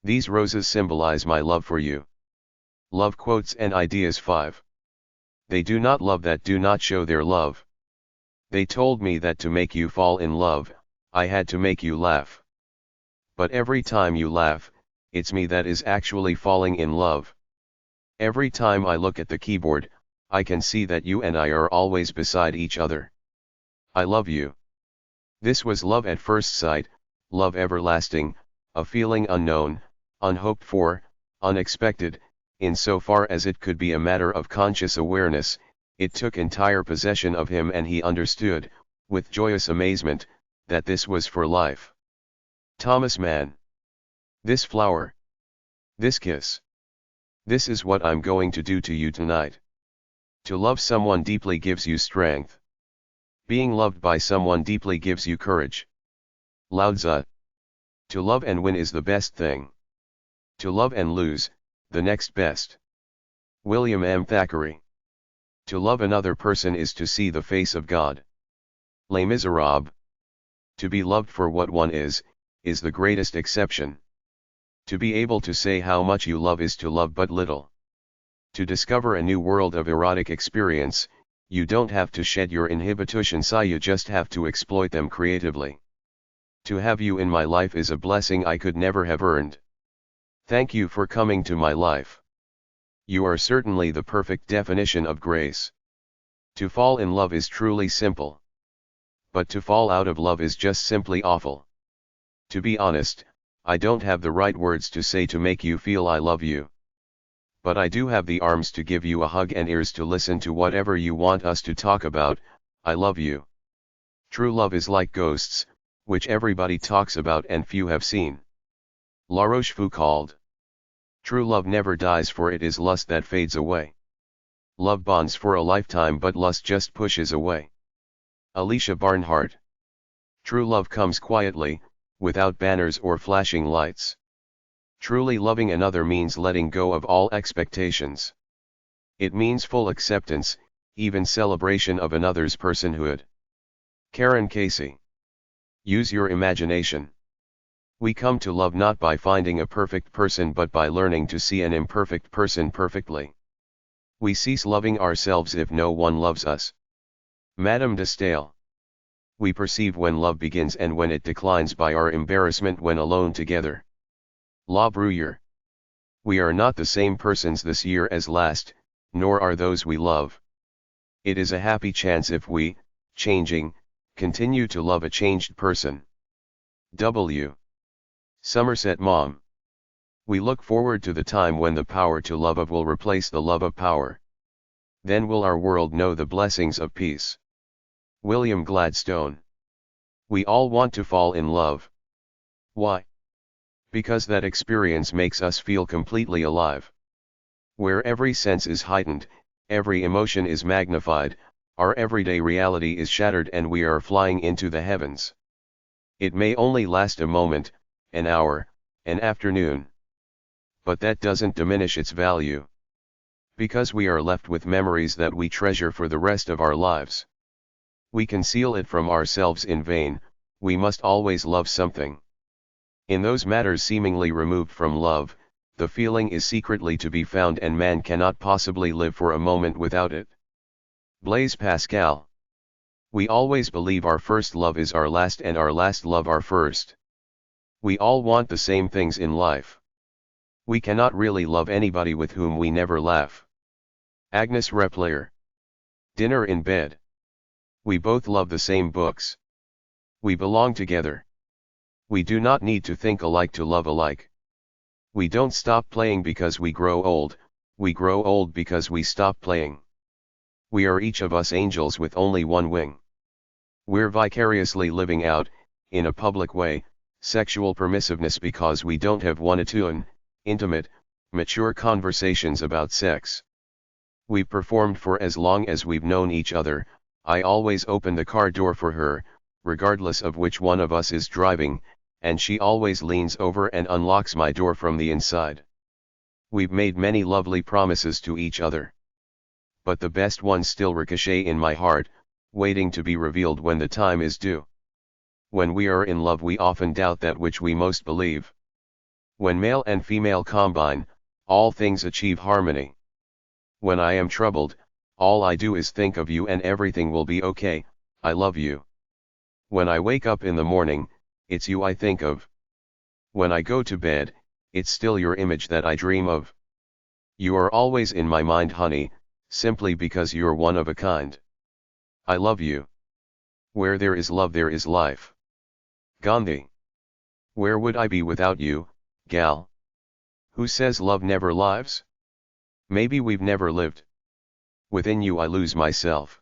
These roses symbolize my love for you. Love quotes and ideas 5. They do not love that do not show their love. They told me that to make you fall in love, I had to make you laugh. But every time you laugh, it's me that is actually falling in love. Every time I look at the keyboard, I can see that you and I are always beside each other. I love you. This was love at first sight, love everlasting, a feeling unknown, unhoped for, unexpected, insofar as it could be a matter of conscious awareness. It took entire possession of him and he understood, with joyous amazement, that this was for life. Thomas Mann. This flower. This kiss. This is what I'm going to do to you tonight. To love someone deeply gives you strength. Being loved by someone deeply gives you courage. Lao Tzu. To love and win is the best thing. To love and lose, the next best. William M. Thackeray. To love another person is to see the face of God. Les Miserables. To be loved for what one is the greatest exception. To be able to say how much you love is to love but little. To discover a new world of erotic experience, you don't have to shed your inhibitions, you just have to exploit them creatively. To have you in my life is a blessing I could never have earned. Thank you for coming to my life. You are certainly the perfect definition of grace. To fall in love is truly simple. But to fall out of love is just simply awful. To be honest, I don't have the right words to say to make you feel I love you. But I do have the arms to give you a hug and ears to listen to whatever you want us to talk about. I love you. True love is like ghosts, which everybody talks about and few have seen. La Rochefoucauld. True love never dies, for it is lust that fades away. Love bonds for a lifetime, but lust just pushes away. Alicia Barnhart. True love comes quietly, without banners or flashing lights. Truly loving another means letting go of all expectations. It means full acceptance, even celebration of another's personhood. Karen Casey. Use your imagination. We come to love not by finding a perfect person but by learning to see an imperfect person perfectly. We cease loving ourselves if no one loves us. Madame de Stael. We perceive when love begins and when it declines by our embarrassment when alone together. La Bruyere. We are not the same persons this year as last, nor are those we love. It is a happy chance if we, changing, continue to love a changed person. W. Somerset Maugham. We look forward to the time when the power to love of will replace the love of power. Then will our world know the blessings of peace. William Gladstone. We all want to fall in love. Why? Because that experience makes us feel completely alive. Where every sense is heightened, every emotion is magnified, our everyday reality is shattered and we are flying into the heavens. It may only last a moment, an hour, an afternoon. But that doesn't diminish its value. Because we are left with memories that we treasure for the rest of our lives. We conceal it from ourselves in vain, we must always love something. In those matters seemingly removed from love, the feeling is secretly to be found and man cannot possibly live for a moment without it. Blaise Pascal. We always believe our first love is our last and our last love our first. We all want the same things in life. We cannot really love anybody with whom we never laugh. Agnes Repplier. Dinner in bed. We both love the same books. We belong together. We do not need to think alike to love alike. We don't stop playing because we grow old, we grow old because we stop playing. We are each of us angels with only one wing. We're vicariously living out, in a public way, sexual permissiveness because we don't have one-to-one, intimate, mature conversations about sex. We've performed for as long as we've known each other. I always open the car door for her, regardless of which one of us is driving, and she always leans over and unlocks my door from the inside. We've made many lovely promises to each other. But the best ones still ricochet in my heart, waiting to be revealed when the time is due. When we are in love we often doubt that which we most believe. When male and female combine, all things achieve harmony. When I am troubled, all I do is think of you and everything will be okay. I love you. When I wake up in the morning, it's you I think of. When I go to bed, it's still your image that I dream of. You are always in my mind, honey, simply because you're one of a kind. I love you. Where there is love there is life. Gandhi. Where would I be without you, gal? Who says love never lives? Maybe we've never lived. Within you I lose myself.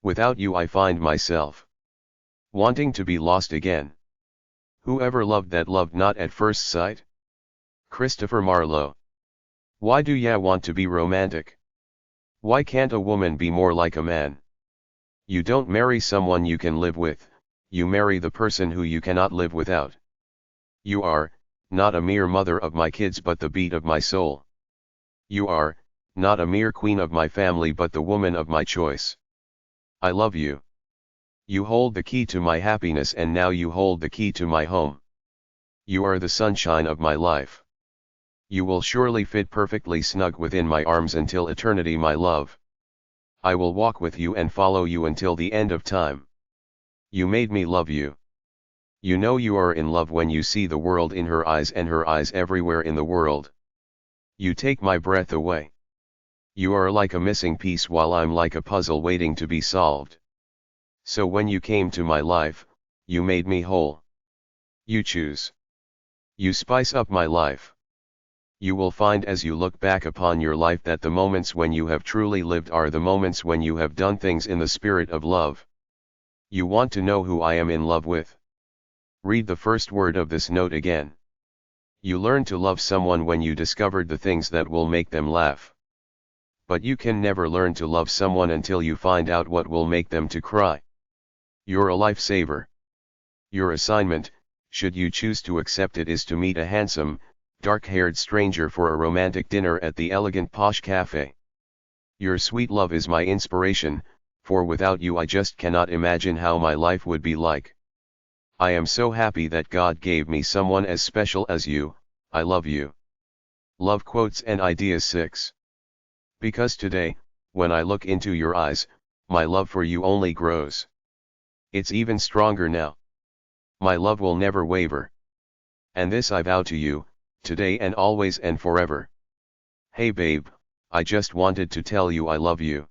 Without you I find myself wanting to be lost again. Whoever loved that loved not at first sight? Christopher Marlowe. Why do ya want to be romantic? Why can't a woman be more like a man? You don't marry someone you can live with, you marry the person who you cannot live without. You are, not a mere mother of my kids but the beat of my soul. You are, not a mere queen of my family but the woman of my choice. I love you. You hold the key to my happiness and now you hold the key to my home. You are the sunshine of my life. You will surely fit perfectly snug within my arms until eternity, my love. I will walk with you and follow you until the end of time. You made me love you. You know you are in love when you see the world in her eyes and her eyes everywhere in the world. You take my breath away. You are like a missing piece while I'm like a puzzle waiting to be solved. So when you came to my life, you made me whole. You choose. You spice up my life. You will find as you look back upon your life that the moments when you have truly lived are the moments when you have done things in the spirit of love. You want to know who I am in love with? Read the first word of this note again. You learn to love someone when you discovered the things that will make them laugh. But you can never learn to love someone until you find out what will make them to cry. You're a lifesaver. Your assignment, should you choose to accept it, is to meet a handsome, dark-haired stranger for a romantic dinner at the elegant posh cafe. Your sweet love is my inspiration, for without you I just cannot imagine how my life would be like. I am so happy that God gave me someone as special as you. I love you. Love quotes and ideas 6. Because today, when I look into your eyes, my love for you only grows. It's even stronger now. My love will never waver. And this I vow to you, today and always and forever. Hey babe, I just wanted to tell you I love you.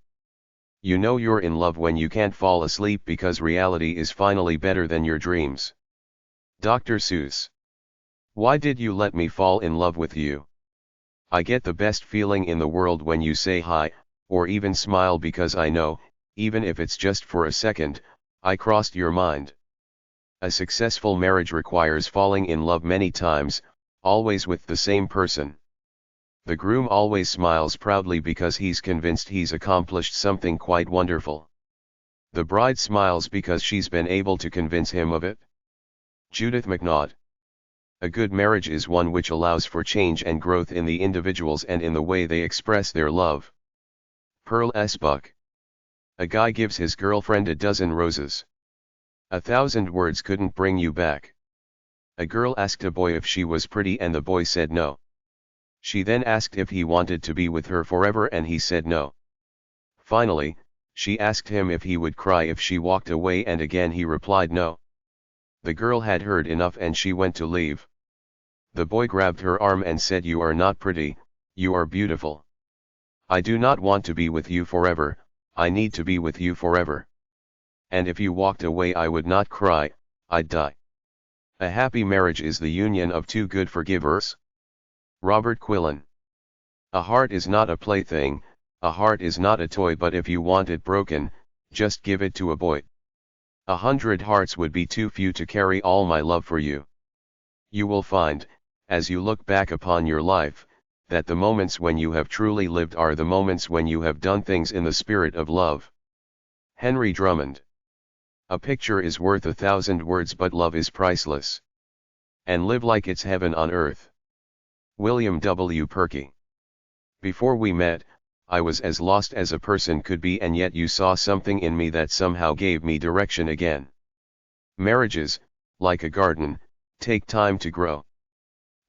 You know you're in love when you can't fall asleep because reality is finally better than your dreams. Dr. Seuss. Why did you let me fall in love with you? I get the best feeling in the world when you say hi, or even smile, because I know, even if it's just for a second, I crossed your mind. A successful marriage requires falling in love many times, always with the same person. The groom always smiles proudly because he's convinced he's accomplished something quite wonderful. The bride smiles because she's been able to convince him of it. Judith MacNaught. A good marriage is one which allows for change and growth in the individuals and in the way they express their love. Pearl S. Buck. A guy gives his girlfriend a dozen roses. 1,000 words couldn't bring you back. A girl asked a boy if she was pretty and the boy said no. She then asked if he wanted to be with her forever and he said no. Finally, she asked him if he would cry if she walked away and again he replied no. The girl had heard enough and she went to leave. The boy grabbed her arm and said, "You are not pretty, you are beautiful. I do not want to be with you forever, I need to be with you forever. And if you walked away I would not cry, I'd die." A happy marriage is the union of two good forgivers. Robert Quillen. A heart is not a plaything, a heart is not a toy, but if you want it broken, just give it to a boy. 100 hearts would be too few to carry all my love for you. You will find, as you look back upon your life, that the moments when you have truly lived are the moments when you have done things in the spirit of love. Henry Drummond. A picture is worth 1,000 words, but love is priceless. And live like it's heaven on earth. William W. Perky. Before we met, I was as lost as a person could be, and yet you saw something in me that somehow gave me direction again. Marriages, like a garden, take time to grow.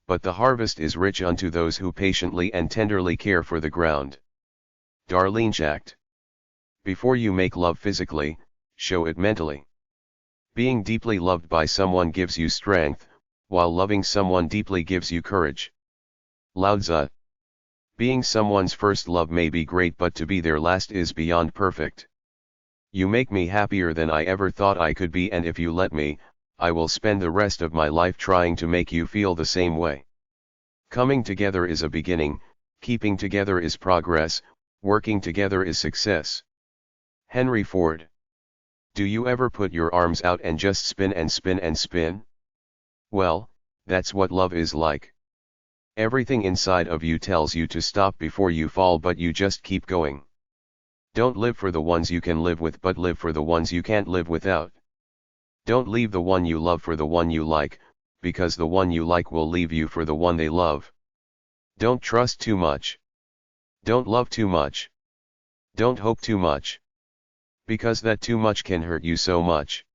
But the harvest is rich unto those who patiently and tenderly care for the ground. Darlene Schacht. Before you make love physically, show it mentally. Being deeply loved by someone gives you strength, while loving someone deeply gives you courage. Lao Tzu. Being someone's first love may be great, but to be their last is beyond perfect. You make me happier than I ever thought I could be, and if you let me, I will spend the rest of my life trying to make you feel the same way. Coming together is a beginning, keeping together is progress, working together is success. Henry Ford. Do you ever put your arms out and just spin and spin and spin? Well, that's what love is like. Everything inside of you tells you to stop before you fall, but you just keep going. Don't live for the ones you can live with, but live for the ones you can't live without. Don't leave the one you love for the one you like, because the one you like will leave you for the one they love. Don't trust too much. Don't love too much. Don't hope too much. Because that too much can hurt you so much.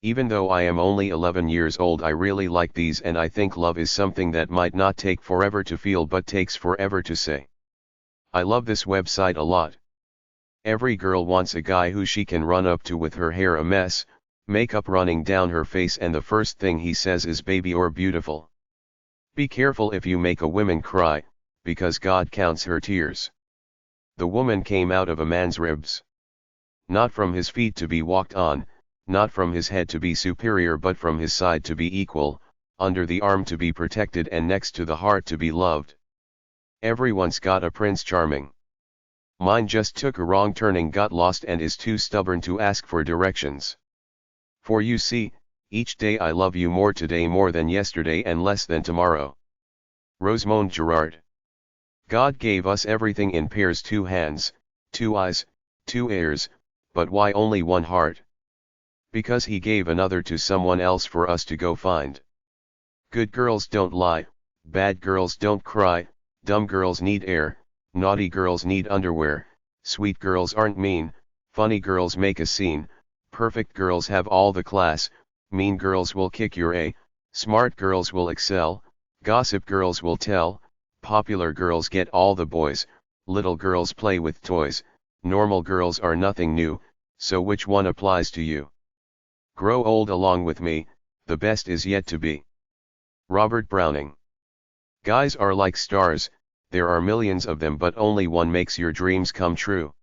Even though I am only 11 years old, I really like these, and I think love is something that might not take forever to feel but takes forever to say. I love this website a lot. Every girl wants a guy who she can run up to with her hair a mess, makeup running down her face, and the first thing he says is baby or beautiful. Be careful if you make a woman cry, because God counts her tears. The woman came out of a man's ribs. Not from his feet to be walked on, not from his head to be superior, but from his side to be equal, under the arm to be protected, and next to the heart to be loved. Everyone's got a Prince Charming. Mine just took a wrong turn and got lost and is too stubborn to ask for directions. For you see, each day I love you more today, more than yesterday and less than tomorrow. Rosemonde Girard. God gave us everything in pairs: 2 hands, 2 eyes, 2 ears, but why only 1 heart? Because he gave another to someone else for us to go find. Good girls don't lie, bad girls don't cry, dumb girls need air, naughty girls need underwear, sweet girls aren't mean, funny girls make a scene, perfect girls have all the class, mean girls will kick your A, smart girls will excel, gossip girls will tell, popular girls get all the boys, little girls play with toys, normal girls are nothing new, so which one applies to you? Grow old along with me, the best is yet to be. Robert Browning. Guys are like stars, there are millions of them, but only one makes your dreams come true.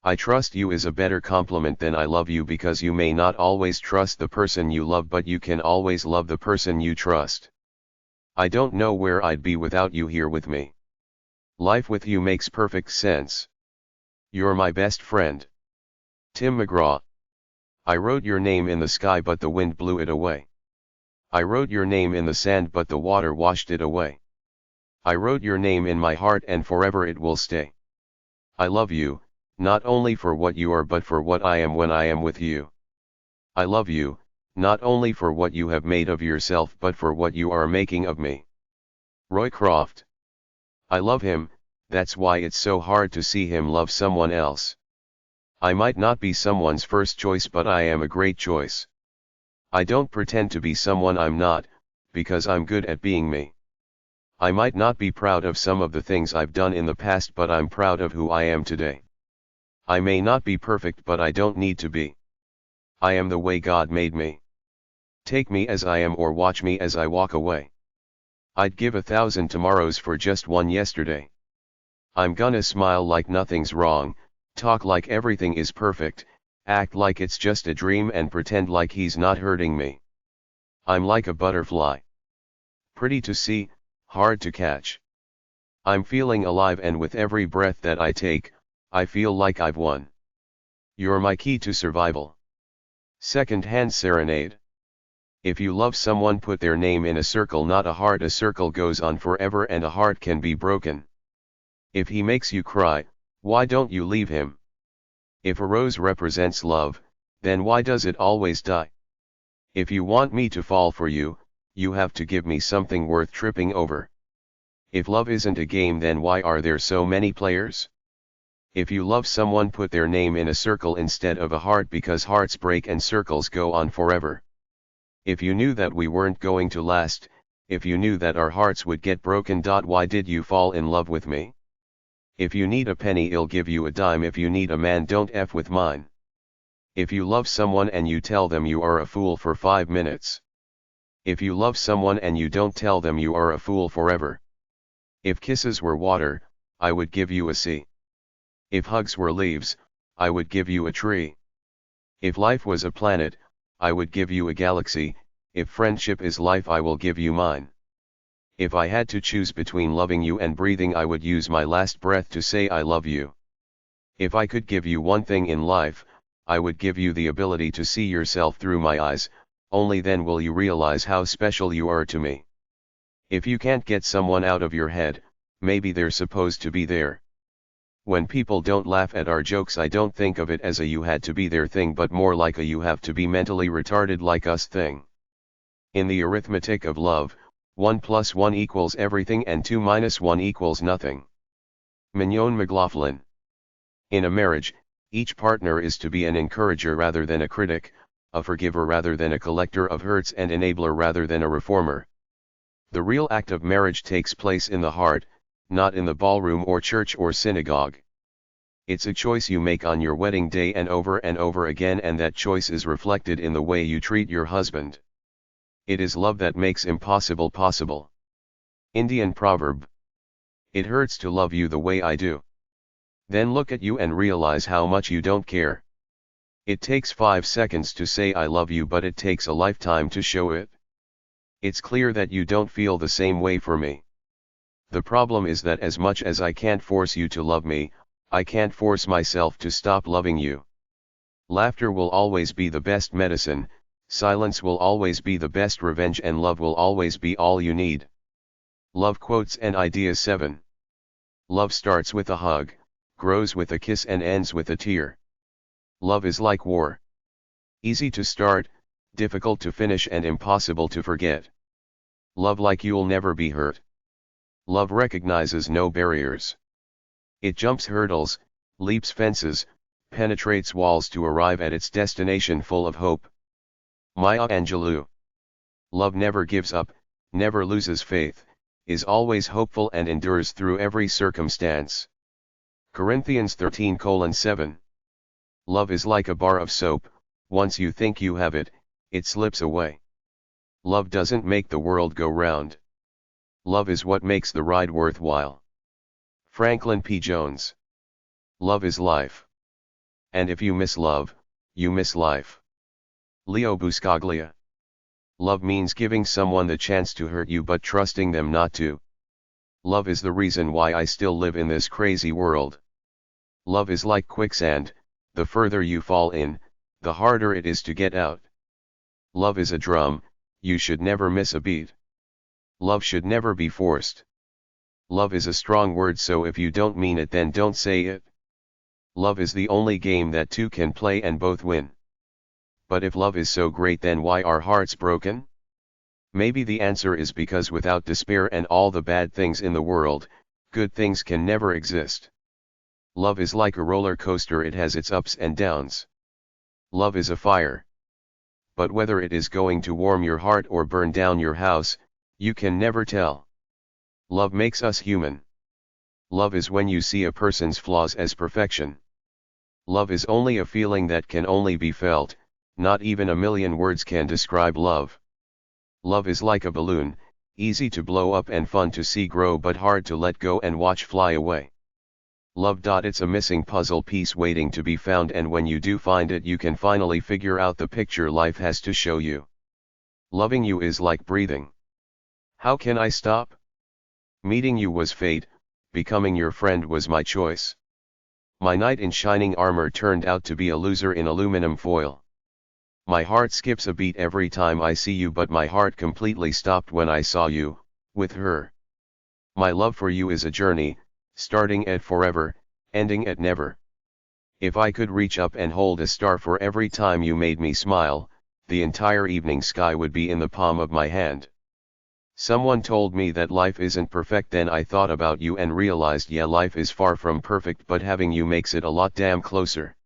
I trust you is a better compliment than I love you, because you may not always trust the person you love, but you can always love the person you trust. I don't know where I'd be without you here with me. Life with you makes perfect sense. You're my best friend. Tim McGraw. I wrote your name in the sky, but the wind blew it away. I wrote your name in the sand, but the water washed it away. I wrote your name in my heart, and forever it will stay. I love you, not only for what you are, but for what I am when I am with you. I love you, not only for what you have made of yourself, but for what you are making of me. Roy Croft. I love him, that's why it's so hard to see him love someone else. I might not be someone's first choice, but I am a great choice. I don't pretend to be someone I'm not, because I'm good at being me. I might not be proud of some of the things I've done in the past, but I'm proud of who I am today. I may not be perfect, but I don't need to be. I am the way God made me. Take me as I am, or watch me as I walk away. I'd give 1,000 tomorrows for just one yesterday. I'm gonna smile like nothing's wrong, talk like everything is perfect, act like it's just a dream, and pretend like he's not hurting me. I'm like a butterfly. Pretty to see, hard to catch. I'm feeling alive, and with every breath that I take, I feel like I've won. You're my key to survival. Second-hand serenade. If you love someone, put their name in a circle, not a heart. A circle goes on forever, and a heart can be broken. If he makes you cry, why don't you leave him? If a rose represents love, then why does it always die? If you want me to fall for you, you have to give me something worth tripping over. If love isn't a game, then why are there so many players? If you love someone, put their name in a circle instead of a heart, because hearts break and circles go on forever. If you knew that we weren't going to last, if you knew that our hearts would get broken, why did you fall in love with me? If you need a penny, I'll give you a dime. If you need a man, don't F with mine. If you love someone and you tell them you are a fool for 5 minutes. If you love someone and you don't tell them you are a fool forever. If kisses were water, I would give you a sea. If hugs were leaves, I would give you a tree. If life was a planet, I would give you a galaxy. If friendship is life, I will give you mine. If I had to choose between loving you and breathing, I would use my last breath to say I love you. If I could give you one thing in life, I would give you the ability to see yourself through my eyes. Only then will you realize how special you are to me. If you can't get someone out of your head, maybe they're supposed to be there. When people don't laugh at our jokes, I don't think of it as a you had to be there thing, but more like a you have to be mentally retarded like us thing. In the arithmetic of love, 1 + 1 = everything and 2 - 1 = nothing. Mignon McLaughlin. In a marriage, each partner is to be an encourager rather than a critic, a forgiver rather than a collector of hurts, and enabler rather than a reformer. The real act of marriage takes place in the heart, not in the ballroom or church or synagogue. It's a choice you make on your wedding day and over again, and that choice is reflected in the way you treat your husband. It is love that makes impossible possible. Indian proverb. It hurts to love you the way I do. Then look at you and realize how much you don't care. It takes 5 seconds to say I love you, but it takes a lifetime to show it. It's clear that you don't feel the same way for me. The problem is that as much as I can't force you to love me, I can't force myself to stop loving you. Laughter will always be the best medicine, silence will always be the best revenge, and love will always be all you need. Love quotes and ideas 7. Love starts with a hug, grows with a kiss, and ends with a tear. Love is like war. Easy to start, difficult to finish, and impossible to forget. Love like you'll never be hurt. Love recognizes no barriers. It jumps hurdles, leaps fences, penetrates walls to arrive at its destination full of hope. Maya Angelou. Love never gives up, never loses faith, is always hopeful, and endures through every circumstance. Corinthians 13:7. Love is like a bar of soap, once you think you have it, it slips away. Love doesn't make the world go round. Love is what makes the ride worthwhile. Franklin P. Jones. Love is life. And if you miss love, you miss life. Leo Buscaglia. Love means giving someone the chance to hurt you but trusting them not to. Love is the reason why I still live in this crazy world. Love is like quicksand, the further you fall in, the harder it is to get out. Love is a drum, you should never miss a beat. Love should never be forced. Love is a strong word, so if you don't mean it, then don't say it. Love is the only game that two can play and both win. But if love is so great, then why are hearts broken? Maybe the answer is because without despair and all the bad things in the world, good things can never exist. Love is like a roller coaster, it has its ups and downs. Love is a fire. But whether it is going to warm your heart or burn down your house, you can never tell. Love makes us human. Love is when you see a person's flaws as perfection. Love is only a feeling that can only be felt, not even a million words can describe love. Love is like a balloon, easy to blow up and fun to see grow, but hard to let go and watch fly away. Love. It's a missing puzzle piece waiting to be found, and when you do find it, you can finally figure out the picture life has to show you. Loving you is like breathing. How can I stop? Meeting you was fate, becoming your friend was my choice. My knight in shining armor turned out to be a loser in aluminum foil. My heart skips a beat every time I see you, but my heart completely stopped when I saw you, with her. My love for you is a journey, starting at forever, ending at never. If I could reach up and hold a star for every time you made me smile, the entire evening sky would be in the palm of my hand. Someone told me that life isn't perfect, then I thought about you and realized, yeah, life is far from perfect, but having you makes it a lot damn closer.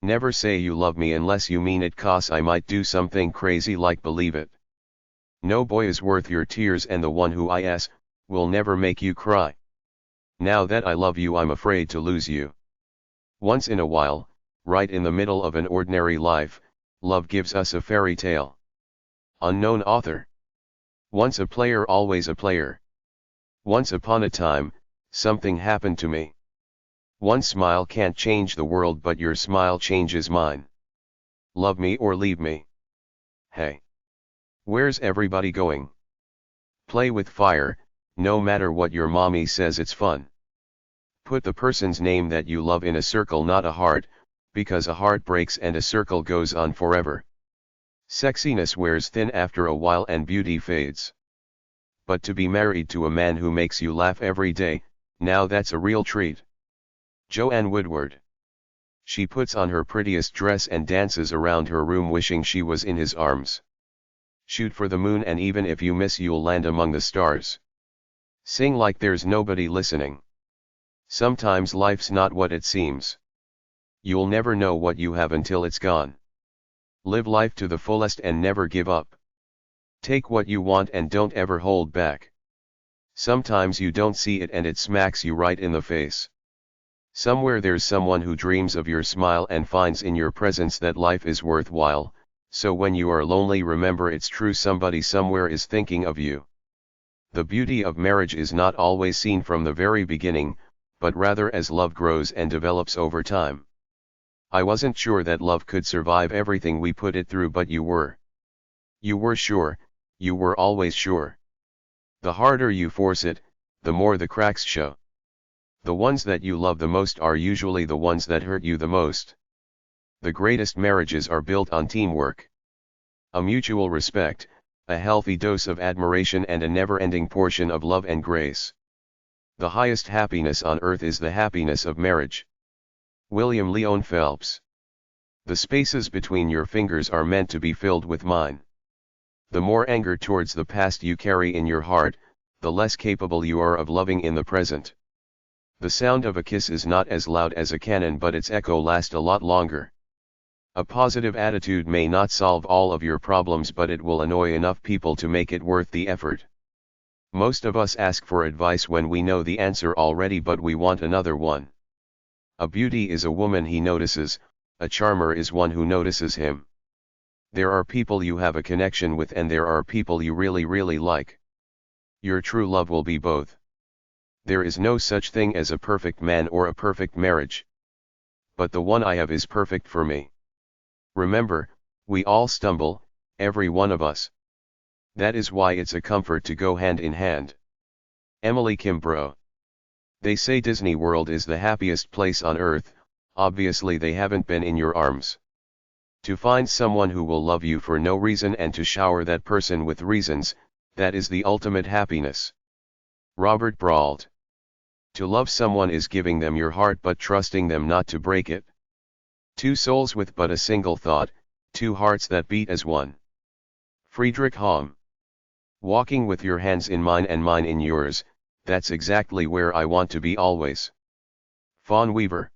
Never say you love me unless you mean it, 'cause I might do something crazy like believe it. No boy is worth your tears, and the one who will never make you cry. Now that I love you, I'm afraid to lose you. Once in a while, right in the middle of an ordinary life, love gives us a fairy tale. Unknown author. Once a player, always a player. Once upon a time, something happened to me. One smile can't change the world, but your smile changes mine. Love me or leave me. Hey. Where's everybody going? Play with fire, no matter what your mommy says, it's fun. Put the person's name that you love in a circle, not a heart, because a heart breaks and a circle goes on forever. Sexiness wears thin after a while and beauty fades. But to be married to a man who makes you laugh every day, now that's a real treat. Joanne Woodward. She puts on her prettiest dress and dances around her room wishing she was in his arms. Shoot for the moon, and even if you miss, you'll land among the stars. Sing like there's nobody listening. Sometimes life's not what it seems. You'll never know what you have until it's gone. Live life to the fullest and never give up. Take what you want and don't ever hold back. Sometimes you don't see it and it smacks you right in the face. Somewhere there's someone who dreams of your smile and finds in your presence that life is worthwhile, so when you are lonely remember it's true, somebody somewhere is thinking of you. The beauty of marriage is not always seen from the very beginning, but rather as love grows and develops over time. I wasn't sure that love could survive everything we put it through, but you were. You were sure, you were always sure. The harder you force it, the more the cracks show. The ones that you love the most are usually the ones that hurt you the most. The greatest marriages are built on teamwork. A mutual respect, a healthy dose of admiration and a never-ending portion of love and grace. The highest happiness on earth is the happiness of marriage. William Leon Phelps. The spaces between your fingers are meant to be filled with mine. The more anger towards the past you carry in your heart, the less capable you are of loving in the present. The sound of a kiss is not as loud as a cannon, but its echo lasts a lot longer. A positive attitude may not solve all of your problems, but it will annoy enough people to make it worth the effort. Most of us ask for advice when we know the answer already, but we want another one. A beauty is a woman he notices, a charmer is one who notices him. There are people you have a connection with and there are people you really like. Your true love will be both. There is no such thing as a perfect man or a perfect marriage. But the one I have is perfect for me. Remember, we all stumble, every one of us. That is why it's a comfort to go hand in hand. Emily Kimbrough. They say Disney World is the happiest place on earth, obviously they haven't been in your arms. To find someone who will love you for no reason and to shower that person with reasons, that is the ultimate happiness. Robert Brault. To love someone is giving them your heart but trusting them not to break it. Two souls with but a single thought, two hearts that beat as one. Friedrich Hom. Walking with your hands in mine and mine in yours, that's exactly where I want to be always. Fawn Weaver.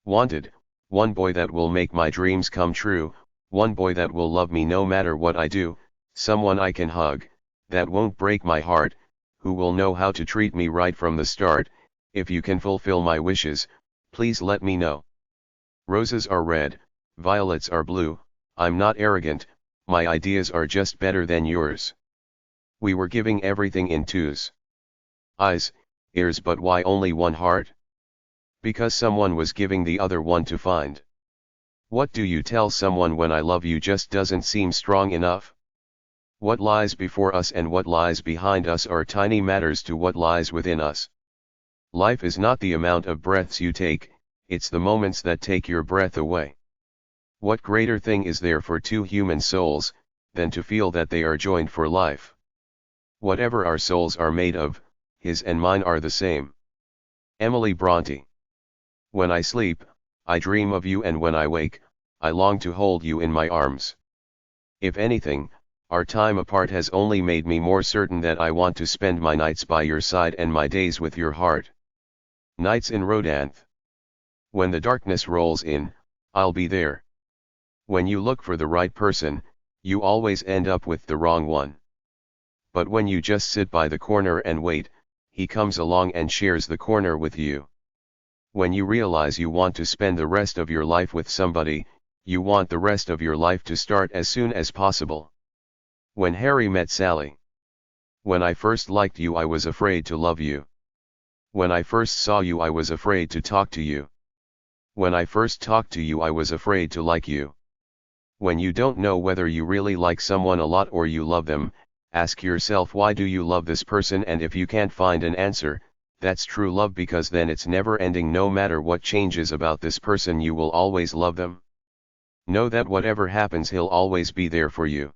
Wanted, one boy that will make my dreams come true, one boy that will love me no matter what I do, someone I can hug, that won't break my heart, who will know how to treat me right from the start. If you can fulfill my wishes, please let me know. Roses are red, violets are blue, I'm not arrogant, my ideas are just better than yours. We were giving everything in twos. Eyes, ears, but why only one heart? Because someone was giving the other one to find. What do you tell someone when I love you just doesn't seem strong enough? What lies before us and what lies behind us are tiny matters to what lies within us. Life is not the amount of breaths you take, it's the moments that take your breath away. What greater thing is there for two human souls, than to feel that they are joined for life? Whatever our souls are made of, his and mine are the same. Emily Bronte. When I sleep, I dream of you, and when I wake, I long to hold you in my arms. If anything, our time apart has only made me more certain that I want to spend my nights by your side and my days with your heart. Nights in Rodanth. When the darkness rolls in, I'll be there. When you look for the right person, you always end up with the wrong one. But when you just sit by the corner and wait, he comes along and shares the corner with you. When you realize you want to spend the rest of your life with somebody, you want the rest of your life to start as soon as possible. When Harry met Sally. When I first liked you, I was afraid to love you. When I first saw you, I was afraid to talk to you. When I first talked to you, I was afraid to like you. When you don't know whether you really like someone a lot or you love them, ask yourself, why do you love this person? And if you can't find an answer, that's true love, because then it's never ending. No matter what changes about this person, you will always love them. Know that whatever happens, he'll always be there for you.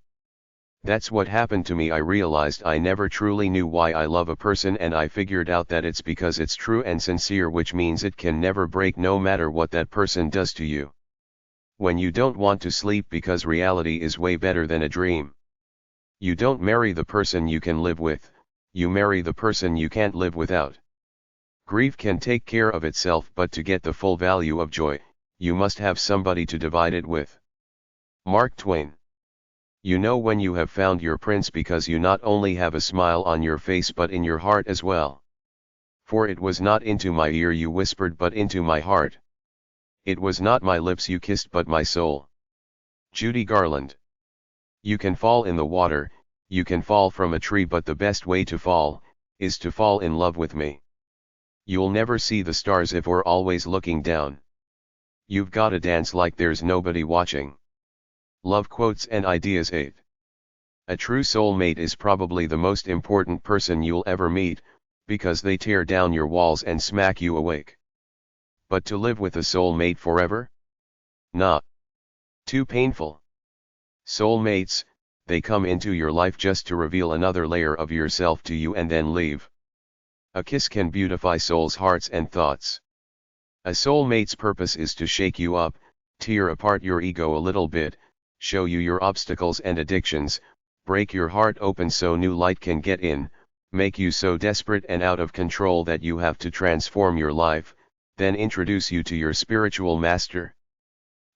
That's what happened to me. I realized I never truly knew why I love a person, and I figured out that it's because it's true and sincere, which means it can never break no matter what that person does to you. When you don't want to sleep because reality is way better than a dream. You don't marry the person you can live with, you marry the person you can't live without. Grief can take care of itself, but to get the full value of joy, you must have somebody to divide it with. Mark Twain. You know when you have found your prince because you not only have a smile on your face but in your heart as well. For it was not into my ear you whispered but into my heart. It was not my lips you kissed but my soul. Judy Garland. You can fall in the water, you can fall from a tree, but the best way to fall, is to fall in love with me. You'll never see the stars if we're always looking down. You've gotta dance like there's nobody watching. Love quotes and ideas 8. A true soulmate is probably the most important person you'll ever meet, because they tear down your walls and smack you awake. But to live with a soulmate forever? Not too painful. Soulmates, they come into your life just to reveal another layer of yourself to you and then leave. A kiss can beautify souls' hearts and thoughts. A soulmate's purpose is to shake you up, tear apart your ego a little bit, show you your obstacles and addictions, break your heart open so new light can get in, make you so desperate and out of control that you have to transform your life, then introduce you to your spiritual master.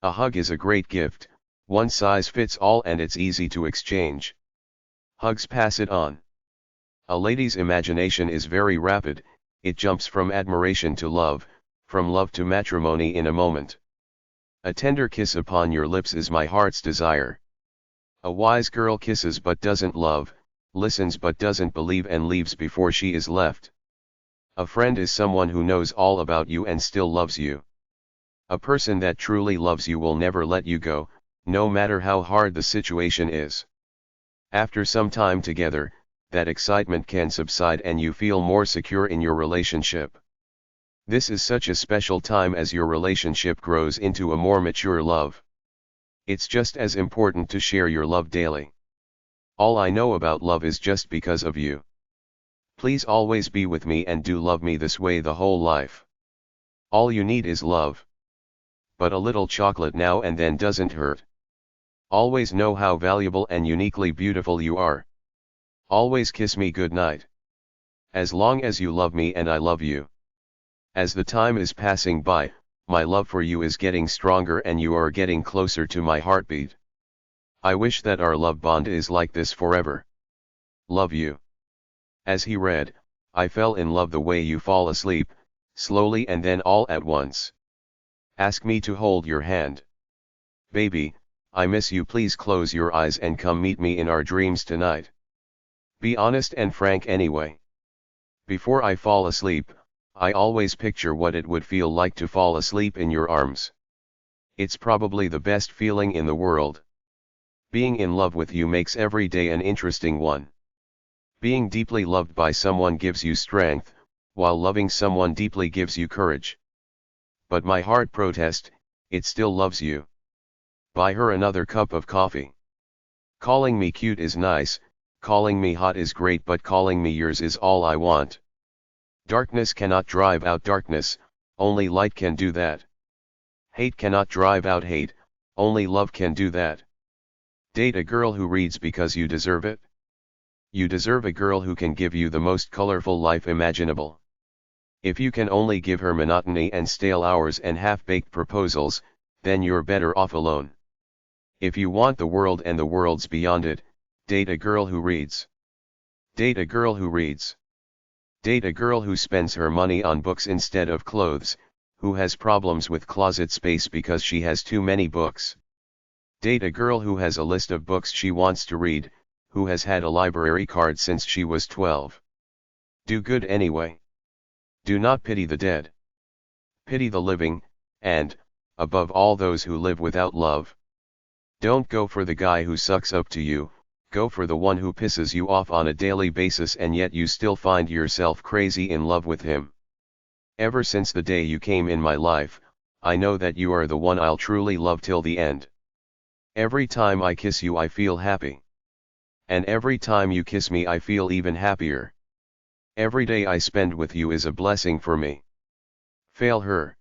A hug is a great gift, one size fits all and it's easy to exchange. Hugs pass it on. A lady's imagination is very rapid, it jumps from admiration to love, from love to matrimony in a moment. A tender kiss upon your lips is my heart's desire. A wise girl kisses but doesn't love, listens but doesn't believe and leaves before she is left. A friend is someone who knows all about you and still loves you. A person that truly loves you will never let you go, no matter how hard the situation is. After some time together, that excitement can subside and you feel more secure in your relationship. This is such a special time as your relationship grows into a more mature love. It's just as important to share your love daily. All I know about love is just because of you. Please always be with me and do love me this way the whole life. All you need is love. But a little chocolate now and then doesn't hurt. Always know how valuable and uniquely beautiful you are. Always kiss me goodnight. As long as you love me and I love you. As the time is passing by, my love for you is getting stronger and you are getting closer to my heartbeat. I wish that our love bond is like this forever. Love you. As he read, I fell in love the way you fall asleep, slowly and then all at once. Ask me to hold your hand. Baby, I miss you. Please close your eyes and come meet me in our dreams tonight. Be honest and frank anyway. Before I fall asleep, I always picture what it would feel like to fall asleep in your arms. It's probably the best feeling in the world. Being in love with you makes every day an interesting one. Being deeply loved by someone gives you strength, while loving someone deeply gives you courage. But my heart protests, it still loves you. Buy her another cup of coffee. Calling me cute is nice, calling me hot is great, but calling me yours is all I want. Darkness cannot drive out darkness, only light can do that. Hate cannot drive out hate, only love can do that. Date a girl who reads because you deserve it. You deserve a girl who can give you the most colorful life imaginable. If you can only give her monotony and stale hours and half-baked proposals, then you're better off alone. If you want the world and the worlds beyond it, date a girl who reads. Date a girl who reads. Date a girl who spends her money on books instead of clothes, who has problems with closet space because she has too many books. Date a girl who has a list of books she wants to read, who has had a library card since she was 12. Do good anyway. Do not pity the dead. Pity the living, and, above all, those who live without love. Don't go for the guy who sucks up to you, go for the one who pisses you off on a daily basis and yet you still find yourself crazy in love with him. Ever since the day you came in my life, I know that you are the one I'll truly love till the end. Every time I kiss you I feel happy. And every time you kiss me I feel even happier. Every day I spend with you is a blessing for me. Fail her.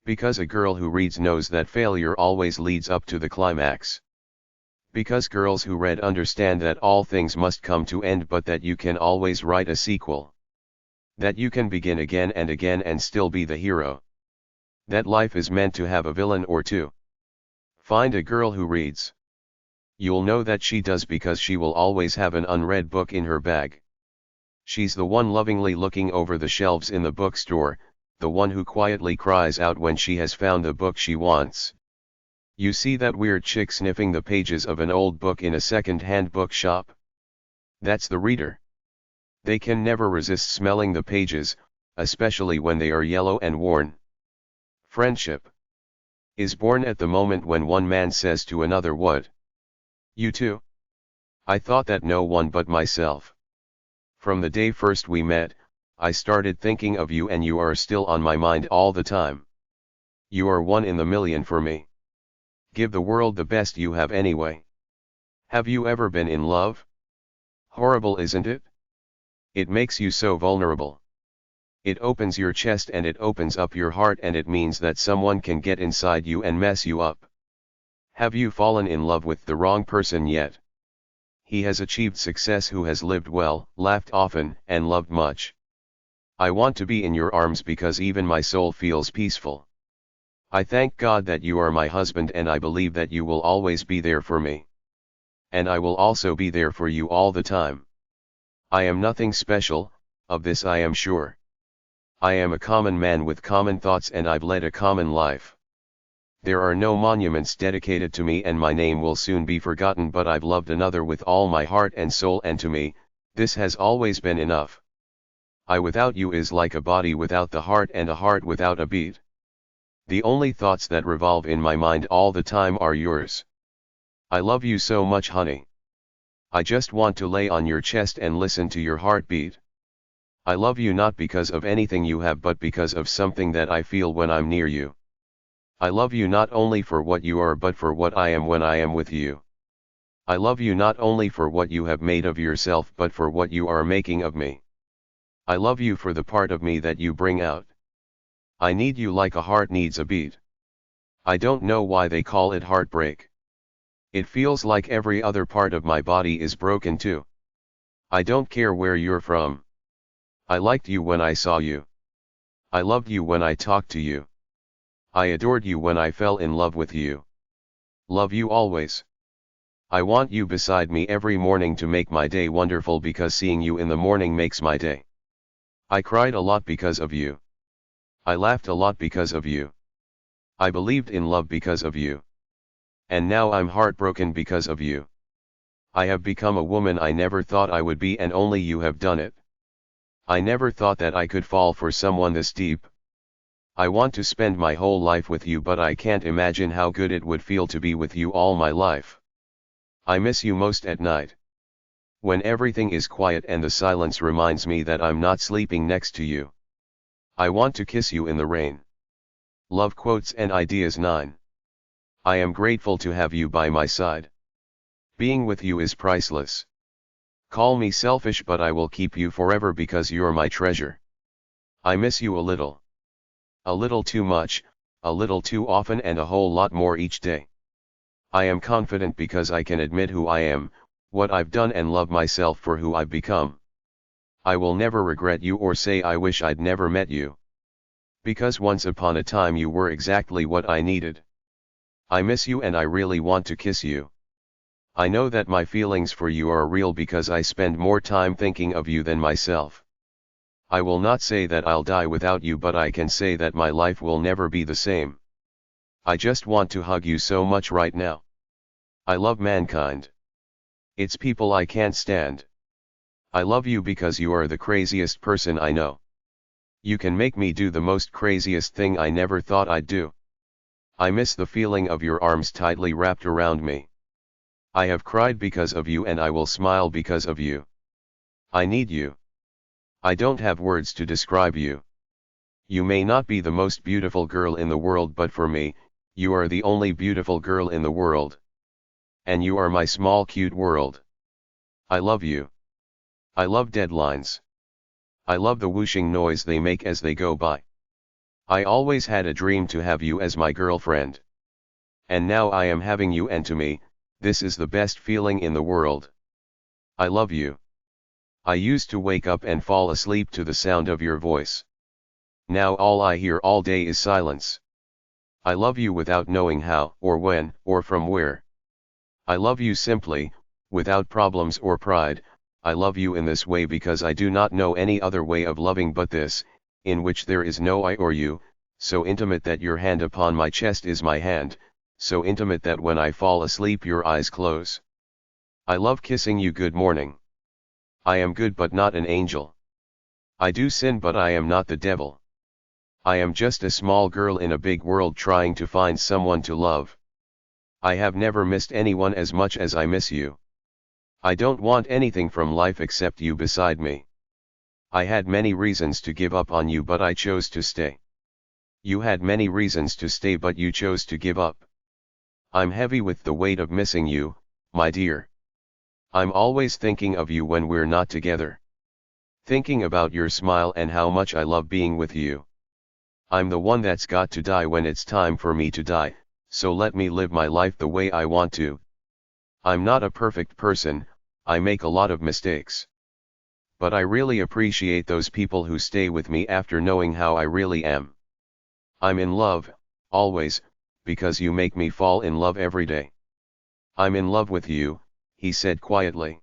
Because a girl who reads knows that failure always leads up to the climax. Because girls who read understand that all things must come to end but that you can always write a sequel. That you can begin again and again and still be the hero. That life is meant to have a villain or two. Find a girl who reads. You'll know that she does because she will always have an unread book in her bag. She's the one lovingly looking over the shelves in the bookstore, the one who quietly cries out when she has found the book she wants. You see that weird chick sniffing the pages of an old book in a second-hand bookshop? That's the reader. They can never resist smelling the pages, especially when they are yellow and worn. Friendship is born at the moment when one man says to another, "What? You too? I thought that no one but myself. From the day first we met, I started thinking of you and you are still on my mind all the time. You are one in the million for me. Give the world the best you have anyway." Have you ever been in love? Horrible, isn't it? It makes you so vulnerable. It opens your chest and it opens up your heart, and it means that someone can get inside you and mess you up. Have you fallen in love with the wrong person yet? He has achieved success who has lived well, laughed often, and loved much. I want to be in your arms because even my soul feels peaceful. I thank God that you are my husband, and I believe that you will always be there for me. And I will also be there for you all the time. I am nothing special, of this I am sure. I am a common man with common thoughts, and I've led a common life. There are no monuments dedicated to me, and my name will soon be forgotten, but I've loved another with all my heart and soul, and to me, this has always been enough. I without you is like a body without the heart and a heart without a beat. The only thoughts that revolve in my mind all the time are yours. I love you so much, honey. I just want to lay on your chest and listen to your heartbeat. I love you not because of anything you have, but because of something that I feel when I'm near you. I love you not only for what you are, but for what I am when I am with you. I love you not only for what you have made of yourself, but for what you are making of me. I love you for the part of me that you bring out. I need you like a heart needs a beat. I don't know why they call it heartbreak. It feels like every other part of my body is broken too. I don't care where you're from. I liked you when I saw you. I loved you when I talked to you. I adored you when I fell in love with you. Love you always. I want you beside me every morning to make my day wonderful, because seeing you in the morning makes my day. I cried a lot because of you. I laughed a lot because of you. I believed in love because of you. And now I'm heartbroken because of you. I have become a woman I never thought I would be, and only you have done it. I never thought that I could fall for someone this deep. I want to spend my whole life with you, but I can't imagine how good it would feel to be with you all my life. I miss you most at night. When everything is quiet and the silence reminds me that I'm not sleeping next to you. I want to kiss you in the rain. Love quotes and ideas 9. I am grateful to have you by my side. Being with you is priceless. Call me selfish, but I will keep you forever because you're my treasure. I miss you a little. A little too much, a little too often, and a whole lot more each day. I am confident because I can admit who I am, what I've done, and love myself for who I've become. I will never regret you or say I wish I'd never met you. Because once upon a time you were exactly what I needed. I miss you and I really want to kiss you. I know that my feelings for you are real because I spend more time thinking of you than myself. I will not say that I'll die without you, but I can say that my life will never be the same. I just want to hug you so much right now. I love mankind. It's people I can't stand. I love you because you are the craziest person I know. You can make me do the most craziest thing I never thought I'd do. I miss the feeling of your arms tightly wrapped around me. I have cried because of you and I will smile because of you. I need you. I don't have words to describe you. You may not be the most beautiful girl in the world, but for me, you are the only beautiful girl in the world. And you are my small cute world. I love you. I love deadlines. I love the whooshing noise they make as they go by. I always had a dream to have you as my girlfriend. And now I am having you, and to me, this is the best feeling in the world. I love you. I used to wake up and fall asleep to the sound of your voice. Now all I hear all day is silence. I love you without knowing how, or when, or from where. I love you simply, without problems or pride. I love you in this way because I do not know any other way of loving but this, in which there is no I or you, so intimate that your hand upon my chest is my hand, so intimate that when I fall asleep your eyes close. I love kissing you good morning. I am good but not an angel. I do sin but I am not the devil. I am just a small girl in a big world trying to find someone to love. I have never missed anyone as much as I miss you. I don't want anything from life except you beside me. I had many reasons to give up on you but I chose to stay. You had many reasons to stay but you chose to give up. I'm heavy with the weight of missing you, my dear. I'm always thinking of you when we're not together. Thinking about your smile and how much I love being with you. I'm the one that's got to die when it's time for me to die, so let me live my life the way I want to. I'm not a perfect person, I make a lot of mistakes. But I really appreciate those people who stay with me after knowing how I really am. I'm in love, always, because you make me fall in love every day. I'm in love with you, he said quietly.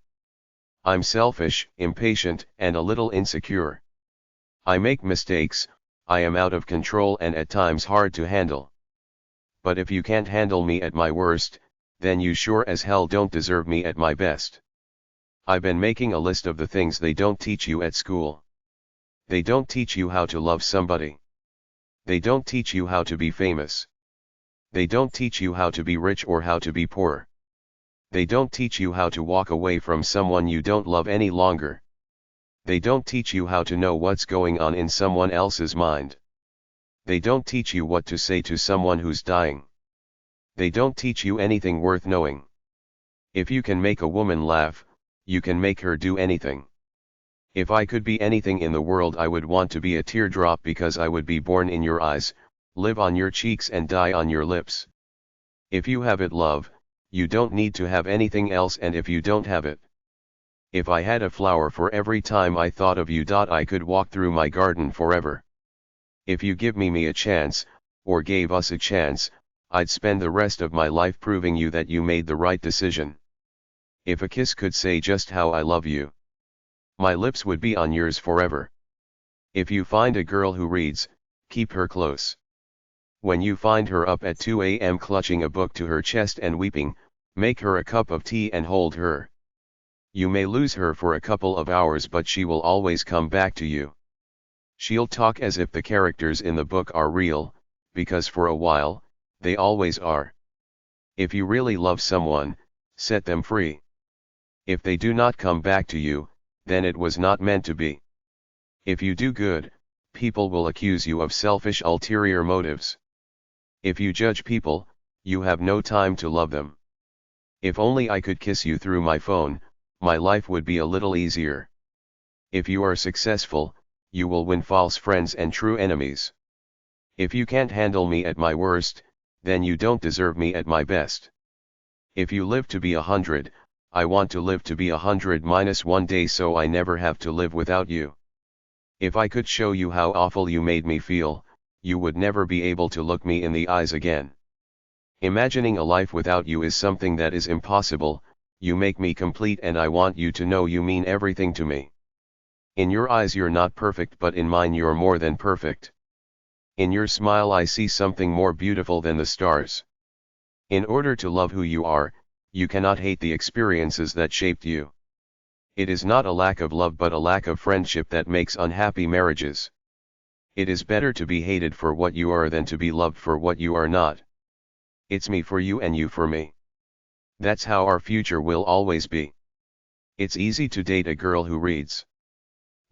I'm selfish, impatient, and a little insecure. I make mistakes, I am out of control and at times hard to handle. But if you can't handle me at my worst, then you sure as hell don't deserve me at my best. I've been making a list of the things they don't teach you at school. They don't teach you how to love somebody. They don't teach you how to be famous. They don't teach you how to be rich or how to be poor. They don't teach you how to walk away from someone you don't love any longer. They don't teach you how to know what's going on in someone else's mind. They don't teach you what to say to someone who's dying. They don't teach you anything worth knowing. If you can make a woman laugh, you can make her do anything. If I could be anything in the world I would want to be a teardrop because I would be born in your eyes, live on your cheeks and die on your lips. If you have it, love, you don't need to have anything else, and if you don't have it. If I had a flower for every time I thought of you, I could walk through my garden forever. If you give me a chance, or gave us a chance, I'd spend the rest of my life proving you that you made the right decision. If a kiss could say just how I love you, my lips would be on yours forever. If you find a girl who reads, keep her close. When you find her up at 2 a.m. clutching a book to her chest and weeping, make her a cup of tea and hold her. You may lose her for a couple of hours, but she will always come back to you. She'll talk as if the characters in the book are real, because for a while, they always are. If you really love someone, set them free. If they do not come back to you, then it was not meant to be. If you do good, people will accuse you of selfish ulterior motives. If you judge people, you have no time to love them. If only I could kiss you through my phone, my life would be a little easier. If you are successful, you will win false friends and true enemies. If you can't handle me at my worst, then you don't deserve me at my best. If you live to be 100, I want to live to be 100 minus 1 day so I never have to live without you. If I could show you how awful you made me feel, you would never be able to look me in the eyes again. Imagining a life without you is something that is impossible. You make me complete and I want you to know you mean everything to me. In your eyes you're not perfect, but in mine you're more than perfect. In your smile I see something more beautiful than the stars. In order to love who you are, you cannot hate the experiences that shaped you. It is not a lack of love but a lack of friendship that makes unhappy marriages. It is better to be hated for what you are than to be loved for what you are not. It's me for you and you for me. That's how our future will always be. It's easy to date a girl who reads.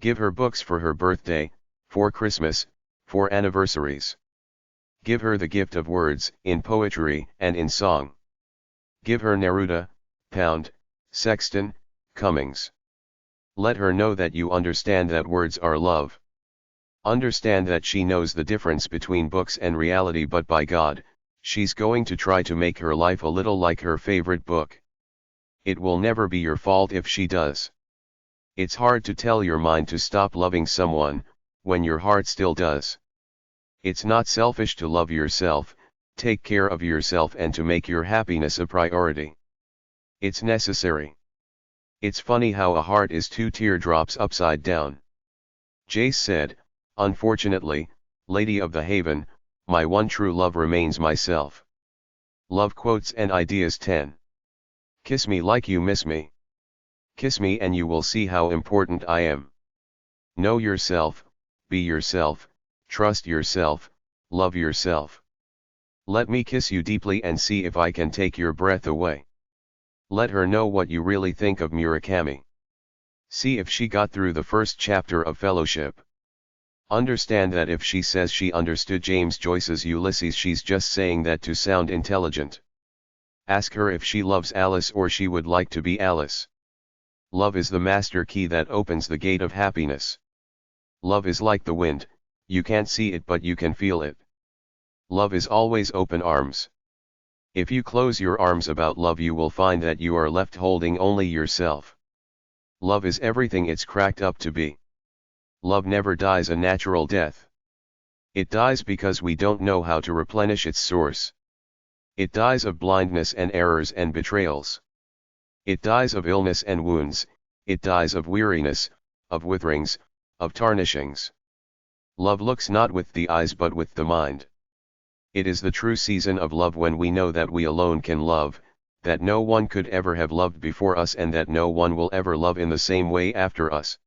Give her books for her birthday, for Christmas, for anniversaries. Give her the gift of words, in poetry and in song. Give her Neruda, Pound, Sexton, Cummings. Let her know that you understand that words are love. Understand that she knows the difference between books and reality, but by God, she's going to try to make her life a little like her favorite book. It will never be your fault if she does. It's hard to tell your mind to stop loving someone, when your heart still does. It's not selfish to love yourself, take care of yourself and to make your happiness a priority. It's necessary. It's funny how a heart is two teardrops upside down. Jace said, unfortunately, Lady of the Haven, my one true love remains myself. Love quotes and ideas 10. Kiss me like you miss me. Kiss me and you will see how important I am. Know yourself, be yourself, trust yourself, love yourself. Let me kiss you deeply and see if I can take your breath away. Let her know what you really think of Murakami. See if she got through the first chapter of Fellowship. Understand that if she says she understood James Joyce's Ulysses, she's just saying that to sound intelligent. Ask her if she loves Alice or she would like to be Alice. Love is the master key that opens the gate of happiness. Love is like the wind, you can't see it but you can feel it. Love is always open arms. If you close your arms about love, you will find that you are left holding only yourself. Love is everything it's cracked up to be. Love never dies a natural death. It dies because we don't know how to replenish its source. It dies of blindness and errors and betrayals. It dies of illness and wounds, it dies of weariness, of witherings, of tarnishings. Love looks not with the eyes but with the mind. It is the true season of love when we know that we alone can love, that no one could ever have loved before us and that no one will ever love in the same way after us.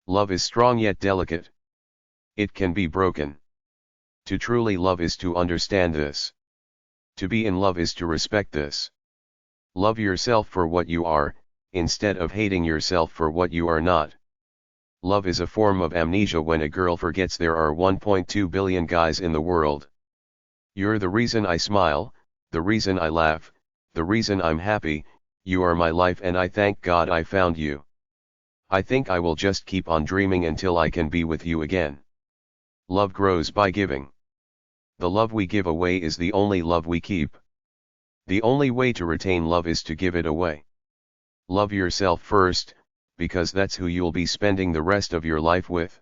Love is strong yet delicate. It can be broken. To truly love is to understand this. To be in love is to respect this. Love yourself for what you are, instead of hating yourself for what you are not. Love is a form of amnesia when a girl forgets there are 1.2 billion guys in the world. You're the reason I smile, the reason I laugh, the reason I'm happy, you are my life and I thank God I found you. I think I will just keep on dreaming until I can be with you again. Love grows by giving. The love we give away is the only love we keep. The only way to retain love is to give it away. Love yourself first, because that's who you'll be spending the rest of your life with.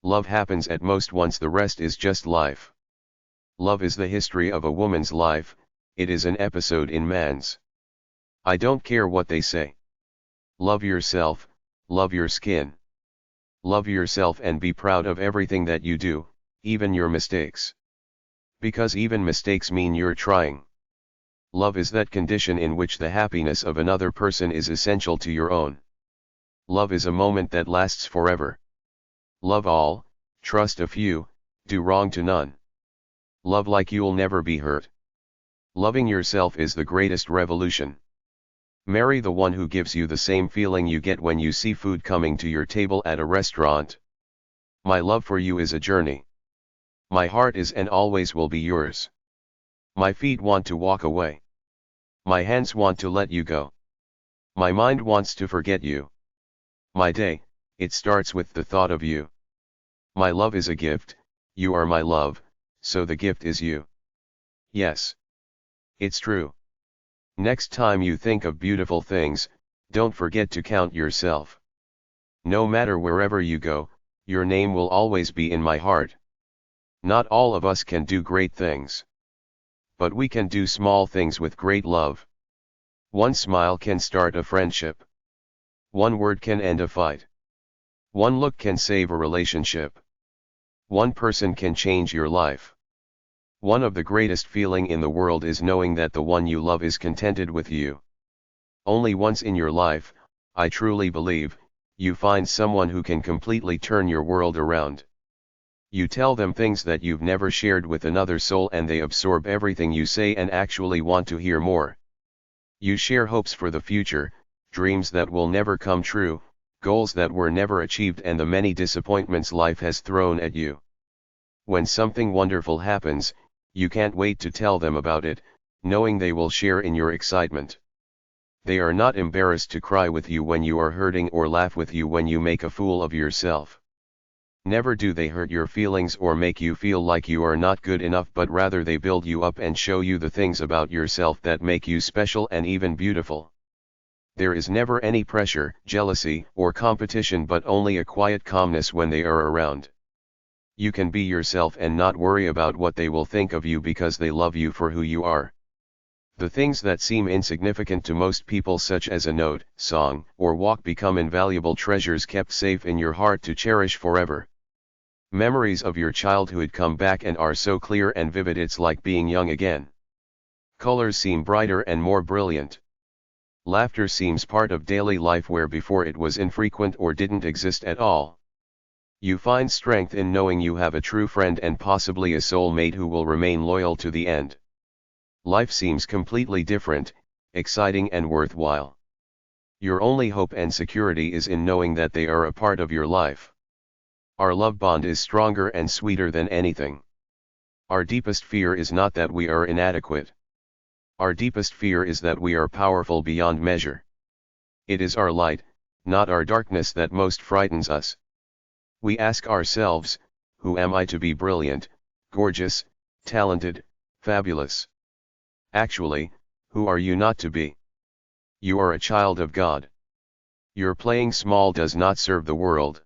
Love happens at most once, the rest is just life. Love is the history of a woman's life, it is an episode in man's. I don't care what they say. Love yourself, love your skin. Love yourself and be proud of everything that you do, even your mistakes. Because even mistakes mean you're trying. Love is that condition in which the happiness of another person is essential to your own. Love is a moment that lasts forever. Love all, trust a few, do wrong to none. Love like you'll never be hurt. Loving yourself is the greatest revolution. Marry the one who gives you the same feeling you get when you see food coming to your table at a restaurant. My love for you is a journey. My heart is and always will be yours. My feet want to walk away. My hands want to let you go. My mind wants to forget you. My day, it starts with the thought of you. My love is a gift, you are my love, so the gift is you. Yes. It's true. Next time you think of beautiful things, don't forget to count yourself. No matter wherever you go, your name will always be in my heart. Not all of us can do great things. But we can do small things with great love. One smile can start a friendship. One word can end a fight. One look can save a relationship. One person can change your life. One of the greatest feelings in the world is knowing that the one you love is contented with you. Only once in your life, I truly believe, you find someone who can completely turn your world around. You tell them things that you've never shared with another soul and they absorb everything you say and actually want to hear more. You share hopes for the future, dreams that will never come true, goals that were never achieved and the many disappointments life has thrown at you. When something wonderful happens, you can't wait to tell them about it, knowing they will share in your excitement. They are not embarrassed to cry with you when you are hurting or laugh with you when you make a fool of yourself. Never do they hurt your feelings or make you feel like you are not good enough, but rather they build you up and show you the things about yourself that make you special and even beautiful. There is never any pressure, jealousy, or competition, but only a quiet calmness when they are around. You can be yourself and not worry about what they will think of you because they love you for who you are. The things that seem insignificant to most people, such as a note, song, or walk, become invaluable treasures kept safe in your heart to cherish forever. Memories of your childhood come back and are so clear and vivid it's like being young again. Colors seem brighter and more brilliant. Laughter seems part of daily life where before it was infrequent or didn't exist at all. You find strength in knowing you have a true friend and possibly a soulmate who will remain loyal to the end. Life seems completely different, exciting and worthwhile. Your only hope and security is in knowing that they are a part of your life. Our love bond is stronger and sweeter than anything. Our deepest fear is not that we are inadequate. Our deepest fear is that we are powerful beyond measure. It is our light, not our darkness, that most frightens us. We ask ourselves, who am I to be brilliant, gorgeous, talented, fabulous? Actually, who are you not to be? You are a child of God. Your playing small does not serve the world.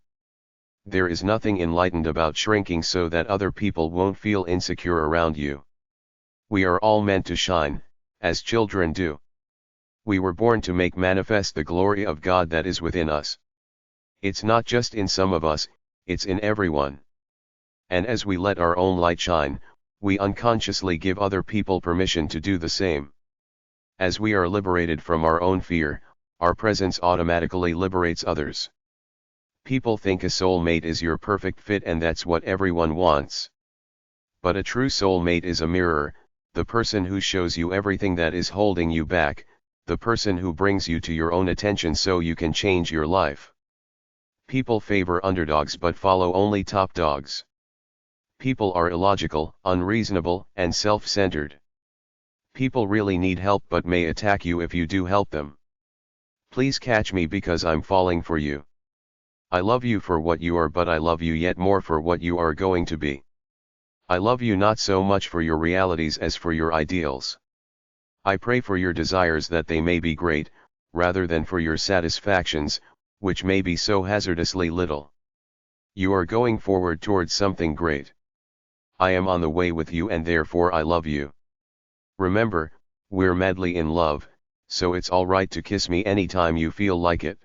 There is nothing enlightened about shrinking so that other people won't feel insecure around you. We are all meant to shine, as children do. We were born to make manifest the glory of God that is within us. It's not just in some of us, it's in everyone. And as we let our own light shine, we unconsciously give other people permission to do the same. As we are liberated from our own fear, our presence automatically liberates others. People think a soulmate is your perfect fit and that's what everyone wants. But a true soulmate is a mirror, the person who shows you everything that is holding you back, the person who brings you to your own attention so you can change your life. People favor underdogs but follow only top dogs. People are illogical, unreasonable, and self-centered. People really need help but may attack you if you do help them. Please catch me because I'm falling for you. I love you for what you are, but I love you yet more for what you are going to be. I love you not so much for your realities as for your ideals. I pray for your desires that they may be great, rather than for your satisfactions, which may be so hazardously little. You are going forward towards something great. I am on the way with you and therefore I love you. Remember, we're madly in love, so it's alright to kiss me anytime you feel like it.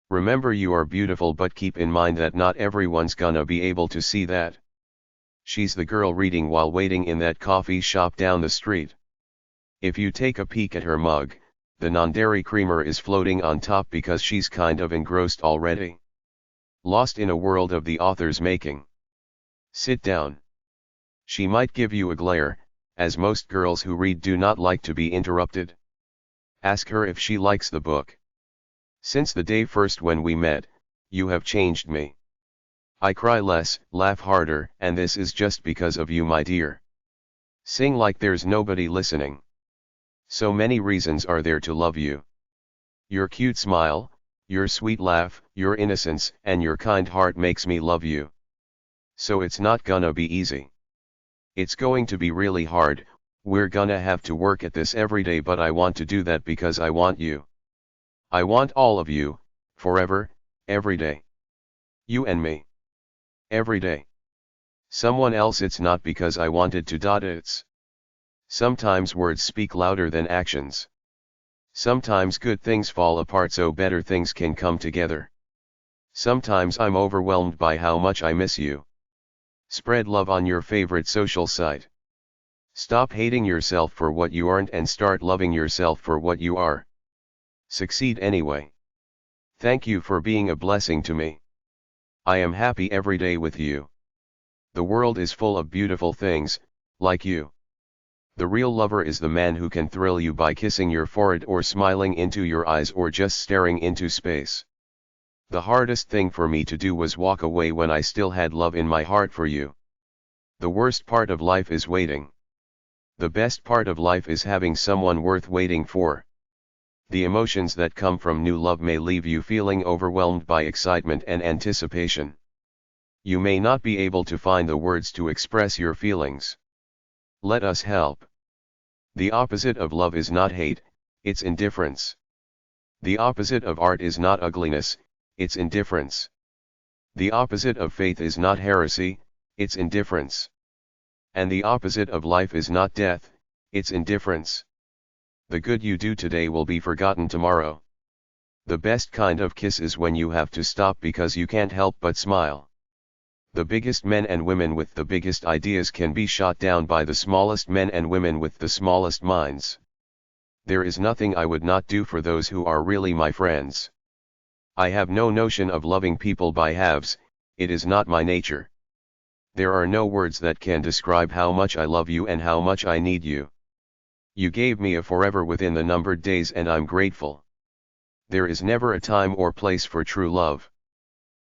Remember you are beautiful, but keep in mind that not everyone's gonna be able to see that. She's the girl reading while waiting in that coffee shop down the street. If you take a peek at her mug, the non-dairy creamer is floating on top because she's kind of engrossed already. Lost in a world of the author's making. Sit down. She might give you a glare, as most girls who read do not like to be interrupted. Ask her if she likes the book. Since the day first when we met, you have changed me. I cry less, laugh harder, and this is just because of you, my dear. Sing like there's nobody listening. So many reasons are there to love you. Your cute smile, your sweet laugh, your innocence, and your kind heart makes me love you. So it's not gonna be easy. It's going to be really hard, we're gonna have to work at this every day, but I want to do that because I want you. I want all of you, forever, every day. You and me. Every day. Someone else it's not because I wanted to. It's. Sometimes words speak louder than actions. Sometimes good things fall apart so better things can come together. Sometimes I'm overwhelmed by how much I miss you. Spread love on your favorite social site. Stop hating yourself for what you aren't and start loving yourself for what you are. Succeed anyway. Thank you for being a blessing to me. I am happy every day with you. The world is full of beautiful things, like you. The real lover is the man who can thrill you by kissing your forehead or smiling into your eyes or just staring into space. The hardest thing for me to do was walk away when I still had love in my heart for you. The worst part of life is waiting. The best part of life is having someone worth waiting for. The emotions that come from new love may leave you feeling overwhelmed by excitement and anticipation. You may not be able to find the words to express your feelings. Let us help. The opposite of love is not hate, it's indifference. The opposite of art is not ugliness, it's indifference. The opposite of faith is not heresy, it's indifference. And the opposite of life is not death, it's indifference. The good you do today will be forgotten tomorrow. The best kind of kiss is when you have to stop because you can't help but smile. The biggest men and women with the biggest ideas can be shot down by the smallest men and women with the smallest minds. There is nothing I would not do for those who are really my friends. I have no notion of loving people by halves, it is not my nature. There are no words that can describe how much I love you and how much I need you. You gave me a forever within the numbered days and I'm grateful. There is never a time or place for true love.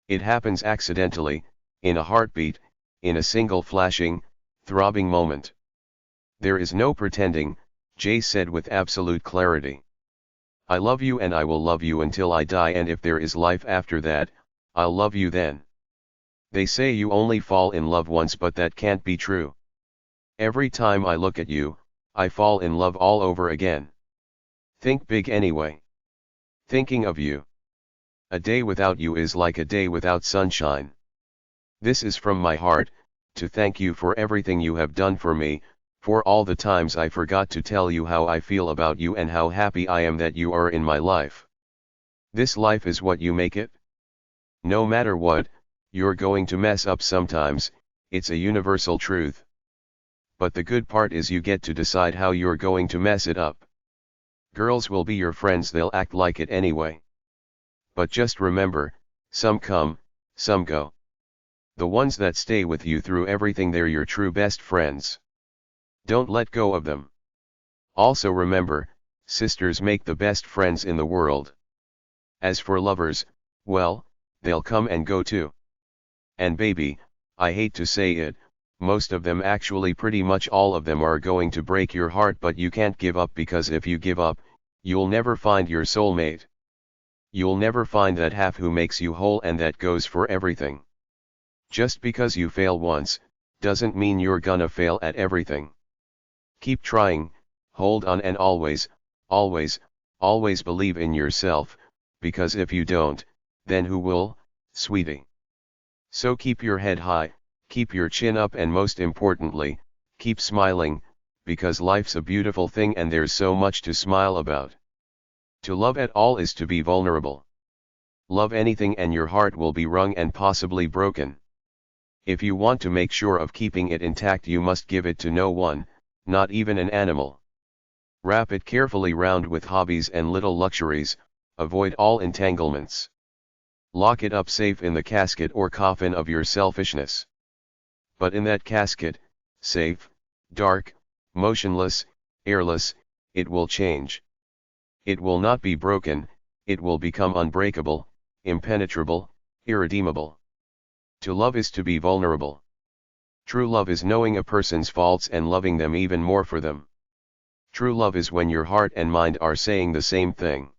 It happens accidentally, in a heartbeat, in a single flashing, throbbing moment. There is no pretending, Jay said with absolute clarity. I love you and I will love you until I die, and if there is life after that, I'll love you then. They say you only fall in love once, but that can't be true. Every time I look at you, I fall in love all over again. Think big anyway. Thinking of you. A day without you is like a day without sunshine. This is from my heart, to thank you for everything you have done for me, for all the times I forgot to tell you how I feel about you and how happy I am that you are in my life. This life is what you make it. No matter what, you're going to mess up sometimes, it's a universal truth. But the good part is you get to decide how you're going to mess it up. Girls will be your friends, they'll act like it anyway. But just remember, some come, some go. The ones that stay with you through everything, they're your true best friends. Don't let go of them. Also remember, sisters make the best friends in the world. As for lovers, well, they'll come and go too. And baby, I hate to say it, most of them, actually pretty much all of them, are going to break your heart, but you can't give up, because if you give up, you'll never find your soulmate. You'll never find that half who makes you whole, and that goes for everything. Just because you fail once, doesn't mean you're gonna fail at everything. Keep trying, hold on, and always, always, always believe in yourself, because if you don't, then who will, sweetie? So keep your head high, keep your chin up, and most importantly, keep smiling, because life's a beautiful thing and there's so much to smile about. To love at all is to be vulnerable. Love anything and your heart will be wrung and possibly broken. If you want to make sure of keeping it intact, you must give it to no one, not even an animal. Wrap it carefully round with hobbies and little luxuries, avoid all entanglements. Lock it up safe in the casket or coffin of your selfishness. But in that casket, safe, dark, motionless, airless, it will change. It will not be broken, it will become unbreakable, impenetrable, irredeemable. To love is to be vulnerable. True love is knowing a person's faults and loving them even more for them. True love is when your heart and mind are saying the same thing.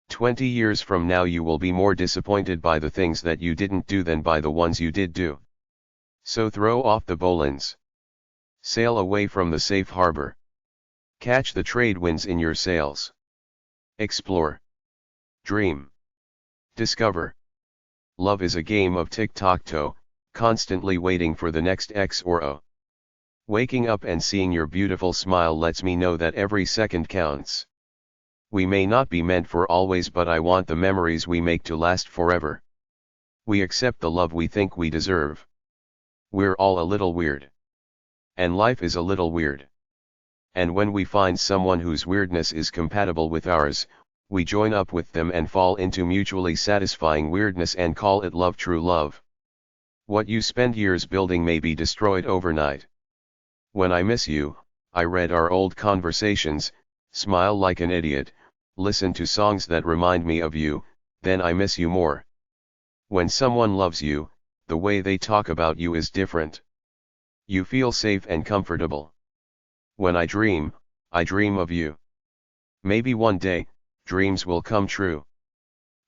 20 years from now you will be more disappointed by the things that you didn't do than by the ones you did do. So throw off the bowlines. Sail away from the safe harbor. Catch the trade winds in your sails. Explore. Dream. Discover. Love is a game of tic-tac-toe, constantly waiting for the next X or O. Waking up and seeing your beautiful smile lets me know that every second counts. We may not be meant for always, but I want the memories we make to last forever. We accept the love we think we deserve. We're all a little weird. And life is a little weird. And when we find someone whose weirdness is compatible with ours, we join up with them and fall into mutually satisfying weirdness and call it love, true love. What you spend years building may be destroyed overnight. When I miss you, I read our old conversations, smile like an idiot, listen to songs that remind me of you, then I miss you more. When someone loves you, the way they talk about you is different. You feel safe and comfortable. When I dream of you. Maybe one day, dreams will come true.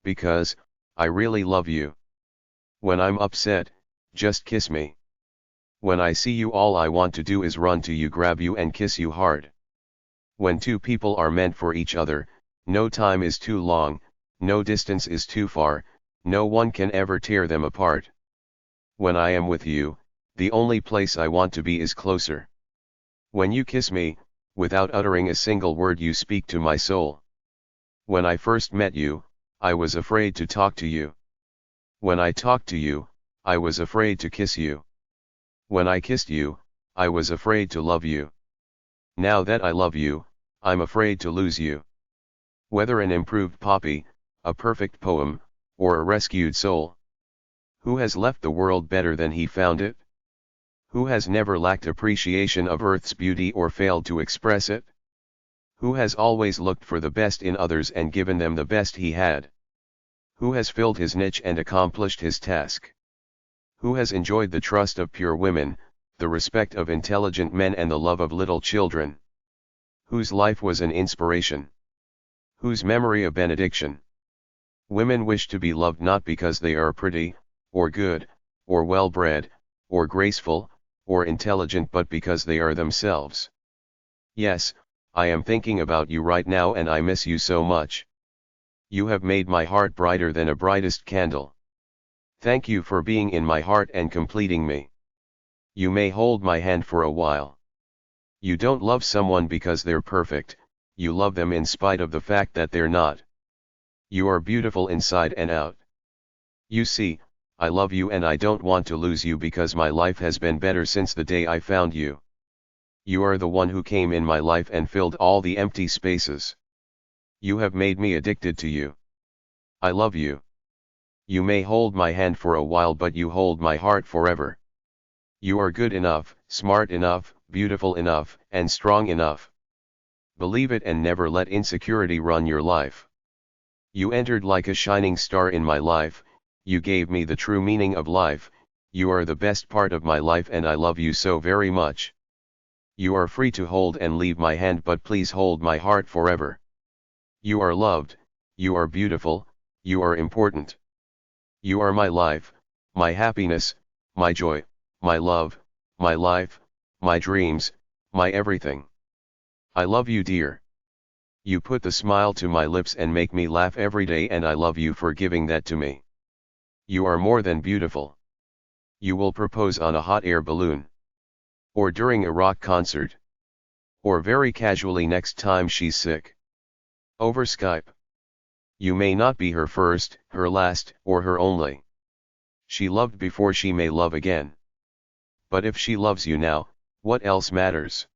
Because, I really love you. When I'm upset, just kiss me. When I see you, all I want to do is run to you, grab you and kiss you hard. When two people are meant for each other, No time is too long, no distance is too far, no one can ever tear them apart. When I am with you, the only place I want to be is closer. When you kiss me, without uttering a single word you speak to my soul. When I first met you, I was afraid to talk to you. When I talked to you, I was afraid to kiss you. When I kissed you, I was afraid to love you. Now that I love you, I'm afraid to lose you. Whether an improved poppy, a perfect poem, or a rescued soul. Who has left the world better than he found it? Who has never lacked appreciation of earth's beauty or failed to express it? Who has always looked for the best in others and given them the best he had? Who has filled his niche and accomplished his task? Who has enjoyed the trust of pure women, the respect of intelligent men and the love of little children? Whose life was an inspiration? Whose memory a benediction? Women wish to be loved not because they are pretty, or good, or well-bred, or graceful, or intelligent, but because they are themselves. Yes, I am thinking about you right now and I miss you so much. You have made my heart brighter than a brightest candle. Thank you for being in my heart and completing me. You may hold my hand for a while. You don't love someone because they're perfect, you love them in spite of the fact that they're not. You are beautiful inside and out. You see, I love you and I don't want to lose you because my life has been better since the day I found you. You are the one who came in my life and filled all the empty spaces. You have made me addicted to you. I love you. You may hold my hand for a while, but you hold my heart forever. You are good enough, smart enough, beautiful enough, and strong enough. Believe it and never let insecurity run your life. You entered like a shining star in my life, you gave me the true meaning of life, you are the best part of my life and I love you so very much. You are free to hold and leave my hand, but please hold my heart forever. You are loved, you are beautiful, you are important. You are my life, my happiness, my joy, my love, my life, my dreams, my everything. I love you, dear. You put the smile to my lips and make me laugh every day, and I love you for giving that to me. You are more than beautiful. You will propose on a hot air balloon. Or during a rock concert. Or very casually next time she's sick. Over Skype. You may not be her first, her last, or her only. She loved before, she may love again. But if she loves you now, what else matters?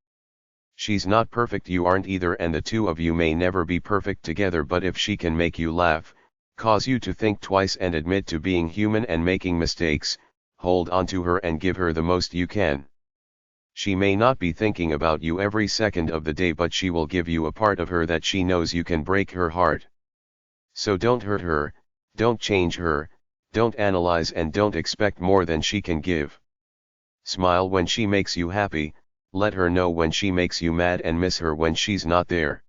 She's not perfect, you aren't either, and the two of you may never be perfect together, but if she can make you laugh, cause you to think twice and admit to being human and making mistakes, hold on to her and give her the most you can. She may not be thinking about you every second of the day, but she will give you a part of her that she knows you can break her heart. So don't hurt her, don't change her, don't analyze, and don't expect more than she can give. Smile when she makes you happy, let her know when she makes you mad, and miss her when she's not there.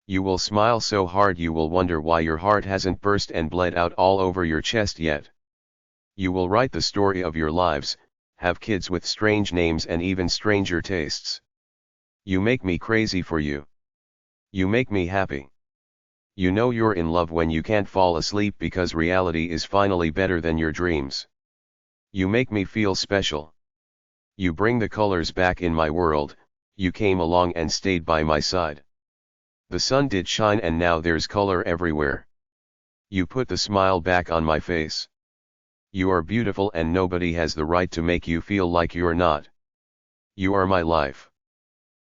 You will smile so hard you will wonder why your heart hasn't burst and bled out all over your chest yet. You will write the story of your lives, have kids with strange names and even stranger tastes. You make me crazy for you. You make me happy. You know you're in love when you can't fall asleep because reality is finally better than your dreams. You make me feel special. You bring the colors back in my world, you came along and stayed by my side. The sun did shine and now there's color everywhere. You put the smile back on my face. You are beautiful and nobody has the right to make you feel like you're not. You are my life.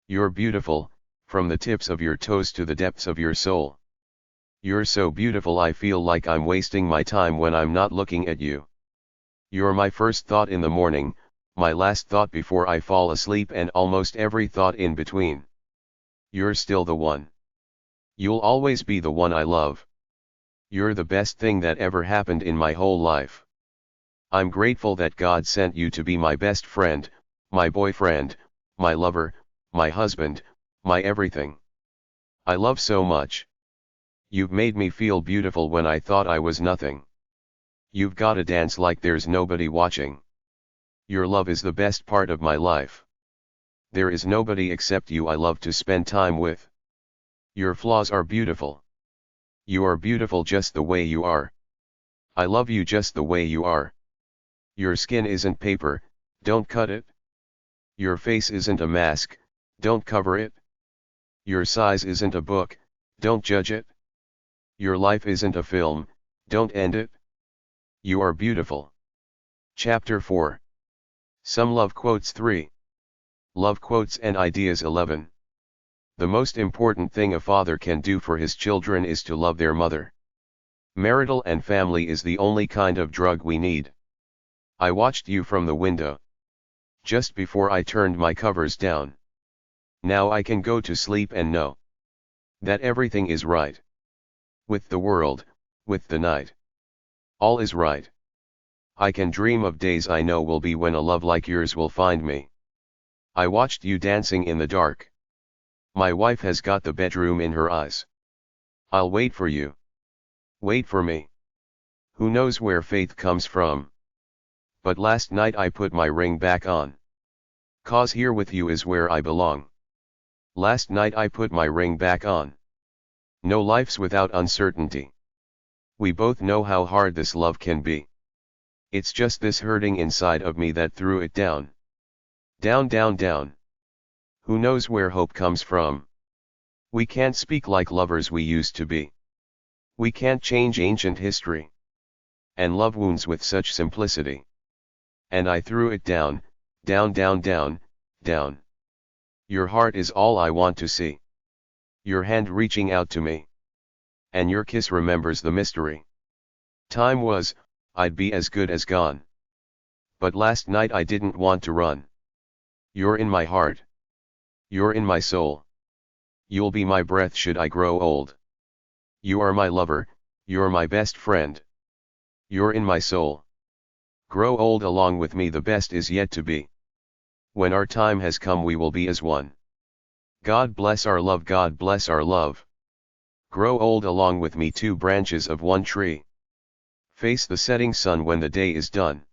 You're beautiful, from the tips of your toes to the depths of your soul. You're so beautiful I feel like I'm wasting my time when I'm not looking at you. You're my first thought in the morning, my last thought before I fall asleep, and almost every thought in between. You're still the one. You'll always be the one I love. You're the best thing that ever happened in my whole life. I'm grateful that God sent you to be my best friend, my boyfriend, my lover, my husband, my everything. I love so much. You've made me feel beautiful when I thought I was nothing. You've gotta dance like there's nobody watching. Your love is the best part of my life. There is nobody except you I love to spend time with. Your flaws are beautiful. You are beautiful just the way you are. I love you just the way you are. Your skin isn't paper, don't cut it. Your face isn't a mask, don't cover it. Your size isn't a book, don't judge it. Your life isn't a film, don't end it. You are beautiful. Chapter 4. Some Love Quotes 3. Love Quotes and Ideas 11. The most important thing a father can do for his children is to love their mother. Marital and family is the only kind of drug we need. I watched you from the window. Just before I turned my covers down. Now I can go to sleep and know that everything is right. With the world, with the night. All is right. I can dream of days I know will be when a love like yours will find me. I watched you dancing in the dark. My wife has got the bedroom in her eyes. I'll wait for you. Wait for me. Who knows where faith comes from? But last night I put my ring back on. 'Cause here with you is where I belong. Last night I put my ring back on. No life's without uncertainty. We both know how hard this love can be. It's just this hurting inside of me that threw it down. Down, down, down. Who knows where hope comes from? We can't speak like lovers we used to be. We can't change ancient history. And love wounds with such simplicity. And I threw it down, down, down, down, down. Your heart is all I want to see. Your hand reaching out to me. And your kiss remembers the mystery. Time was, I'd be as good as gone. But last night I didn't want to run. You're in my heart. You're in my soul. You'll be my breath should I grow old. You are my lover, you're my best friend. You're in my soul. Grow old along with me, the best is yet to be. When our time has come we will be as one. God bless our love, God bless our love. Grow old along with me, two branches of one tree. Face the setting sun when the day is done.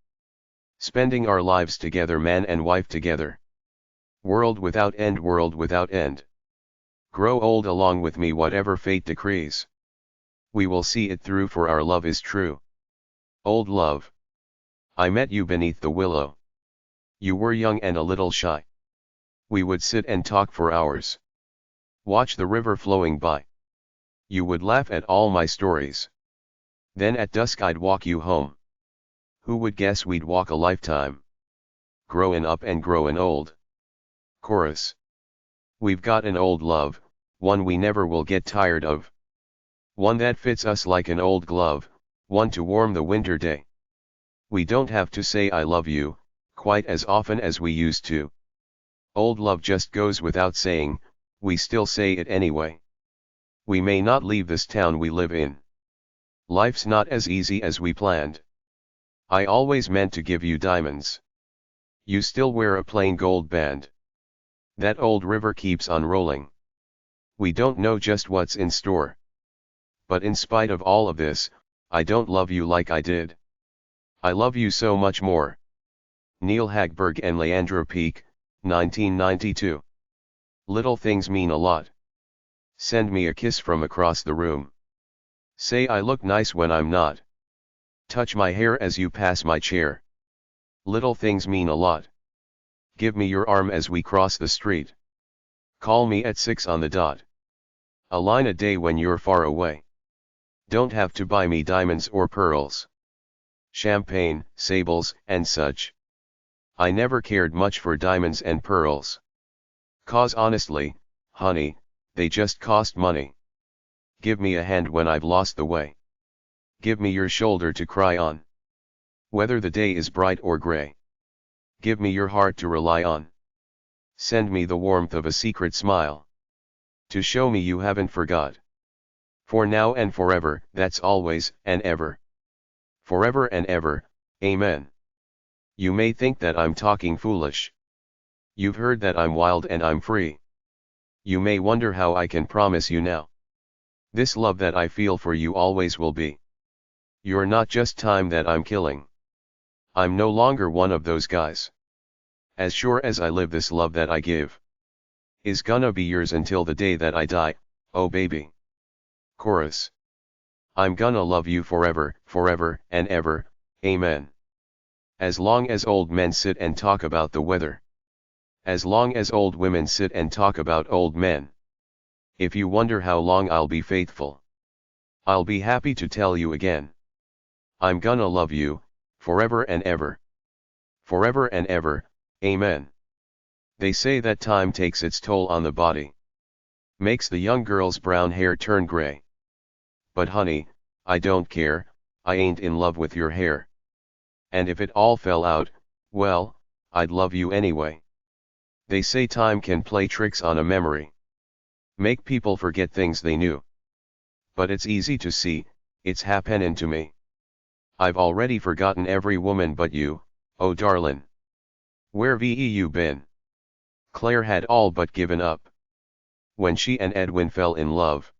Spending our lives together, man and wife together. World without end, world without end. Grow old along with me whatever fate decrees. We will see it through for our love is true. Old love. I met you beneath the willow. You were young and a little shy. We would sit and talk for hours. Watch the river flowing by. You would laugh at all my stories. Then at dusk I'd walk you home. Who would guess we'd walk a lifetime? Growin' up and growin' old. Chorus. We've got an old love, one we never will get tired of. One that fits us like an old glove, one to warm the winter day. We don't have to say I love you, quite as often as we used to. Old love just goes without saying, we still say it anyway. We may not leave this town we live in. Life's not as easy as we planned. I always meant to give you diamonds. You still wear a plain gold band. That old river keeps on rolling. We don't know just what's in store. But in spite of all of this, I don't love you like I did. I love you so much more. Neil Hagberg and Leandra Peake, 1992. Little things mean a lot. Send me a kiss from across the room. Say I look nice when I'm not. Touch my hair as you pass my chair. Little things mean a lot. Give me your arm as we cross the street. Call me at 6 on the dot. A line a day when you're far away. Don't have to buy me diamonds or pearls. Champagne, sables, and such. I never cared much for diamonds and pearls. 'Cause honestly, honey, they just cost money. Give me a hand when I've lost the way. Give me your shoulder to cry on. Whether the day is bright or gray. Give me your heart to rely on. Send me the warmth of a secret smile. To show me you haven't forgot. For now and forever, that's always and ever. Forever and ever, amen. You may think that I'm talking foolish. You've heard that I'm wild and I'm free. You may wonder how I can promise you now. This love that I feel for you always will be. You're not just time that I'm killing. I'm no longer one of those guys. As sure as I live, this love that I give is gonna be yours until the day that I die, oh baby. Chorus. I'm gonna love you forever, forever and ever, amen. As long as old men sit and talk about the weather. As long as old women sit and talk about old men. If you wonder how long I'll be faithful, I'll be happy to tell you again. I'm gonna love you, forever and ever. Forever and ever, amen. They say that time takes its toll on the body. Makes the young girl's brown hair turn gray. But honey, I don't care, I ain't in love with your hair. And if it all fell out, well, I'd love you anyway. They say time can play tricks on a memory. Make people forget things they knew. But it's easy to see, it's happenin' to me. I've already forgotten every woman but you, oh darlin'. Where ve you been? Claire had all but given up. When she and Edwin fell in love.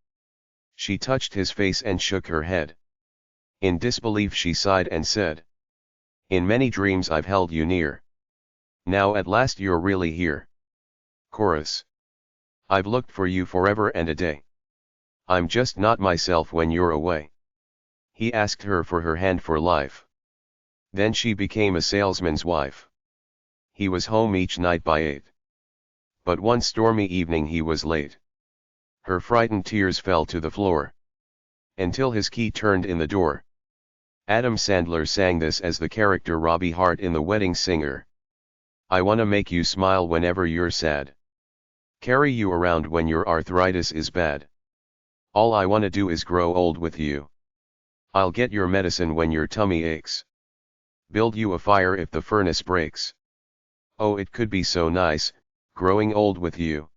She touched his face and shook her head. In disbelief she sighed and said, in many dreams I've held you near. Now at last you're really here. Chorus. I've looked for you forever and a day. I'm just not myself when you're away. He asked her for her hand for life. Then she became a salesman's wife. He was home each night by 8. But one stormy evening he was late. Her frightened tears fell to the floor. Until his key turned in the door. Adam Sandler sang this as the character Robbie Hart in The Wedding Singer. I wanna make you smile whenever you're sad. Carry you around when your arthritis is bad. All I wanna do is grow old with you. I'll get your medicine when your tummy aches. Build you a fire if the furnace breaks. Oh, it could be so nice, growing old with you.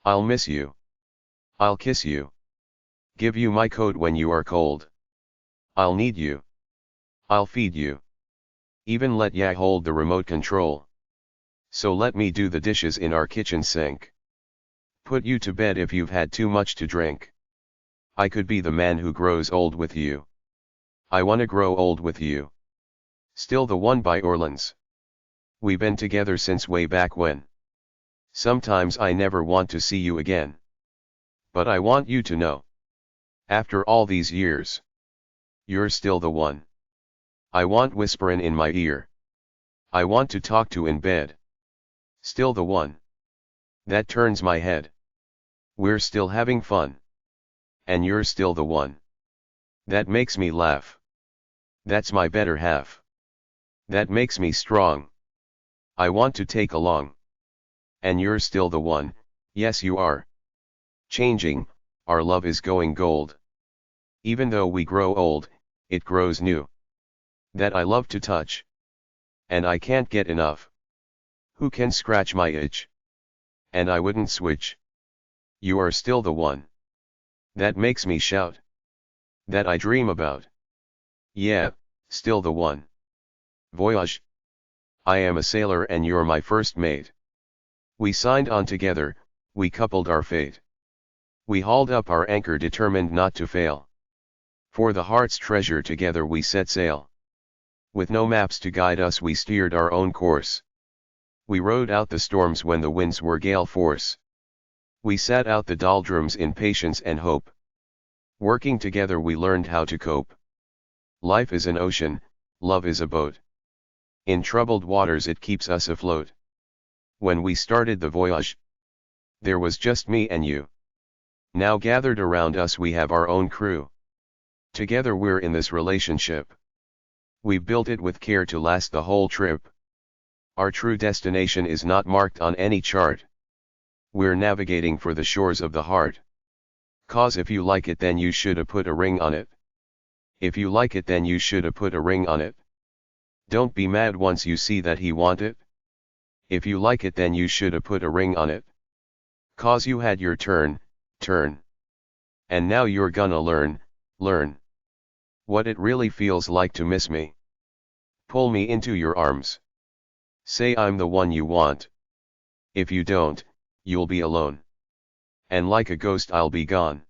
I'll miss you. I'll kiss you. Give you my coat when you are cold. I'll need you. I'll feed you. Even let ya hold the remote control. So let me do the dishes in our kitchen sink. Put you to bed if you've had too much to drink. I could be the man who grows old with you. I wanna grow old with you. Still the One by Orleans. We've been together since way back when. Sometimes I never want to see you again. But I want you to know. After all these years. You're still the one. I want whisperin' in my ear. I want to talk to in bed. Still the one. That turns my head. We're still having fun. And you're still the one. That makes me laugh. That's my better half. That makes me strong. I want to take along. And you're still the one, yes you are. Changing, our love is going gold. Even though we grow old, it grows new. That I love to touch. And I can't get enough. Who can scratch my itch? And I wouldn't switch. You are still the one. That makes me shout. That I dream about. Yeah, still the one. Voyage. I am a sailor and you're my first mate. We signed on together, we coupled our fate. We hauled up our anchor determined not to fail. For the heart's treasure together we set sail. With no maps to guide us we steered our own course. We rode out the storms when the winds were gale force. We sat out the doldrums in patience and hope. Working together we learned how to cope. Life is an ocean, love is a boat. In troubled waters it keeps us afloat. When we started the voyage, there was just me and you. Now gathered around us we have our own crew. Together we're in this relationship. We've built it with care to last the whole trip. Our true destination is not marked on any chart. We're navigating for the shores of the heart. 'Cause if you like it then you shoulda put a ring on it. If you like it then you shoulda put a ring on it. Don't be mad once you see that he want it. If you like it then you shoulda put a ring on it. 'Cause you had your turn. And now you're gonna learn what it really feels like to miss me. Pull me into your arms. Say I'm the one you want. If you don't, you'll be alone. And like a ghost I'll be gone.